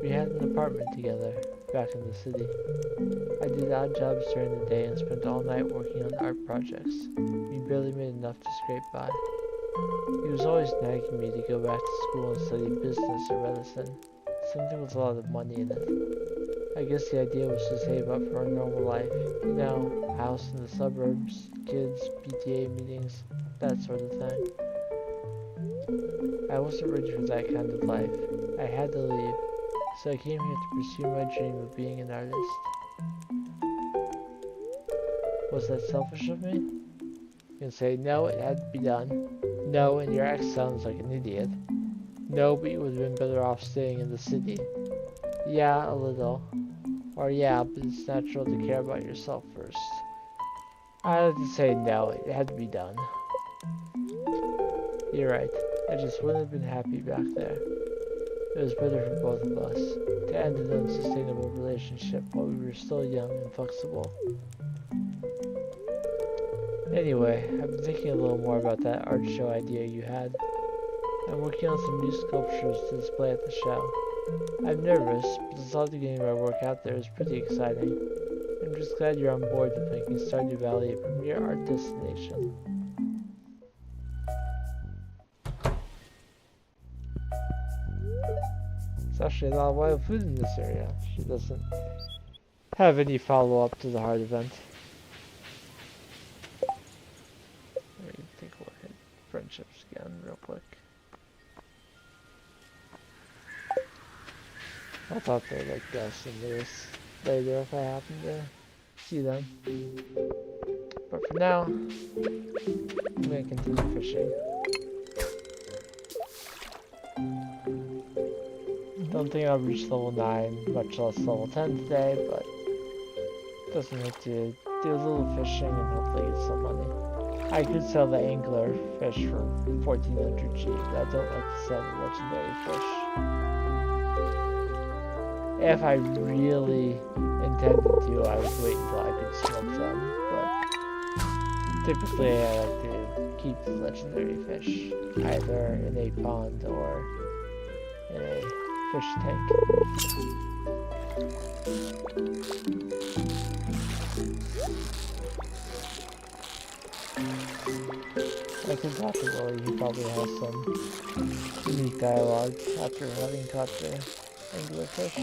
We had an apartment together, back in the city. I did odd jobs during the day and spent all night working on art projects. We barely made enough to scrape by. He was always nagging me to go back to school and study business or medicine, something with a lot of money in it. I guess the idea was to save up for a normal life. You know, a house in the suburbs, kids, PTA meetings, that sort of thing. I wasn't ready for that kind of life. I had to leave, so I came here to pursue my dream of being an artist. Was that selfish of me? You can say, no, it had to be done. No, and your ex sounds like an idiot. No, but you would have been better off staying in the city. Yeah, a little. Or yeah, but it's natural to care about yourself first. I had to say no, it had to be done. You're right. I just wouldn't have been happy back there. It was better for both of us to end an unsustainable relationship while we were still young and flexible. Anyway, I've been thinking a little more about that art show idea you had. I'm working on some new sculptures to display at the show. I'm nervous, but the thought of getting my work out there is pretty exciting. I'm just glad you're on board with making Stardew Valley a premier art destination. There's actually a lot of wild food in this area. She doesn't have any follow-up to the heart event. Let me take a look at friendships again real quick. I thought they'd like Gus and Lewis later if I happened to see them. But for now, I'm gonna continue fishing. Don't think I'll reach level 9, much less level 10 today, but doesn't hurt to do a little fishing and hopefully get some money. I could sell the angler fish for 1400 G, but I don't like to sell the legendary fish. If I really intended to, I would wait until I could smoke them, but typically I like to keep the legendary fish, either in a pond or in a fish tank. I can talk to Willie, he probably has some unique dialogue after having caught the anglerfish.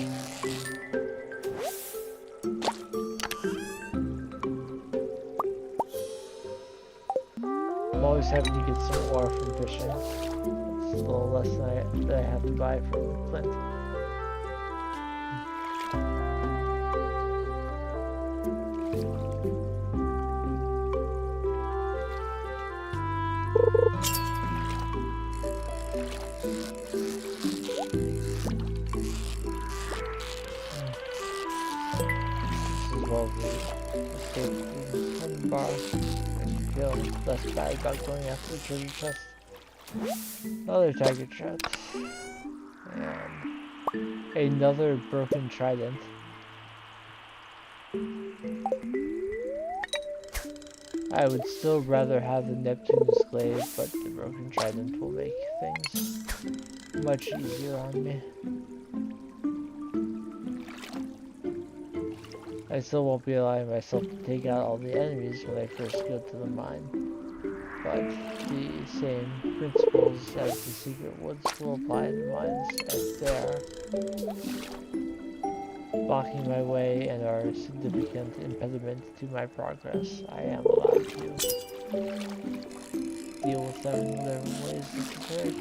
I'm always happy to get some ore from fishing. It's a little less than I have to buy from Flint. Less bad about going after the treasure chest. Another tiger trout. And another broken trident. I would still rather have the Neptune's glaive, but the broken trident will make things much easier on me. I still won't be allowing myself to take out all the enemies when I first go to the mine. But the same principles as the secret woods will apply in the mines, as they are blocking my way and are a significant impediment to my progress. I am allowed to deal with them in whatever ways necessary.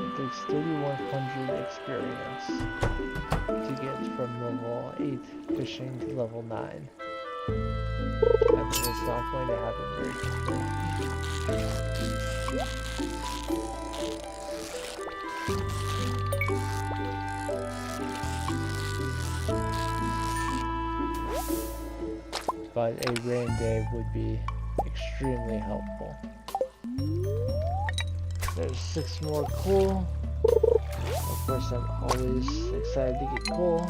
It takes 3100 experience to get from level 8 fishing to level 9. I think it's not going to happen very quickly. But a rain day would be extremely helpful. There's 6 more coal. Of course, I'm always excited to get coal.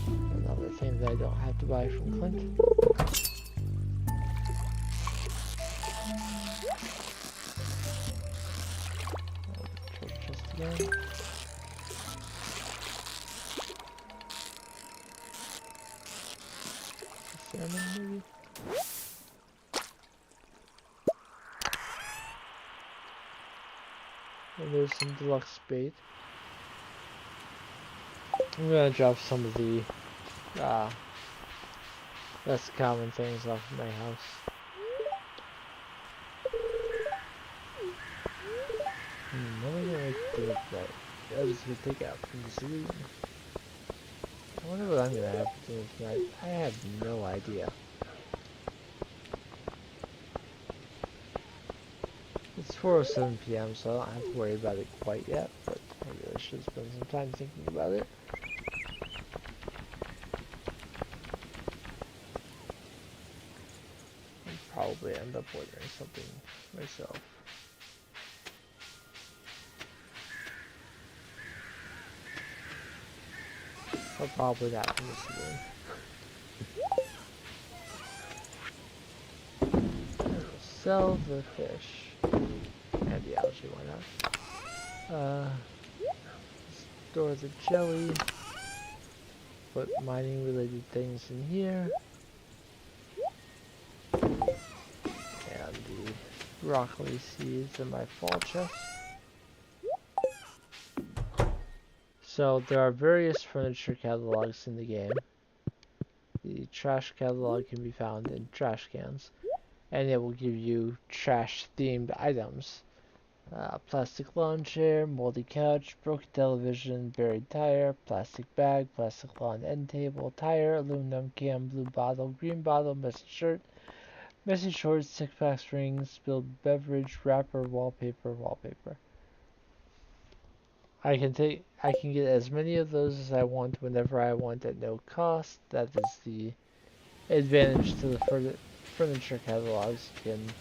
Another thing that I don't have to buy from Clint. Treasure chest again. Salmon, maybe? And there's some deluxe bait. I'm gonna drop some of the less common things off of my house. What am I gonna do with that? I was gonna take out from the city. I wonder what I'm gonna have to do tonight. I have no idea. It's 4:07 p.m. so I don't have to worry about it quite yet, but I really should spend some time thinking about it. I'll probably end up ordering something myself. But probably not from the saloon. Sell the fish. And the algae, why not? Store the jelly. Put mining related things in here. And the broccoli seeds in my fall chest. So there are various furniture catalogs in the game. The trash catalog can be found in trash cans. and it will give you trash themed items. Plastic lawn chair, moldy couch, broken television, buried tire, plastic bag, plastic lawn end table, tire, aluminum can, blue bottle, green bottle, messy shirt, messy shorts, six packs rings, spilled beverage, wrapper, wallpaper, wallpaper. I can get as many of those as I want whenever I want at no cost. That is the advantage to the furniture catalogs. You can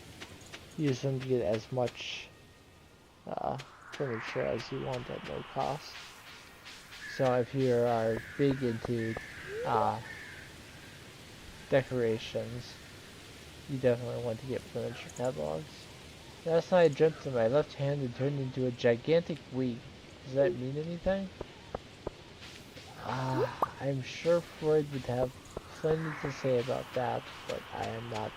use them to get as much uh, furniture as you want at no cost. So if you are big into uh, decorations, you definitely want to get furniture catalogs. Last night I dreamt that my left hand had turned into a gigantic wig. Does that mean anything? I'm sure Freud would have plenty to say about that, but I am not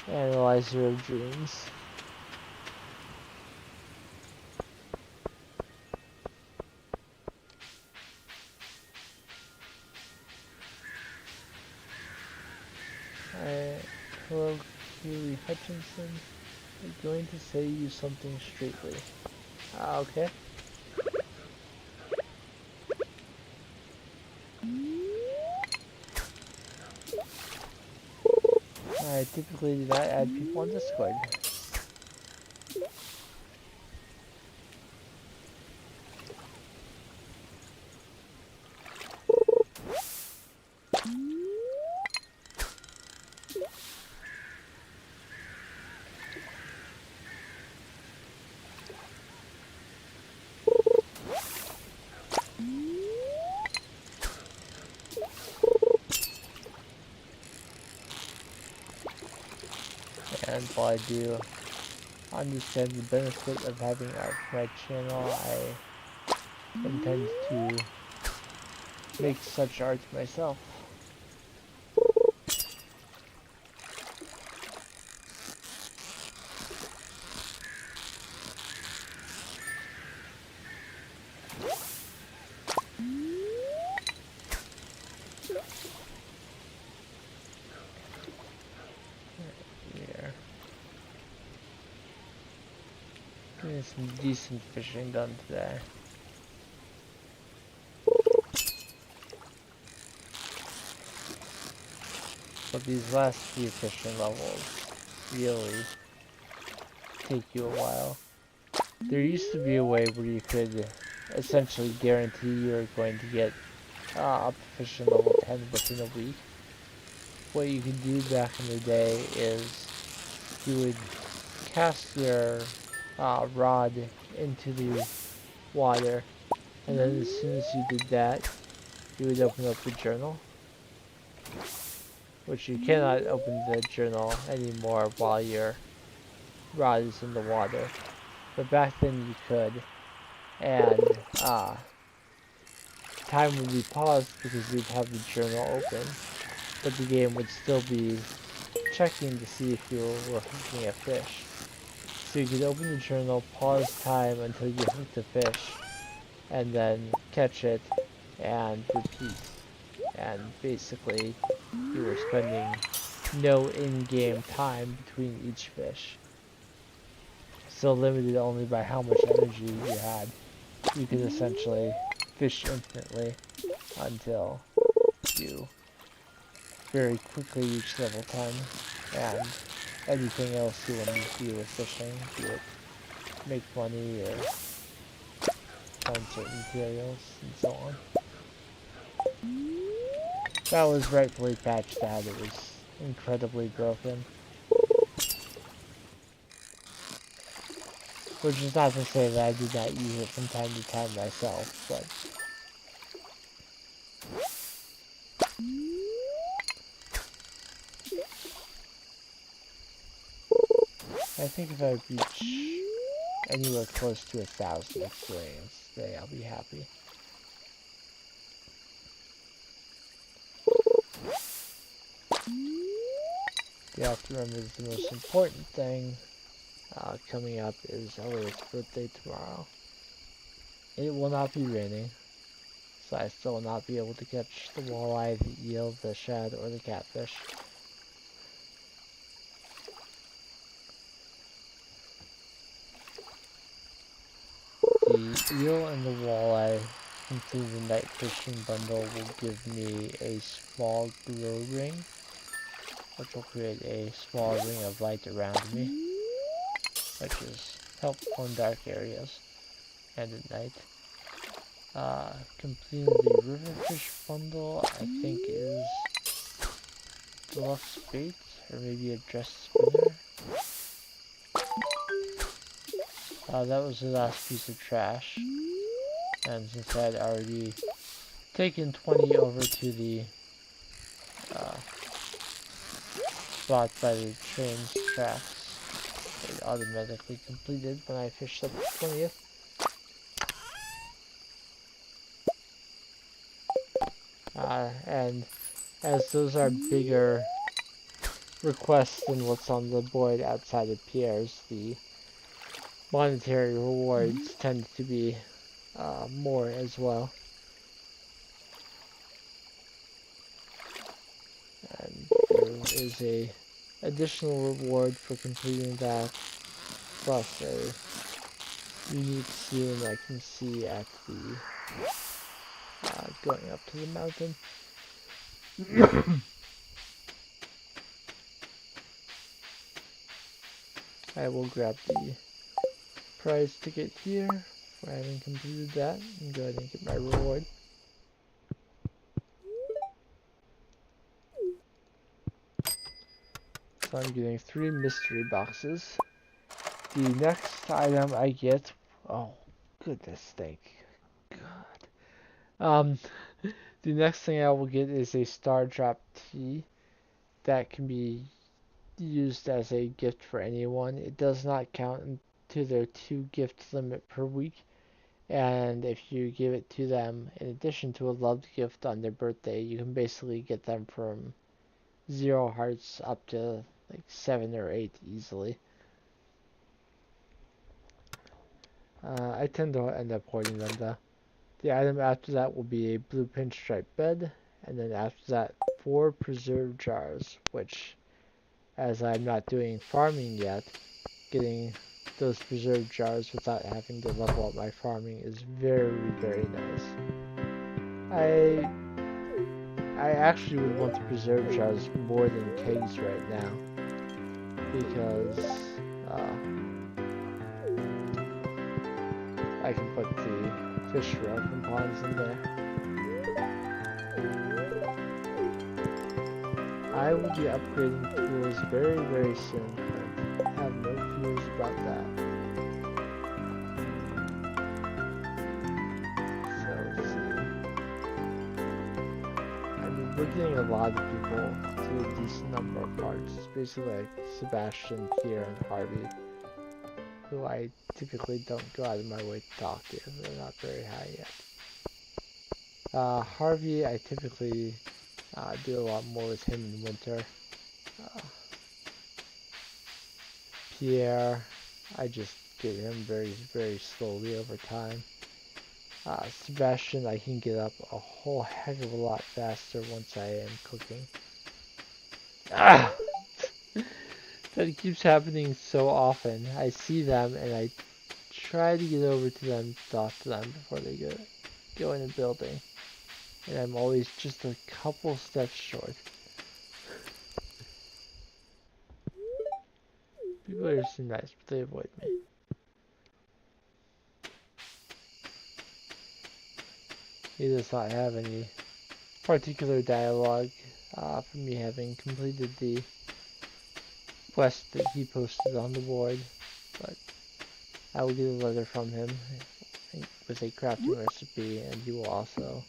a analyzer of dreams. Hello, Keely Hutchinson. I'm going to say you something straightly. Okay. I typically do not add people on Discord. And while I do understand the benefit of having art for my channel, I intend to make such art myself. Here. Getting some decent fishing done today. But these last few fishing levels really take you a while. There used to be a way where you could essentially guarantee you're going to get up to fishing level 10 within a week. What you could do back in the day is you would cast your rod into the water, and then as soon as you did that, you would open up the journal, which you cannot open the journal anymore while your rod is in the water. But back then you could, and time would be paused because you'd have the journal open, but the game would still be checking to see if you were hooking a fish. So you could open the journal, pause time until you hook the fish, and then catch it and repeat. And basically, you were spending no in-game time between each fish. Still limited only by how much energy you had. You could essentially fish infinitely until you very quickly reach level 10, and anything else you wanted to do with fishing, be it make money or find certain materials and so on. That was rightfully patched out. It was incredibly broken. Which is not to say that I did not use it from time to time myself, but I think if I reach anywhere close to 1,000 experience, then I'll be happy. You have to remember that the most important thing coming up is Elliot's birthday tomorrow. It will not be raining, so I still will not be able to catch the walleye, the eel, the shad, or the catfish. eel and the walleye completing the night fishing bundle will give me a small glow ring, which will create a small ring of light around me, which is helpful in dark areas and at night. Completing the riverfish bundle, I think, is deluxe bait, or maybe a dressed spinner. That was the last piece of trash, and since I had already taken 20 over to the spot by the train's tracks, it automatically completed when I fished up the 20th. And as those are bigger requests than what's on the board outside of Pierre's, the monetary rewards tend to be more as well. And there is a additional reward for completing that, plus a unique scene I can see at the going up to the mountain. I will grab the prize ticket here for having completed that and go ahead and get my reward. So I'm getting 3 mystery boxes. The next item I get, oh goodness sake, God. The next thing I will get is a Star Drop tea that can be used as a gift for anyone. It does not count to their 2 gift limit per week, and if you give it to them in addition to a loved gift on their birthday, you can basically get them from 0 hearts up to like 7 or 8 easily. I tend to end up hoarding them though. The item after that will be a blue pinstripe bed, and then after that 4 preserve jars, which, as I'm not doing farming yet, getting those preserve jars without having to level up my farming is very, very nice. I actually would want the preserve jars more than kegs right now, because I can put the fish for open ponds in there. I will be upgrading tools very, very soon, friend. Have no fears about that. So, let's see. I mean, we're getting a lot of people to a decent number of parts. It's basically like Sebastian, Pierre, and Harvey, who I typically don't go out of my way to talk to. They're not very high yet. Harvey, I typically do a lot more with him in winter. Pierre, I just get him very, very slowly over time. Sebastian, I can get up a whole heck of a lot faster once I am cooking. That keeps happening so often. I see them and I try to get over to them, talk to them before they go in the building. And I'm always just a couple steps short. People are so nice, but they avoid me. He does not have any particular dialogue for me having completed the quest that he posted on the board, but I will get a letter from him with a crafting recipe, and he will also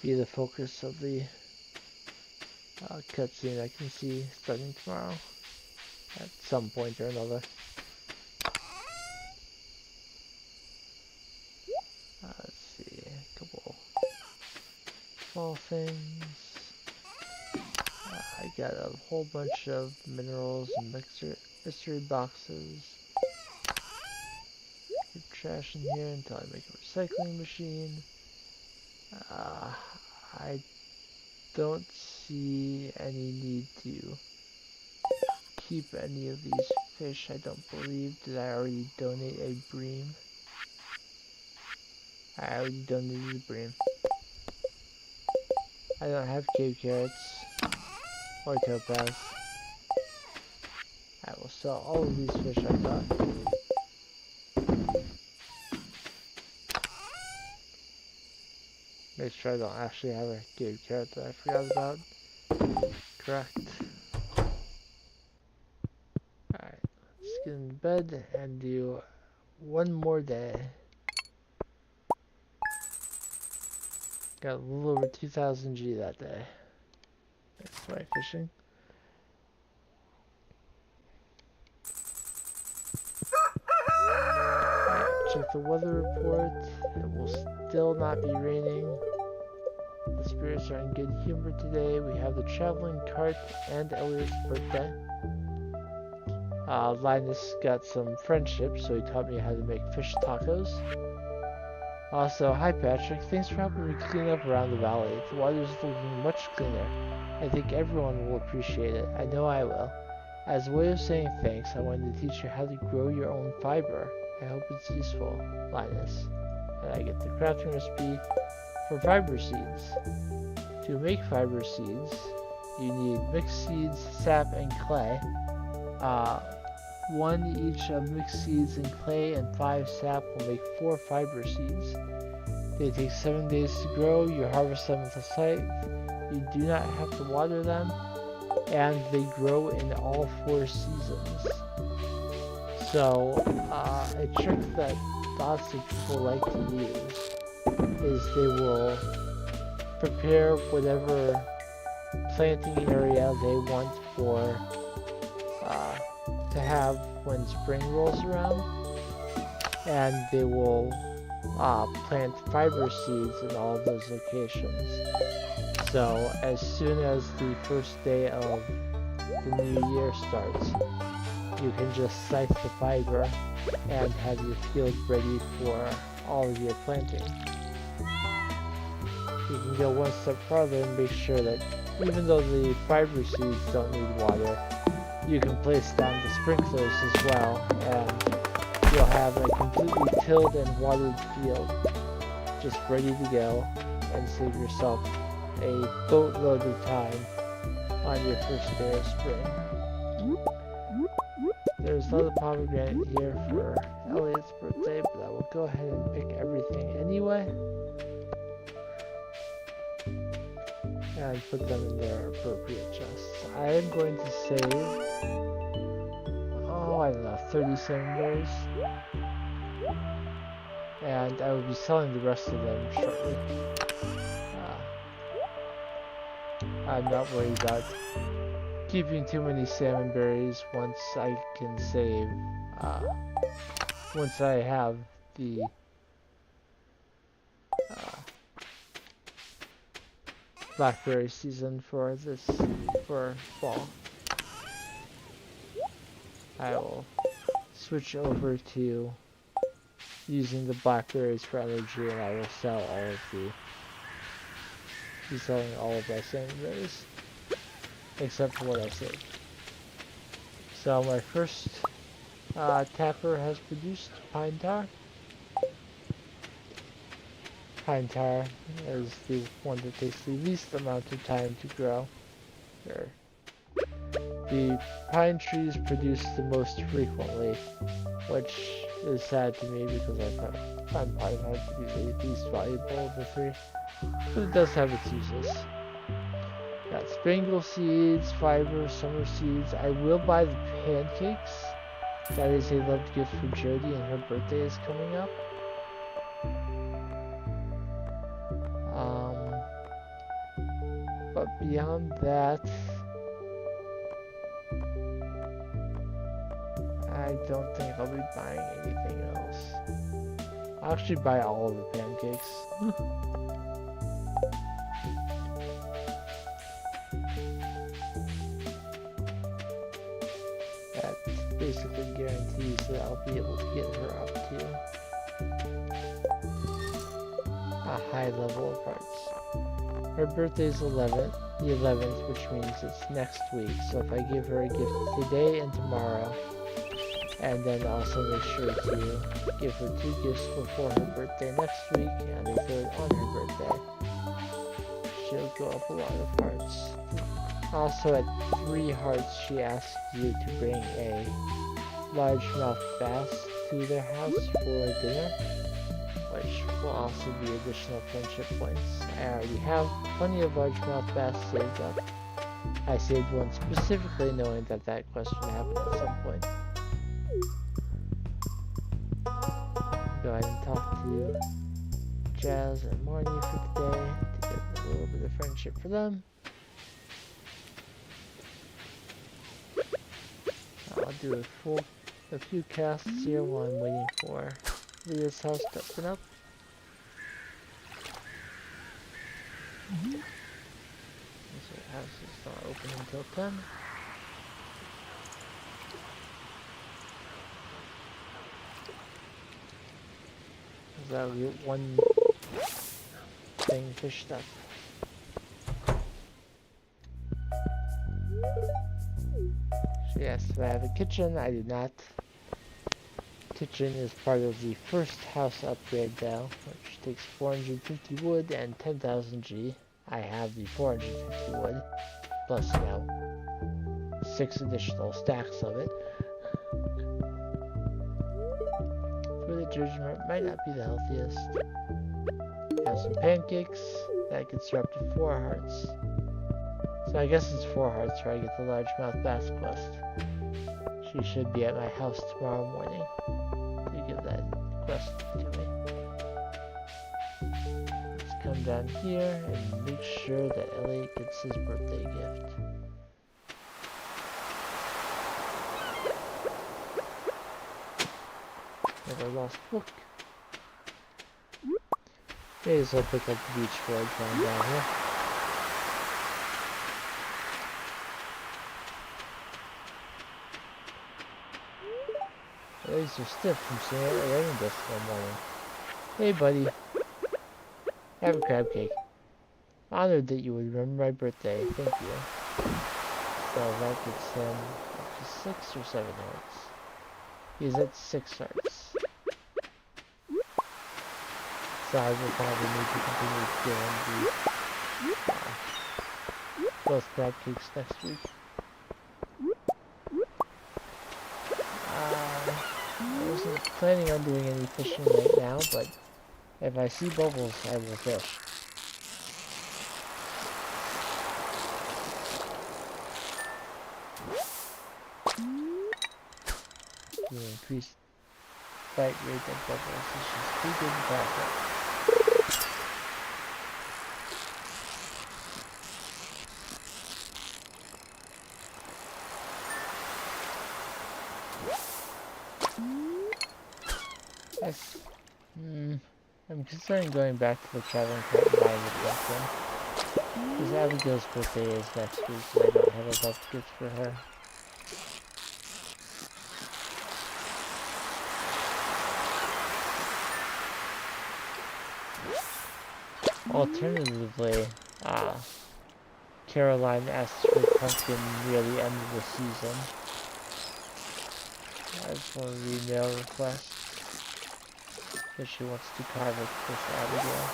be the focus of the cutscene I can see starting tomorrow at some point or another. Let's see, a couple small things. I got a whole bunch of minerals and mystery boxes. Keep trash in here until I make a recycling machine. I don't see any need to keep any of these fish. I don't believe. Did I already donate a bream? I already donated the bream. I don't have cave carrots or topaz. I will sell all of these fish I got. Make sure I don't actually have a cave carrot that I forgot about. Correct. Alright, let's get in bed and do one more day. Got a little over 2,000 G that day. Thanks for my fishing. Alright, check the weather report. It will still not be raining. The spirits are in good humor today. We have the traveling cart and Elliot's birthday. Linus got some friendship, so he taught me how to make fish tacos. Also, hi Patrick, thanks for helping me clean up around the valley. The water's looking much cleaner. I think everyone will appreciate it. I know I will. As a way of saying thanks, I wanted to teach you how to grow your own fiber. I hope it's useful, Linus. And I get the crafting recipe for fiber seeds. To make fiber seeds, you need mixed seeds, sap, and clay. 1 each of mixed seeds and clay and 5 sap will make 4 fiber seeds. They take 7 days to grow. You harvest them with a scythe. You do not have to water them, and they grow in all 4 seasons. So, a trick that lots of people like to use is they will prepare whatever planting area they want for to have when spring rolls around, and they will plant fiber seeds in all of those locations. So as soon as the first day of the new year starts, you can just scythe the fiber and have your field ready for all of your planting. You can go one step further and make sure that even though the fiber seeds don't need water, you can place down the sprinklers as well, and you'll have a completely tilled and watered field just ready to go, and save yourself a boatload of time on your first day of spring. There's another pomegranate here for Elliot's birthday, but I will go ahead and pick everything anyway and put them in their appropriate chests. I am going to save, I don't know, 30 salmon berries, and I will be selling the rest of them shortly. I'm not worried about keeping too many salmon berries once I can save, once I have the blackberry season for fall. I will switch over to using the blackberries for energy, and I will sell be selling all of my salmon berries, except for what I saved. So my first tapper has produced pine tar. Pine tar is the one that takes the least amount of time to grow. The pine trees produce the most frequently, which is sad to me because I find pine tar to be the least valuable of the 3. But it does have its uses. Got spangle seeds, fiber, summer seeds. I will buy the pancakes. That is a loved gift for Jody, and her birthday is coming up. But beyond that, I don't think I'll be buying anything else. I'll actually buy all of the pancakes. That basically guarantees that I'll be able to get her up to a high level of hearts. Her birthday's the 11th, which means it's next week. So if I give her a gift today and tomorrow, And then also make sure to give her 2 gifts before her birthday next week and a third on her birthday. She'll go up a lot of hearts. Also at 3 hearts she asks you to bring a largemouth bass to their house for dinner, which will also be additional friendship points. I already have plenty of largemouth bass saved up. I saved one specifically knowing that that quest would happen at some point. Go ahead and talk to Jazz and Marnie for today to get a little bit of friendship for them. I'll do a few casts here while I'm waiting for Leah's house to open up. So the house is not open until 10. So I'll get one thing fished up. She asked if I have a kitchen. I do not. Kitchen is part of the first house upgrade though, which takes 450 wood and 10,000 G. I have the 450 wood, plus now 6 additional stacks of it. Food adjustment might not be the healthiest. Have some pancakes. That gets her up to 4 hearts. So I guess it's 4 hearts where I get the largemouth bass quest. She should be at my house tomorrow morning to give that quest to me. Let's come down here and make sure that Elliot gets his birthday gift. Never lost book. May as well pick up the beach board while I'm down here. My legs are stiff from seeing it raining yesterday morning. Hey buddy, have a crab cake. Honored that you would remember my birthday, thank you. So that gets him up to 6 or 7 hearts. He's at 6 hearts. So I will probably need to continue doing both crab cakes next week. I wasn't planning on doing any fishing right now, but if I see bubbles, I will fish. To increase bite rate of bubbles, it's just too good to pass up. I'm considering going back to the traveling cart and buying a pumpkin. Because Abigail's birthday is next week, and I don't have enough gifts for her. Alternatively, Caroline asked for pumpkin near the end of the season. I just want to read mail request. That she wants to carve it for Abigail.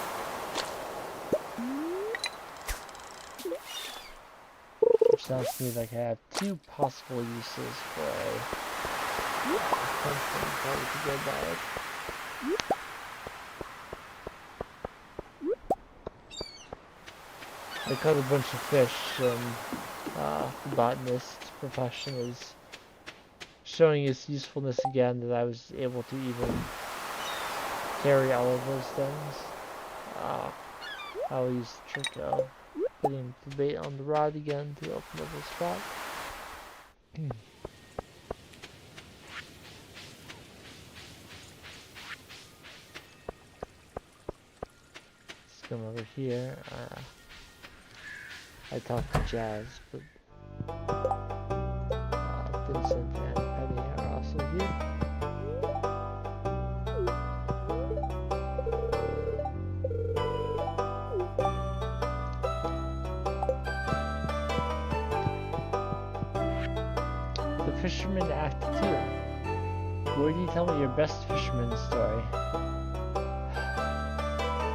Which sounds to me like I have 2 possible uses for a pumpkin. Probably to go buy it. I caught a bunch of fish, and the botanist profession is showing its usefulness again, that I was able to even carry all of those things. I'll use the trick of putting the bait on the rod again to open up the spot. Let's come over here. I talked to Jazz, but Vincent and Penny are also here. Fisherman Act 2. Gordy, tell me your best fisherman story.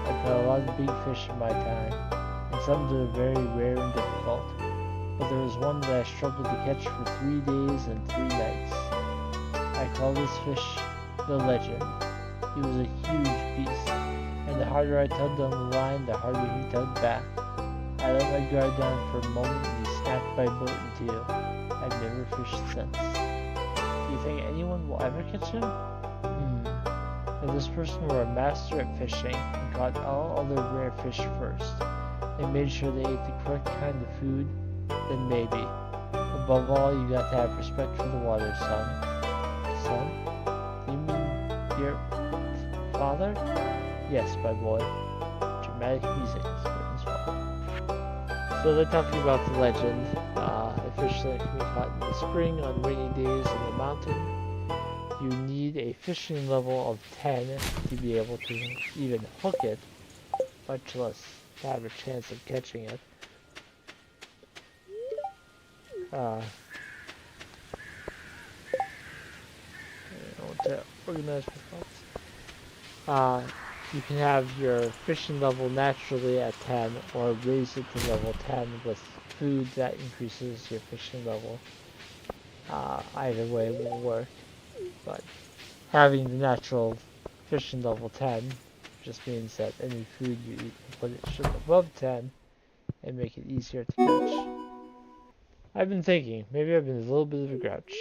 I've caught a lot of big fish in my time, and some that are very rare and difficult. But there was one that I struggled to catch for 3 days and 3 nights. I call this fish the Legend. He was a huge beast, and the harder I tugged on the line, the harder he tugged back. I let my guard down for a moment and he snapped my boat in two. I've never fished since. Do you think anyone will ever catch him? If this person were a master at fishing and caught all other rare fish first, and made sure they ate the correct kind of food, then maybe. Above all, you got to have respect for the water, son. Son? Do you mean your father? Yes, my boy. Dramatic music is good as well. So they're talking about the Legend, a fish that can be caught in the spring on rainy days in the mountain. You need a fishing level of 10 to be able to even hook it, much less to have a chance of catching it. I want to organize my thoughts. You can have your fishing level naturally at 10 or raise it to level 10 with food that increases your fishing level. Either way will work, but having the natural fishing level 10 just means that any food you eat will put it just above 10 and make it easier to catch. I've been thinking, maybe I've been a little bit of a grouch.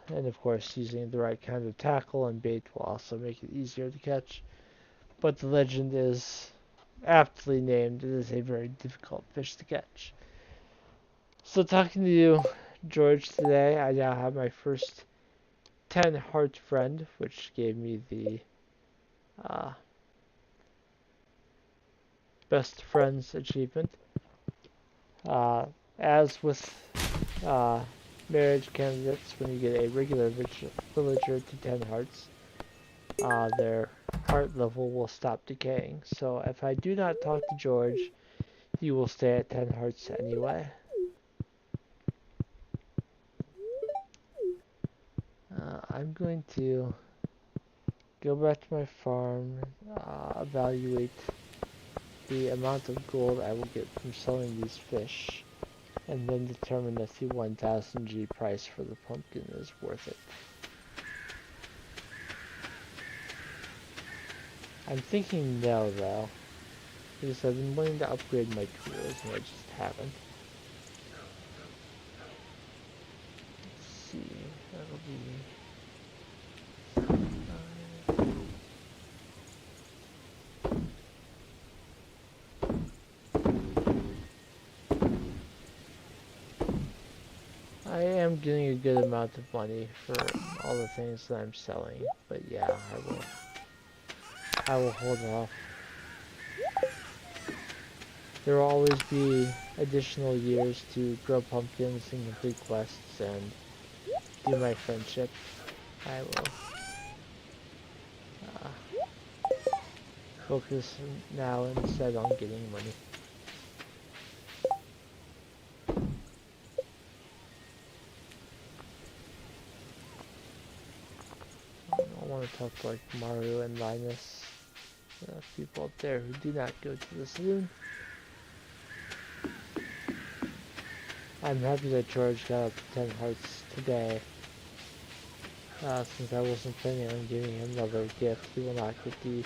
And of course, using the right kind of tackle and bait will also make it easier to catch. But the Legend is aptly named. It is a very difficult fish to catch. So talking to you, George, today, I now have my first 10 heart friend, which gave me the best friends achievement. As with marriage candidates, when you get a regular villager to 10 hearts, their heart level will stop decaying. So if I do not talk to George, he will stay at 10 hearts anyway. I'm going to go back to my farm, evaluate the amount of gold I will get from selling these fish, and then determine if the 1000 G price for the pumpkin is worth it. I'm thinking no, though, because I've been wanting to upgrade my tools and I just haven't. Let's see, that'll be... I am getting a good amount of money for all the things that I'm selling, but yeah, I will hold off. There will always be additional years to grow pumpkins and complete quests and do my friendship. I will focus now instead on getting money. I want to talk to like Mario and Linus, people up there who do not go to the saloon. I'm happy that George got up to 10 hearts today. Since I wasn't planning on giving him another gift, he will not get the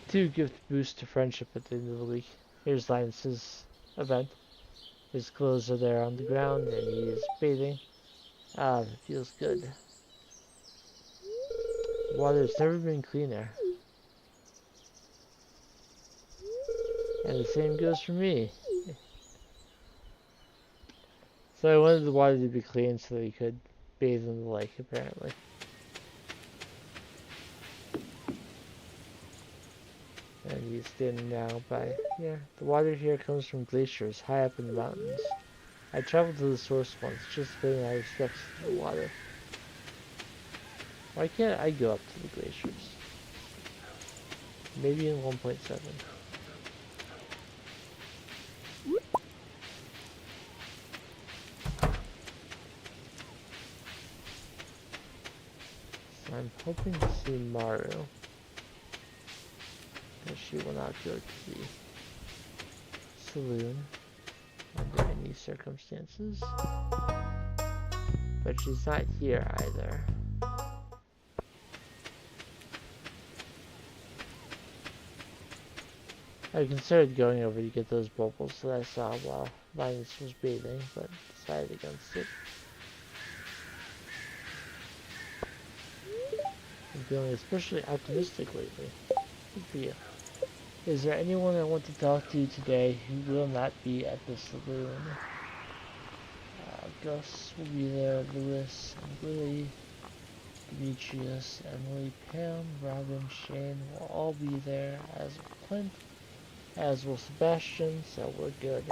2 gift boost to friendship at the end of the week. Here's Linus's event. His clothes are there on the ground and he is bathing. It feels good. Water's never been cleaner. And the same goes for me. So I wanted the water to be clean so that he could bathe in the lake, apparently. And he's standing now by here. The water here comes from glaciers high up in the mountains. I traveled to the source once, just paying my respects to the water. Why can't I go up to the glaciers? Maybe in 1.7. hoping to see Maru, but she will not go to the saloon under any circumstances. But she's not here either. I considered going over to get those bubbles that I saw while Linus was bathing, but decided against it. I'm feeling especially optimistic lately. Good for you. Is there anyone I want to talk to today who will not be at the saloon? Gus will be there, Lewis and Willie, Demetrius, Emily, Pam, Robin, Shane will all be there, as will Clint, as will Sebastian, so we're good.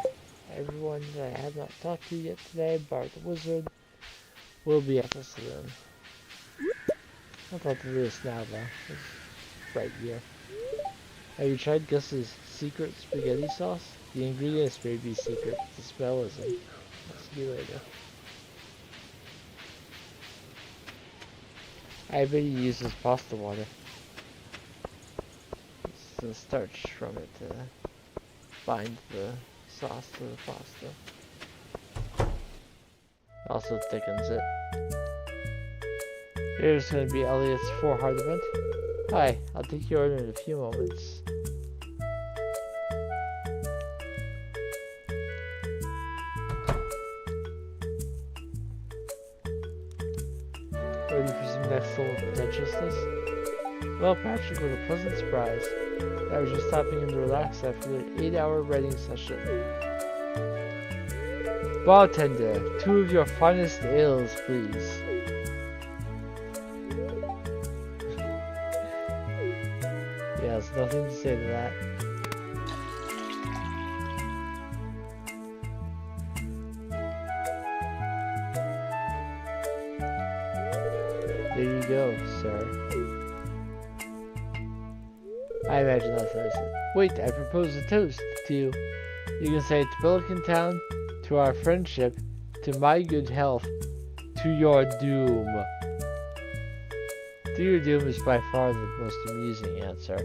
Everyone that I have not talked to yet today, bar the wizard, will be at the saloon. I'll talk to Lewis now though, it's right here. Have you tried Gus's secret spaghetti sauce? The ingredients may be secret, but the smell isn't. I'll see you later. I bet he uses pasta water. It's the starch from it to bind the sauce to the pasta. Also thickens it. Here's going to be Elliot's 4-heart event. Hi, I'll take your order in a few moments. Ready for some next level pretentiousness? Well, Patrick, what a pleasant surprise. I was just stopping in to relax after an 8-hour writing session. Bartender, 2 of your finest ales, please. Yes, nothing to say to that. There you go, sir. I imagine that's what I said. Wait, I propose a toast to, you can say, to Pelican Town, to our friendship, to my good health, to your doom. To your doom is by far the most amusing answer.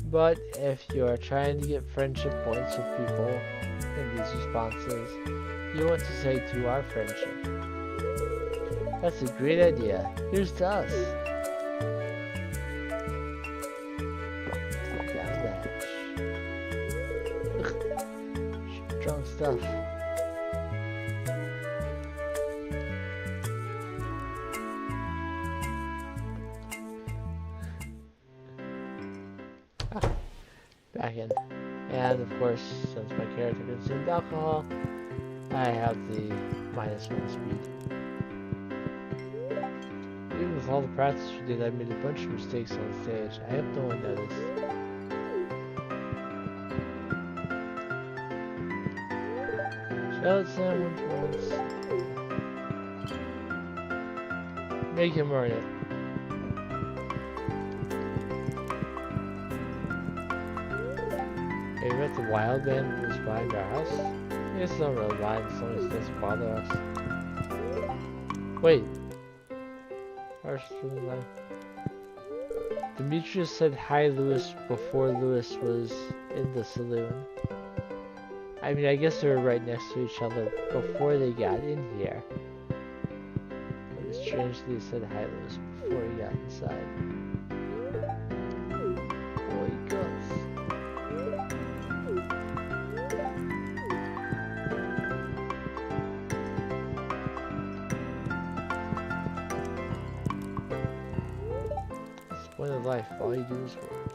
But if you're trying to get friendship points with people in these responses, you want to say to our friendship. That's a great idea. Here's to us. Drunk stuff. Back in. And of course, since my character consumed alcohol, I have the -1 speed. Even with all the practice we did, I made a bunch of mistakes on stage. I hope no one noticed. Shallot sandwich once. Make him earn it. Hey, we met the wild man that was behind our house? I guess it's not really mind as long as it doesn't bother us. Wait. Demetrius said hi Lewis before Lewis was in the saloon. I mean, I guess they were right next to each other before they got in here. But it's strange that he said hi Lewis before he got inside. Boy, Gus. Point of life, all you do is work.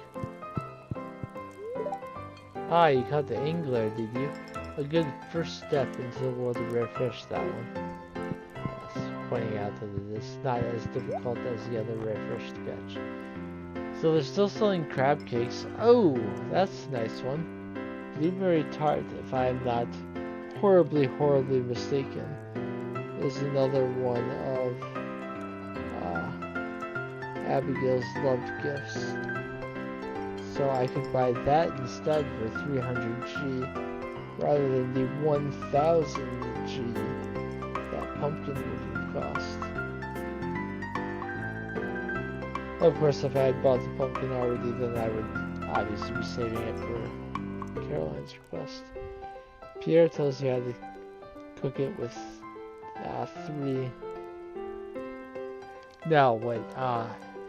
Ah, you caught the angler, did you? A good first step into the world of rare fish, that one. Yes, pointing out that it is not as difficult as the other rare fish to catch. So they're still selling crab cakes. Oh, that's a nice one. Blueberry tart, if I'm not horribly mistaken, is another one of Abigail's loved gifts. So I could buy that instead for 300G rather than the 1000G that pumpkin would have cost. Of course, if I had bought the pumpkin already, then I would obviously be saving it for Caroline's request. Pierre tells you how to cook it with 3. Now, what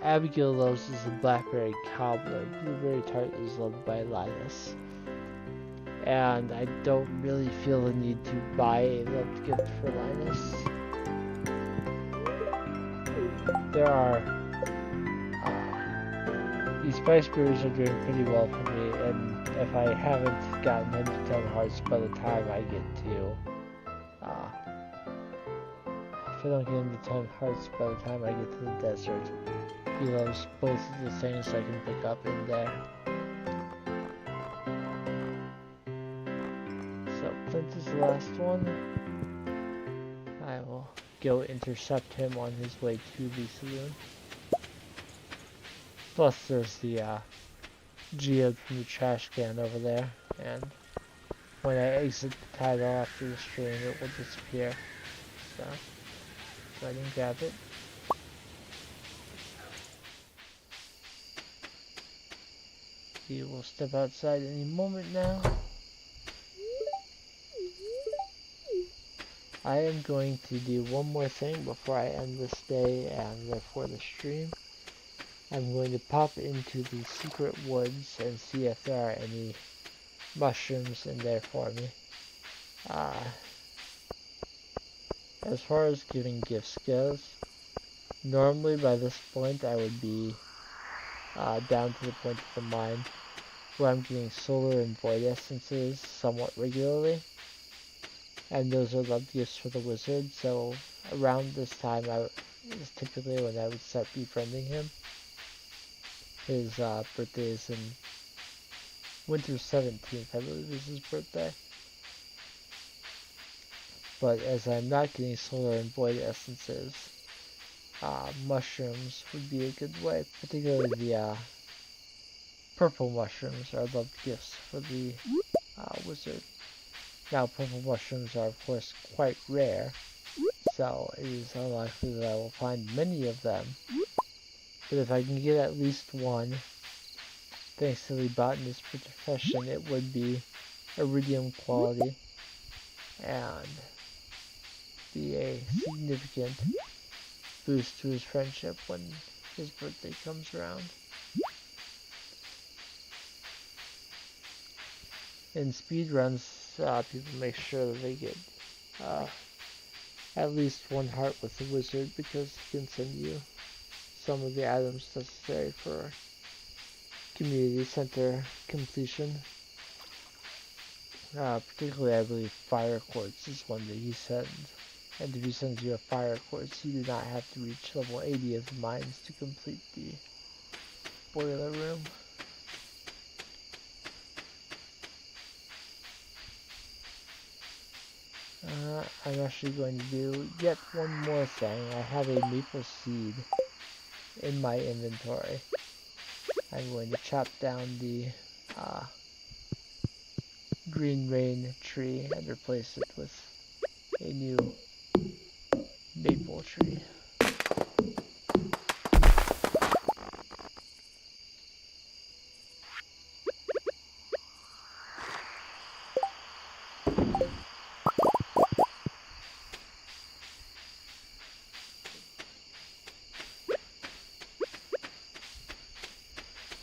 Abigail loves is the blackberry cobbler. Blueberry tart is loved by Linus. And I don't really feel the need to buy a loved gift for Linus. There are these spice berries are doing pretty well for me, and if I haven't gotten him to 10 hearts by the time I get to if I don't get him to 10 hearts by the time I get to the desert, he loves both of the things I can pick up in there. So Clint is the last one. I will go intercept him on his way to the saloon. Plus there's the geode from the trash can over there, and when I exit the title after the stream it will disappear. So go ahead and grab it. He will step outside any moment now. I am going to do one more thing before I end this day and therefore the stream. I'm going to pop into the secret woods and see if there are any mushrooms in there for me. As far as giving gifts goes, normally by this point I would be down to the point of the mine where I'm getting solar and void essences somewhat regularly. And those are love gifts for the wizard, so around this time is typically when I would start befriending him. His birthday is in winter 17th, I believe is his birthday. But as I'm not getting solar and void essences, mushrooms would be a good way, particularly the purple mushrooms are loved gifts for the wizard. Now purple mushrooms are of course quite rare, so it is unlikely that I will find many of them. But if I can get at least one, thanks to the botanist profession, it would be iridium quality and be a significant boost to his friendship when his birthday comes around. In speedruns, people make sure that they get at least one heart with the wizard because he can send you some of the items necessary for community center completion. Particularly, I believe fire quartz is one that he sends. And if he sends you a fire quartz, you do not have to reach level 80 of the mines to complete the boiler room. I'm actually going to do yet one more thing. I have a maple seed in my inventory. I'm going to chop down the green rain tree and replace it with a new maple tree.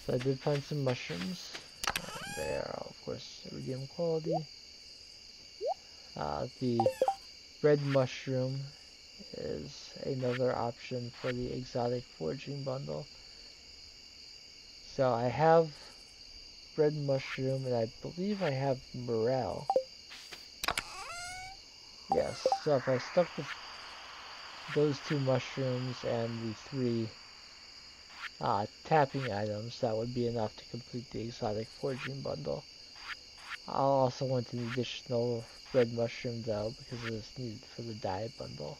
So I did find some mushrooms, and they are of course iridium quality. The red mushroom is another option for the exotic foraging bundle. So I have red mushroom and I believe I have morel. Yes, so if I stuck with those 2 mushrooms and the 3 tapping items, that would be enough to complete the exotic foraging bundle. I'll also want an additional red mushroom though, because it is needed for the dye bundle.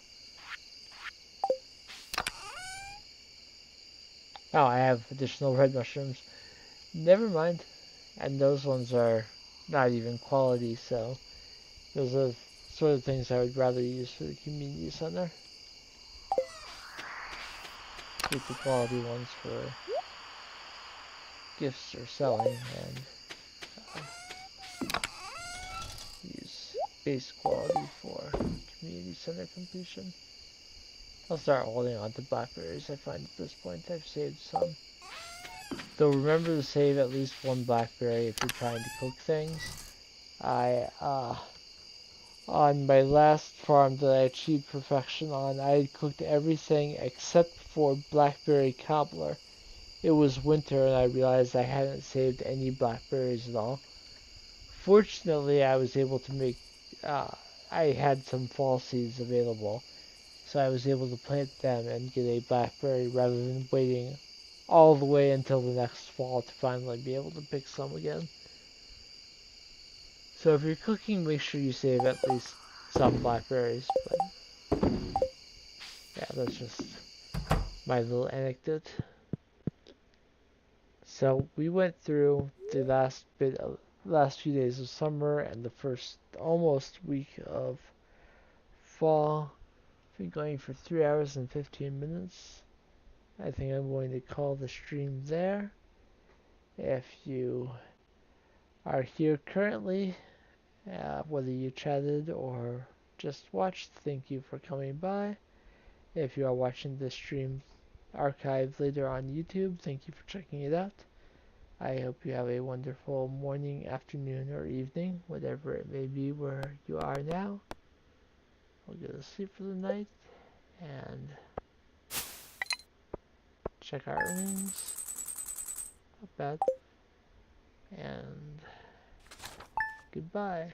Oh, I have additional red mushrooms. Never mind. And those ones are not even quality, so those are sort of things I would rather use for the community center. keep the quality ones for gifts or selling, and use base quality for community center completion. I'll start holding on to blackberries. I find at this point I've saved some. Though remember to save at least one blackberry if you're trying to cook things. On my last farm that I achieved perfection on, I had cooked everything except for blackberry cobbler. It was winter and I realized I hadn't saved any blackberries at all. Fortunately, I was able to make, uh, I had some fall seeds available, so I was able to plant them and get a blackberry rather than waiting all the way until the next fall to finally be able to pick some again. So if you're cooking, make sure you save at least some blackberries, but yeah, that's just my little anecdote. So we went through the last few days of summer and the first almost week of fall. Been going for 3 hours and 15 minutes. I think I'm going to call the stream there. If you are here currently, whether you chatted or just watched, thank you for coming by. If you are watching this stream archived later on YouTube, thank you for checking it out. I hope you have a wonderful morning, afternoon, or evening, whatever it may be where you are now. I'll go to sleep for the night and check our earnings. Not bad. And goodbye.